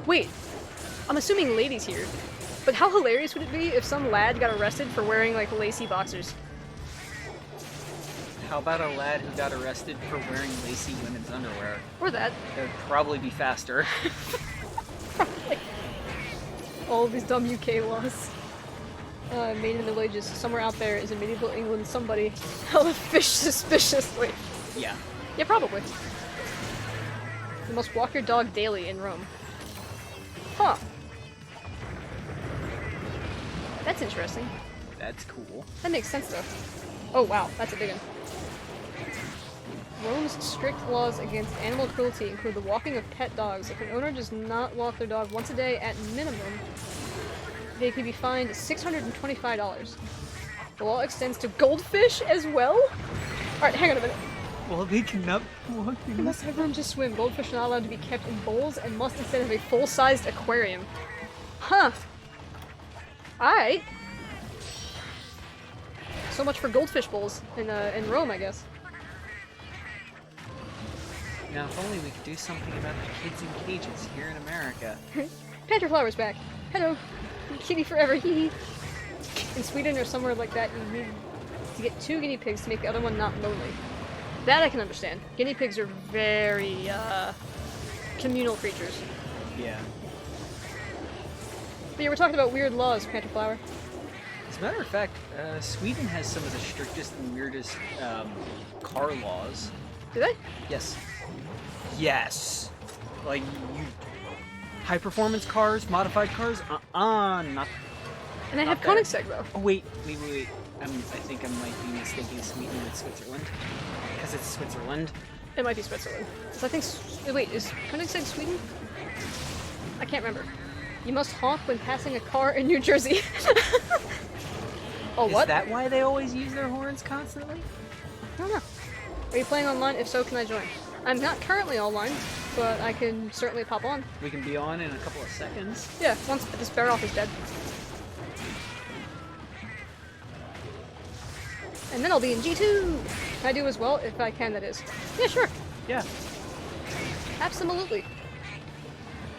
Wait, I'm assuming ladies here, but how hilarious would it be if some lad got arrested for wearing like lacy boxers? How about a lad who got arrested for wearing lacy women's underwear? Or that. That would probably be faster. All of these dumb UK laws. Made in the Middle Ages, somewhere out there is in medieval England somebody held a fish suspiciously. Yeah. Yeah, probably. You must walk your dog daily in Rome. Huh. That's interesting. That's cool. That makes sense though. Oh wow, that's a big one. Rome's strict laws against animal cruelty include the walking of pet dogs. If an owner does not walk their dog once a day at minimum, they could be fined $625. The law extends to goldfish as well? Alright, hang on a minute. Well, they cannot walk They must have room to swim. Goldfish are not allowed to be kept in bowls and must instead have a full-sized aquarium. Huh. Alright. So much for goldfish bowls in Rome, I guess. Now, if only we could do something about the kids in cages here in America. Panther Flower's back. Hello. Kitty forever, hee hee. In Sweden or somewhere like that, you need to get 2 guinea pigs to make the other one not lonely. That I can understand. Guinea pigs are very, communal creatures. Yeah. But yeah, we're talking about weird laws, Panther Flower. As a matter of fact, Sweden has some of the strictest and weirdest car laws. Do they? Yes. Yes. Like, you... High performance cars, modified cars? Not... And they have Not there. Koenigsegg, though. Oh, wait. I think I might be mistaking Sweden with Switzerland. Because it's Switzerland. It might be Switzerland. So I think... Wait, is Koenigsegg Sweden? I can't remember. You must honk when passing a car in New Jersey. Oh, what? Is that why they always use their horns constantly? I don't know. Are you playing online? If so, can I join? I'm not currently online, but I can certainly pop on. We can be on in a couple of seconds. Yeah, once this bear off is dead. And then I'll be in G2! Can I do as well? If I can, that is. Yeah, sure. Yeah. Absolutely.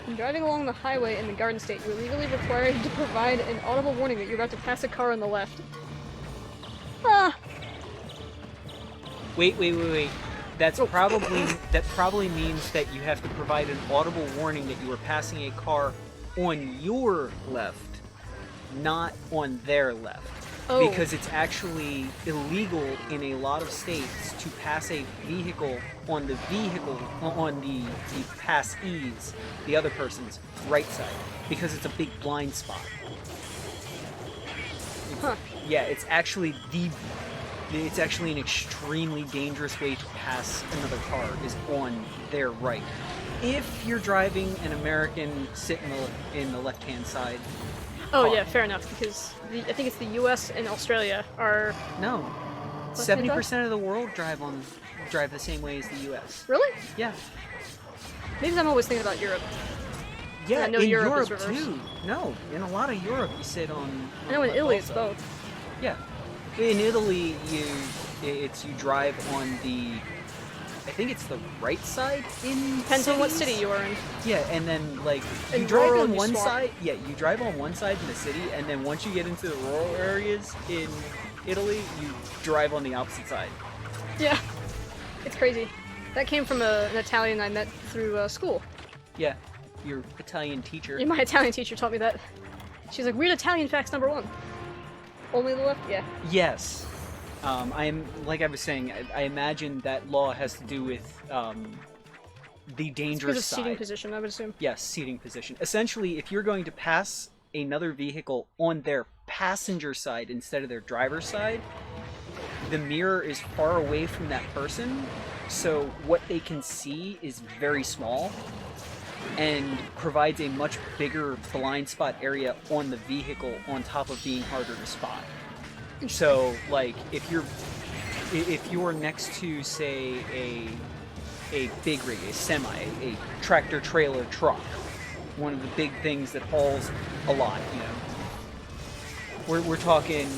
When driving along the highway in the Garden State, you're legally required to provide an audible warning that you're about to pass a car on the left. Ah! Wait. That probably means that you have to provide an audible warning that you are passing a car on your left, not on their left. Oh. Because it's actually illegal in a lot of states to pass a vehicle on the passee's, the other person's right side, because it's a big blind spot. Huh. Yeah, it's actually an extremely dangerous way to pass another car is on their right. If you're driving an American sitting in the left-hand side. Oh yeah, fair enough. Because I think it's the U.S. and Australia are. No, 70% of the world drive the same way as the U.S. Really? Yeah. Maybe I'm always thinking about Europe. Yeah, I know in Europe Europe is reversed. too. No, in a lot of Europe you sit on. I know in Italy it's both. Yeah, in Italy you drive on the. I think it's the right side in Depends on what cities. city you are in. Yeah, and then like you In drive rural, on you one swap. side. Yeah, you drive on one side in the city, and then once you get into the rural areas in Italy, you drive on the opposite side. Yeah, it's crazy. That came from an Italian I met through school. Yeah, your Italian teacher. My Italian teacher taught me that. She's like, weird Italian facts number 1. Only the left? Yeah. Yes. Like I was saying, I imagine that law has to do with the dangerous It's side. seating position, I would assume. Yes, seating position. Essentially, if you're going to pass another vehicle on their passenger side instead of their driver's side, the mirror is far away from that person, so what they can see is very small and provides a much bigger blind spot area on the vehicle on top of being harder to spot. So, like, if you're next to, say, a big rig, a semi, a tractor trailer truck, one of the big things that hauls a lot, you know, we're talking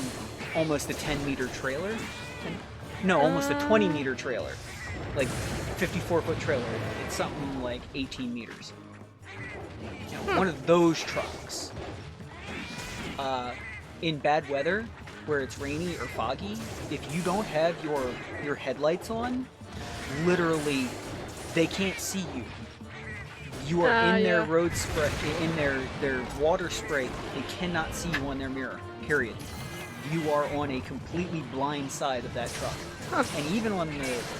almost a 10-meter trailer. No, almost a 20-meter trailer, like 54-foot trailer. It's something like 18 meters. You know, one of those trucks. In bad weather, where it's rainy or foggy, if you don't have your headlights on, literally, they can't see you. You are in their road spray, in their water spray. They cannot see you on their mirror. Period. You are on a completely blind side of that truck. Huh. And even on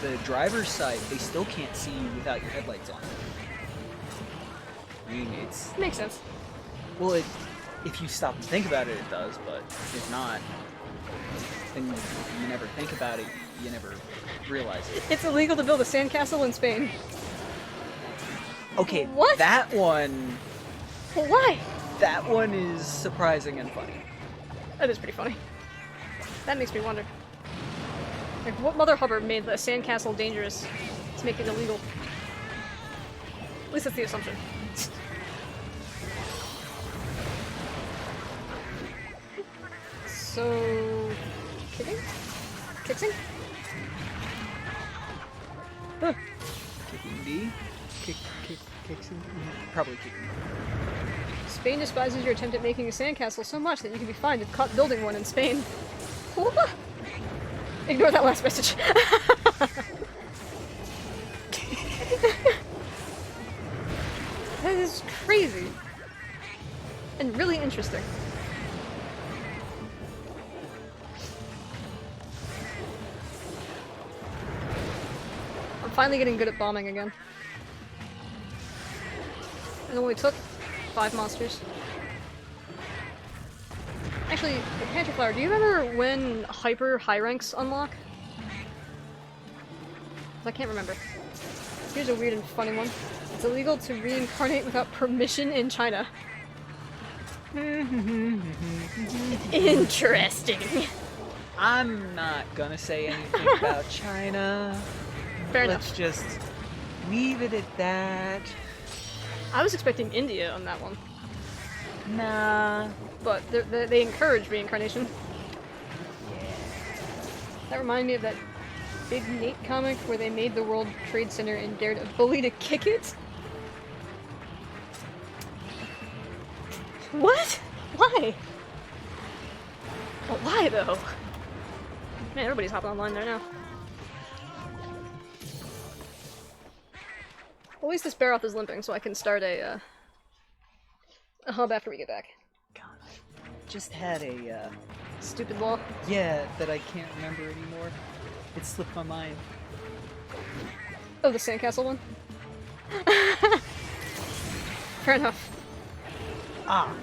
the driver's side, they still can't see you without your headlights on. I mean, it's... Makes sense. Well, if you stop and think about it, it does, but if not, then you never think about it, you never realize it. It's illegal to build a sandcastle in Spain. Okay, What? that one... Well, why? That one is surprising and funny. That is pretty funny. That makes me wonder. Like, what Mother Hubbard made the sandcastle dangerous to make it illegal? At least that's the assumption. So... Kicking? Kixing? Huh. Kicking B? Kicking? Probably kicking. Spain despises your attempt at making a sandcastle so much that you can be fined if caught building one in Spain. Ignore that last message. That is crazy. And really interesting. I'm finally getting good at bombing again. It only took 5 monsters. Actually, Panther Flower, do you remember when hyper high ranks unlock? I can't remember. Here's a weird and funny one. It's illegal to reincarnate without permission in China. Interesting. I'm not gonna say anything about China. Fair Let's enough. just leave it at that. I was expecting India on that one, Nah. but they encourage reincarnation. That reminded me of that Big Nate comic where they made the World Trade Center and dared a bully to kick it. What? Why? Well, why though? Man, everybody's hopping online there now. At least this Baroth is limping, so I can start a hub after we get back. God, I just had a, Stupid law. yeah, that I can't remember anymore. It slipped my mind. Oh, the sandcastle one? Fair enough. Ah.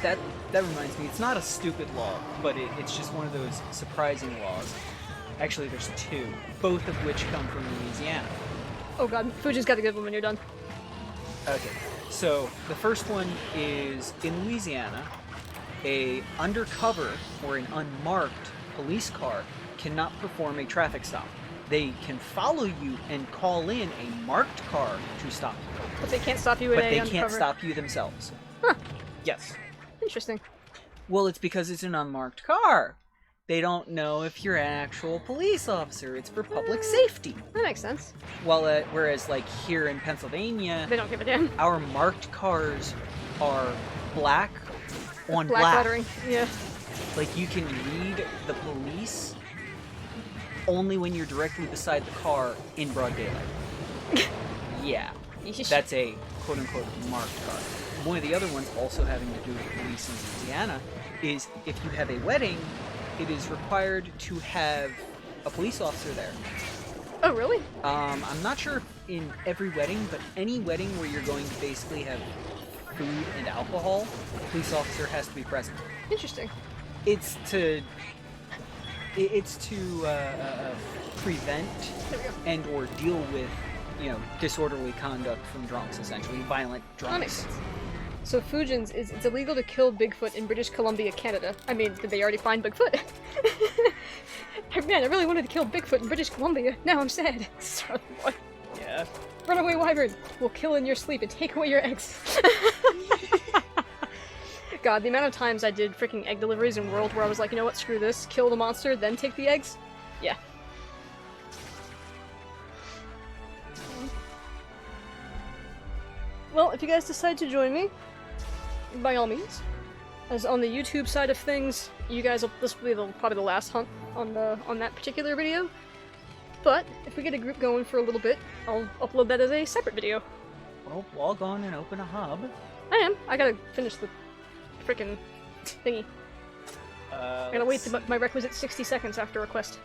That reminds me, it's not a stupid law, but it's just one of those surprising laws. Actually, there's two, both of which come from Louisiana. Oh god, Fuji's got a good one when you're done. Okay, so the first one is in Louisiana, a undercover or an unmarked police car cannot perform a traffic stop. They can follow you and call in a marked car to stop you. But they can't stop you with But a they undercover. can't stop you themselves. Huh. Yes. Interesting. Well, it's because it's an unmarked car. They don't know if you're an actual police officer. It's for public safety. That makes sense. Well, whereas like here in Pennsylvania, They don't give a damn. our marked cars are black on Black lettering. Yeah. Like you can read the police only when you're directly beside the car in broad daylight. Yeah, that's a quote-unquote marked car. One of the other ones also having to do with police in Louisiana is if you have a wedding, it is required to have a police officer there. Oh, really? I'm not sure if in every wedding, but any wedding where you're going to basically have food and alcohol, a police officer has to be present. Interesting. It's to prevent There we go. and or deal with, disorderly conduct from drunks, essentially violent drunks. That makes sense. So Fujin's is it's illegal to kill Bigfoot in British Columbia, Canada. I mean, did they already find Bigfoot? Man, I really wanted to kill Bigfoot in British Columbia. Now I'm sad. Sorry, boy. Yeah. Runaway wyvern. We'll kill in your sleep and take away your eggs. God, the amount of times I did freaking egg deliveries in World where I was like, you know what, screw this, kill the monster, then take the eggs. Yeah. Well, if you guys decide to join me, by all means. As on the YouTube side of things, you guys will, this will be probably the last hunt on that particular video. But if we get a group going for a little bit, I'll upload that as a separate video. Well, log on and open a hub. I am. I gotta finish the frickin' thingy. I gotta wait my requisite 60 seconds after request.